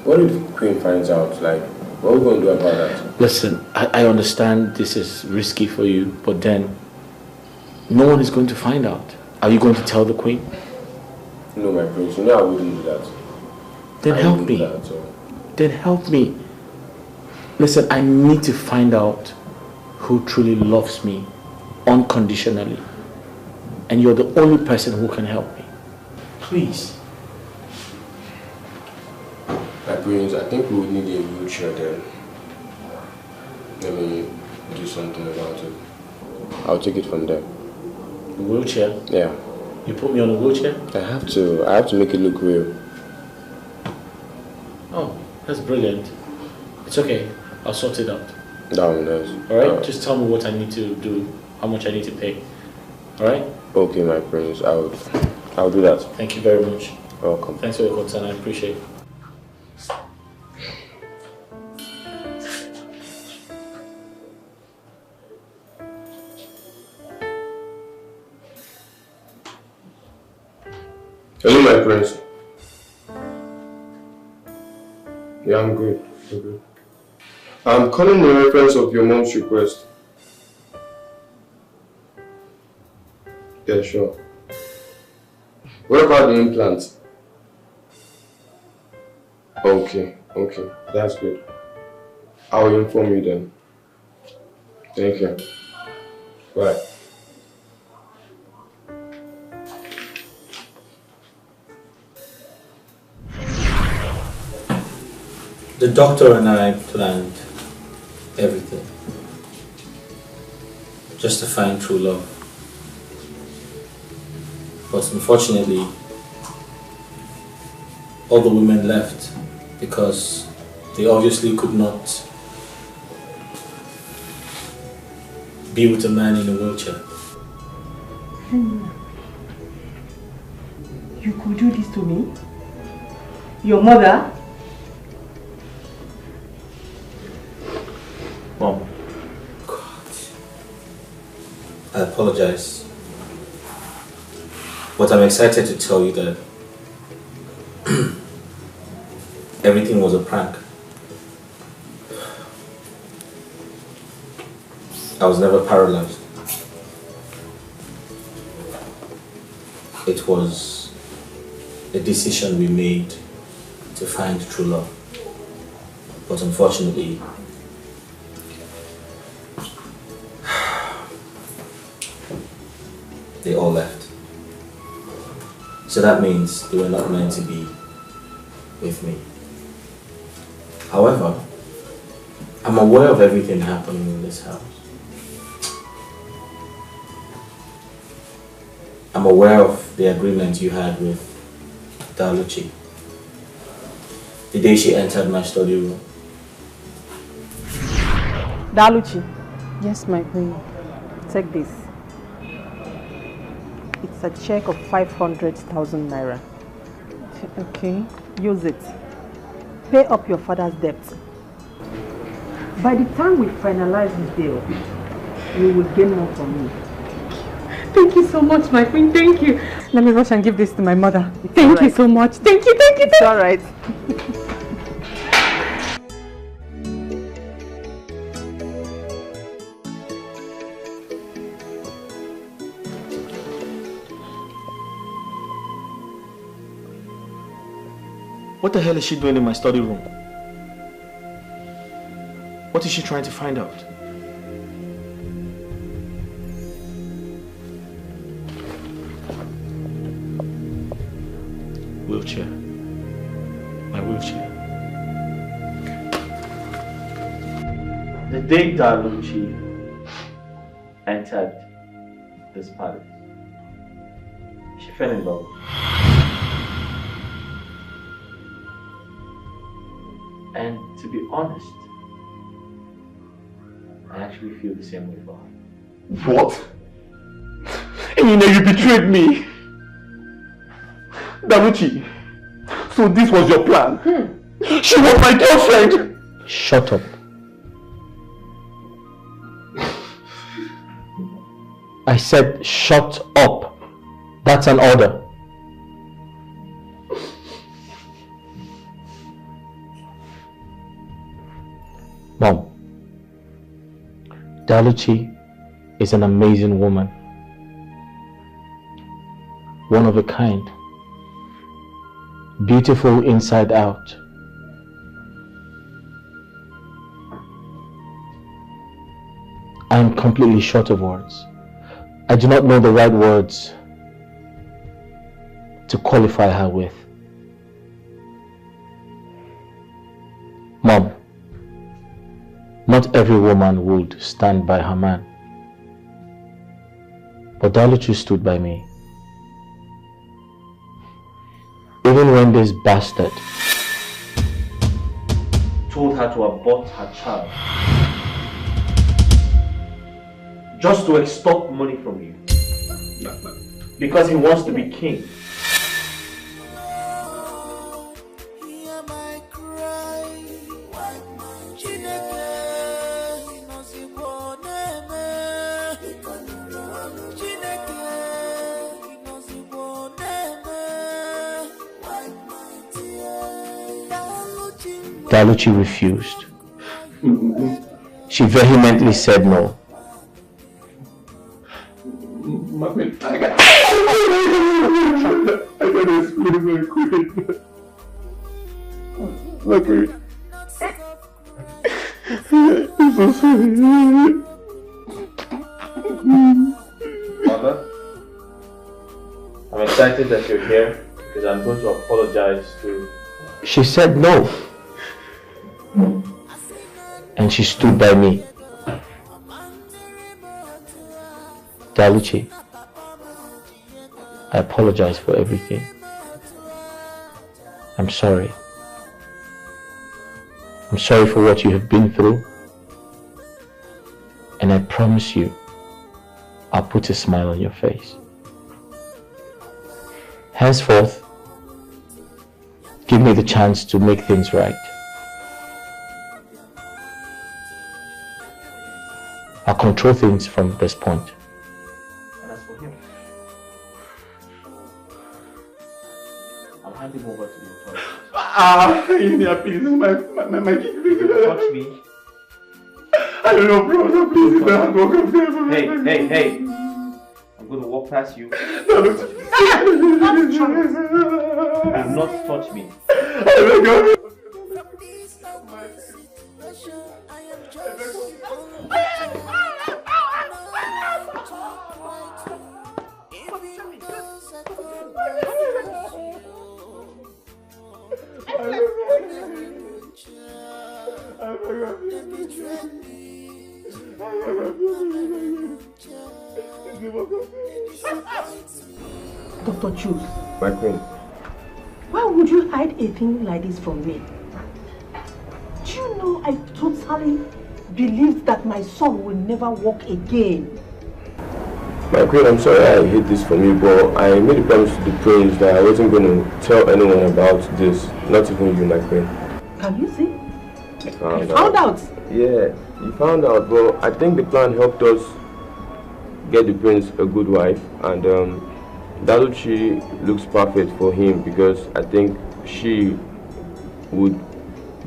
what if the Queen finds out? Like, what are we going to do about that? Listen, I understand this is risky for you, but then no one is going to find out. Are you going to tell the Queen? No, my prince, you know I wouldn't do that. Then help me. Then help me. Listen, I need to find out who truly loves me unconditionally. And you're the only person who can help me. Please. My prince, I think we would need a wheelchair then. Let me do something about it. I'll take it from there. A wheelchair? Yeah. You put me on a wheelchair? I have to make it look real. Oh, that's brilliant. It's okay. I'll sort it out. That would be nice. Alright? Just tell me what I need to do, how much I need to pay. Alright? Okay, my prince. I'll do that. Thank you very much. Welcome. Thanks for your concern. I appreciate it. Hello, my prince. Yeah, I'm good. I'm good. I'm calling in reference of your mom's request. Yeah, sure. What about the implant? Okay, that's good. I will inform you then. Thank you. Bye. The doctor and I planned everything just to find true love. But unfortunately, all the women left because they obviously could not be with a man in a wheelchair. You could do this to me? Your mother? Mom, I apologize, but I'm excited to tell you that everything was a prank. I was never paralyzed. It was a decision we made to find true love. But unfortunately, they all left. So that means they were not meant to be with me. However, I'm aware of everything happening in this house. I'm aware of the agreement you had with Daluchi the day she entered my study room. Daluchi, Yes, my queen. take this. It's a check of 500,000 naira. Okay. Use it. Pay up your father's debt. By the time we finalize this deal, you will gain more from me. Thank you so much, my queen. Thank you. Let me rush and give this to my mother. Thank you so much. Thank you. It's all right. What the hell is she doing in my study room? What is she trying to find out? Wheelchair. My wheelchair. The day Daluchi entered this palace, she fell in love. And to be honest, I actually feel the same way for her. What? And you know you betrayed me. Daluchi, so this was your plan? She was my girlfriend. Shut up. I said shut up. That's an order. Mom, Daluchi is an amazing woman. One of a kind. Beautiful inside out. I am completely short of words. I do not know the right words to qualify her with. Mom, not every woman would stand by her man. But Daluchi stood by me. Even when this bastard told her to abort her child just to extort money from you because he wants to be king. Daluchi refused. She vehemently said no. I gotta explain my queen. My queen. I'm so sorry. Mother, I'm excited that you're here because I'm going to apologize to... She said no. And she stood by me. Daluchi, I apologize for everything. I'm sorry. I'm sorry for what you have been through. And I promise you, I'll put a smile on your face. Henceforth, give me the chance to make things right. I'll control things from this point. And as for him, I'll hand him over to the authorities. India, please, my You touch me. I don't know, brother, please, don't walk up there. Hey. I'm going to walk past you. Do not touch me. Dr. Jules. My queen. Why would you hide a thing like this from me? Do you know I totally believed that my son will never walk again? My queen, I'm sorry I hid this from you, but I made a promise to the prince that I wasn't going to tell anyone about this, not even you, my queen. Can you see? I found out. Yeah, you found out, but I think the plan helped us get the prince a good wife, and Daluchi looks perfect for him because I think she would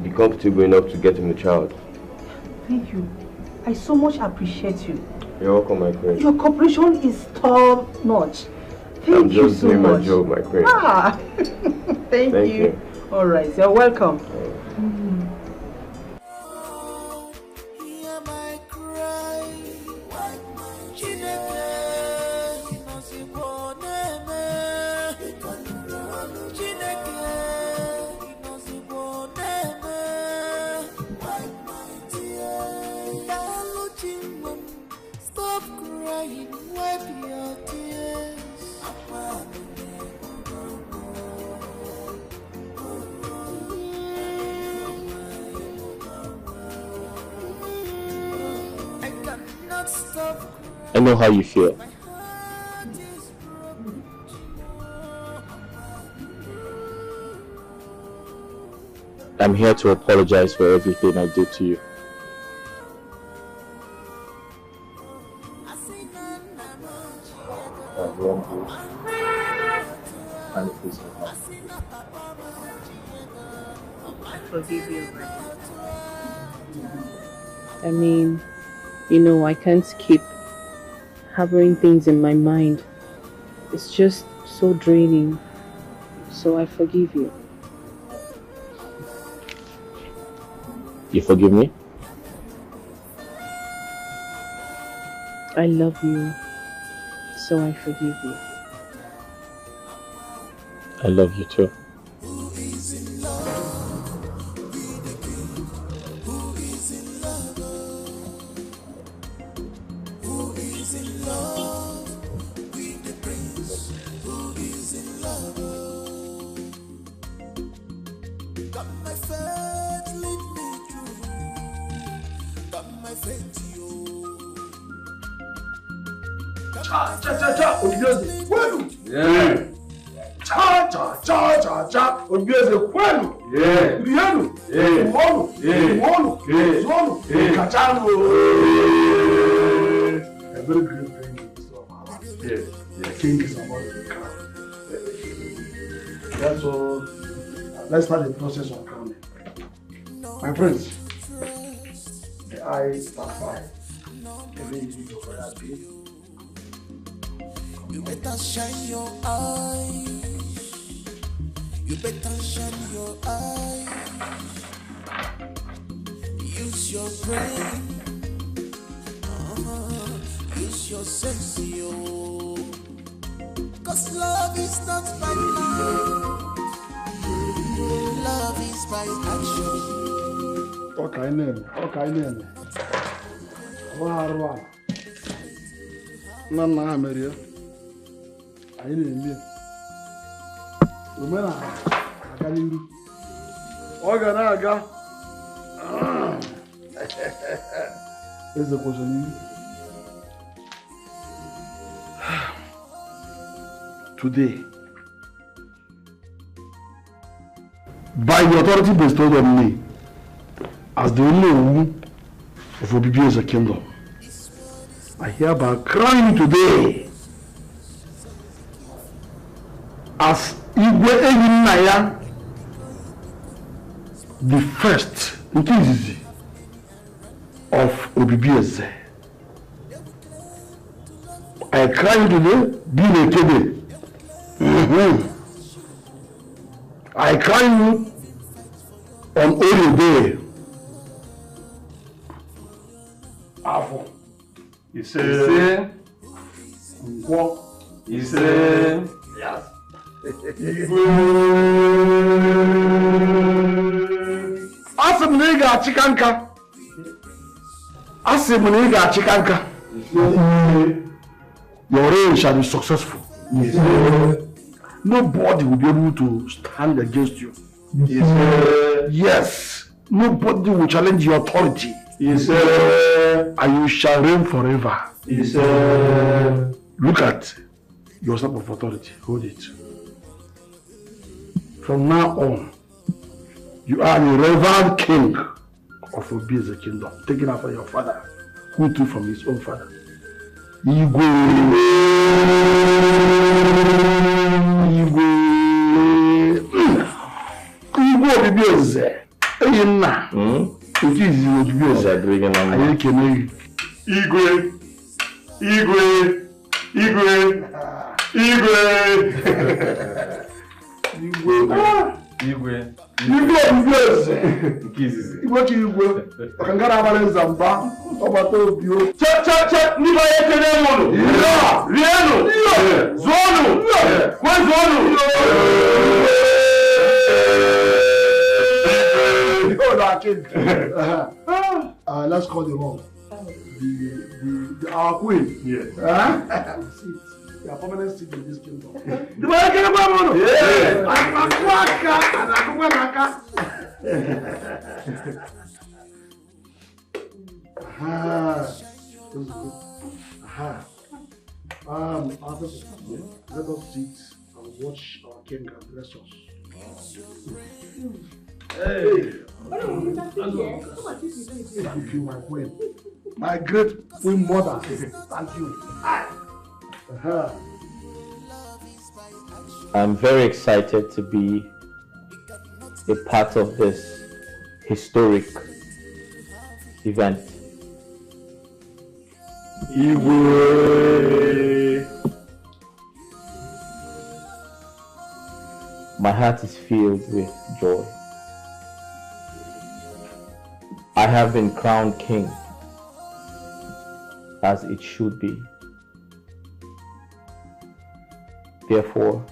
be comfortable enough to get him a child. Thank you. I so much appreciate you. You're welcome, my queen. Your cooperation is top notch. Thank I'm you just so doing much. my job, my queen. Ah, thank you. All right, you're welcome. I know how you feel. I'm here to apologize for everything I did to you. I've wronged you. And please forgive me. I forgive you, I mean, you know, I can't keep harboring things in my mind. It's just so draining. So I forgive you. You forgive me? I love you. So I forgive you. I love you too. That's all. Let's start the process of crowning. My friends, the eyes are fine. You better shine your eyes. You better shine your eyes. Use your brain. Use your sense, yo. 'Cause love is not by love. Love is by action. Okay, Wow. Nana Maria. I didn't Remember, I got you. Oganaga. Is the question. Today, by the authority bestowed on me as the only woman of Obibi as a kingdom, I hereby crown you today as Igwe Enyinaya, the first Nkizizi of Obibi. I crown you today, being a kid. I crown you on Holy Day. Afo. Ise. Nkwo. Ise. Yes. Asim na ị ga-achị ka nka. Asim na ị ga-achị ka nka. Your reign shall be successful. Nobody will be able to stand against you. Yes. Nobody will challenge your authority. And you shall reign forever. Look at your stamp of authority. Hold it. From now on, you are the revered king of Obi's kingdom, taken after your father, who took from his own father. Igwe Obibi Eyina. It is Obibi. I can Igwe. Kangara bale zamba. Obato Obio. Cha. Ni ba yekene mono. Rieno. Zonu. Kwa zonu. Let's call the wrong. Our queen. Yes. The permanent seat in this kingdom. The American Bamono. Aha. After let us sit and watch our king and bless us. Hey! Thank you, my queen. My great queen mother. Thank you. I'm very excited to be a part of this historic event. My heart is filled with joy. I have been crowned king, as it should be. Therefore,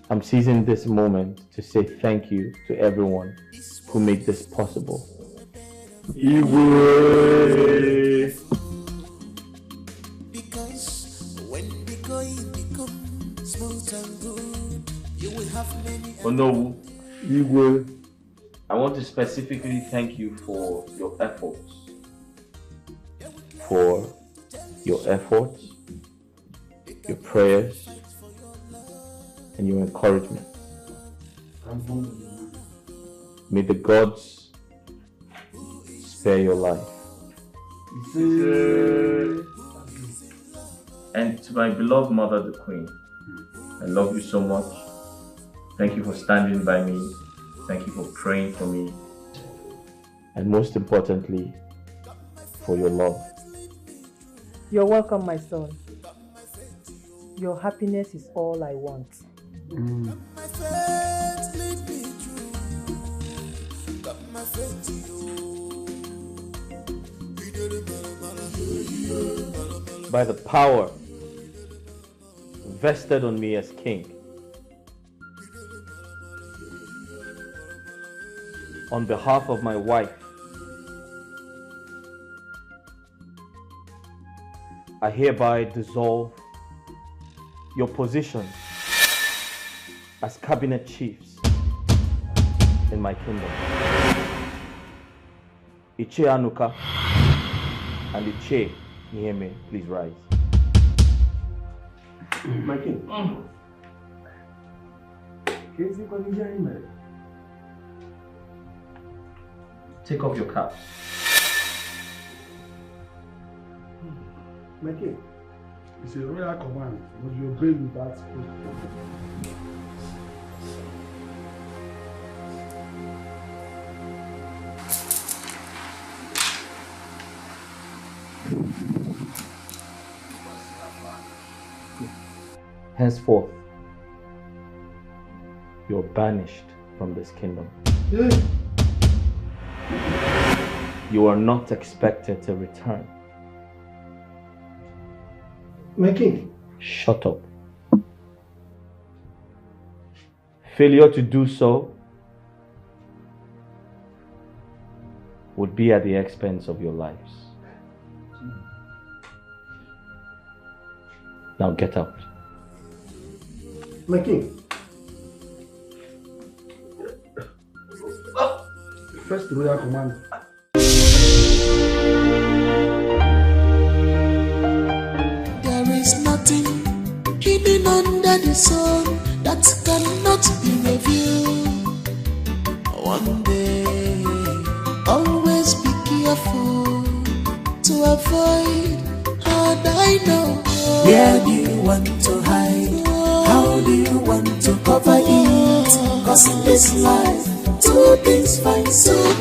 I'm seizing this moment to say thank you to everyone who made this possible. Because when the going becomes smooth and good, you will have many. Onowu, I want to specifically thank you for your efforts. Your prayers, and your encouragement. May the gods spare your life. And to my beloved mother, the Queen, I love you so much. Thank you for standing by me. Thank you for praying for me. And most importantly, for your love. You're welcome, my son. Your happiness is all I want. By the power vested on me as king, on behalf of my wife, I hereby dissolve your position as cabinet chiefs in my kingdom. Iche Anuka and Iche Nieme, please rise. My king. Take off your cap. My king, it's a royal command, but you obey without Henceforth, you're banished from this kingdom. You are not expected to return. My king. Shut up. Failure to do so would be at the expense of your lives. Now get out. My king. First royal command. There is nothing hidden under the sun that cannot be revealed. One day, always be careful to avoid hard I know. Where do you want to hide? How do you want to cover it? Cause in this life, two things find silver.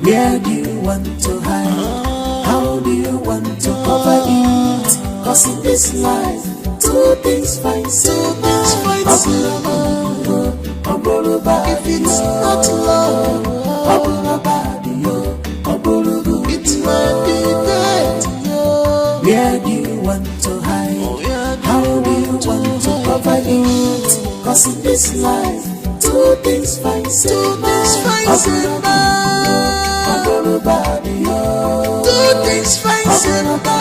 Where do you want to hide? How do you want to cover it? Cause in this life, two things find silver. If it's not love, it might be that. Where do you want to hide? How do you want to cover it? Cause in this life, two things find silver. Two things find silver.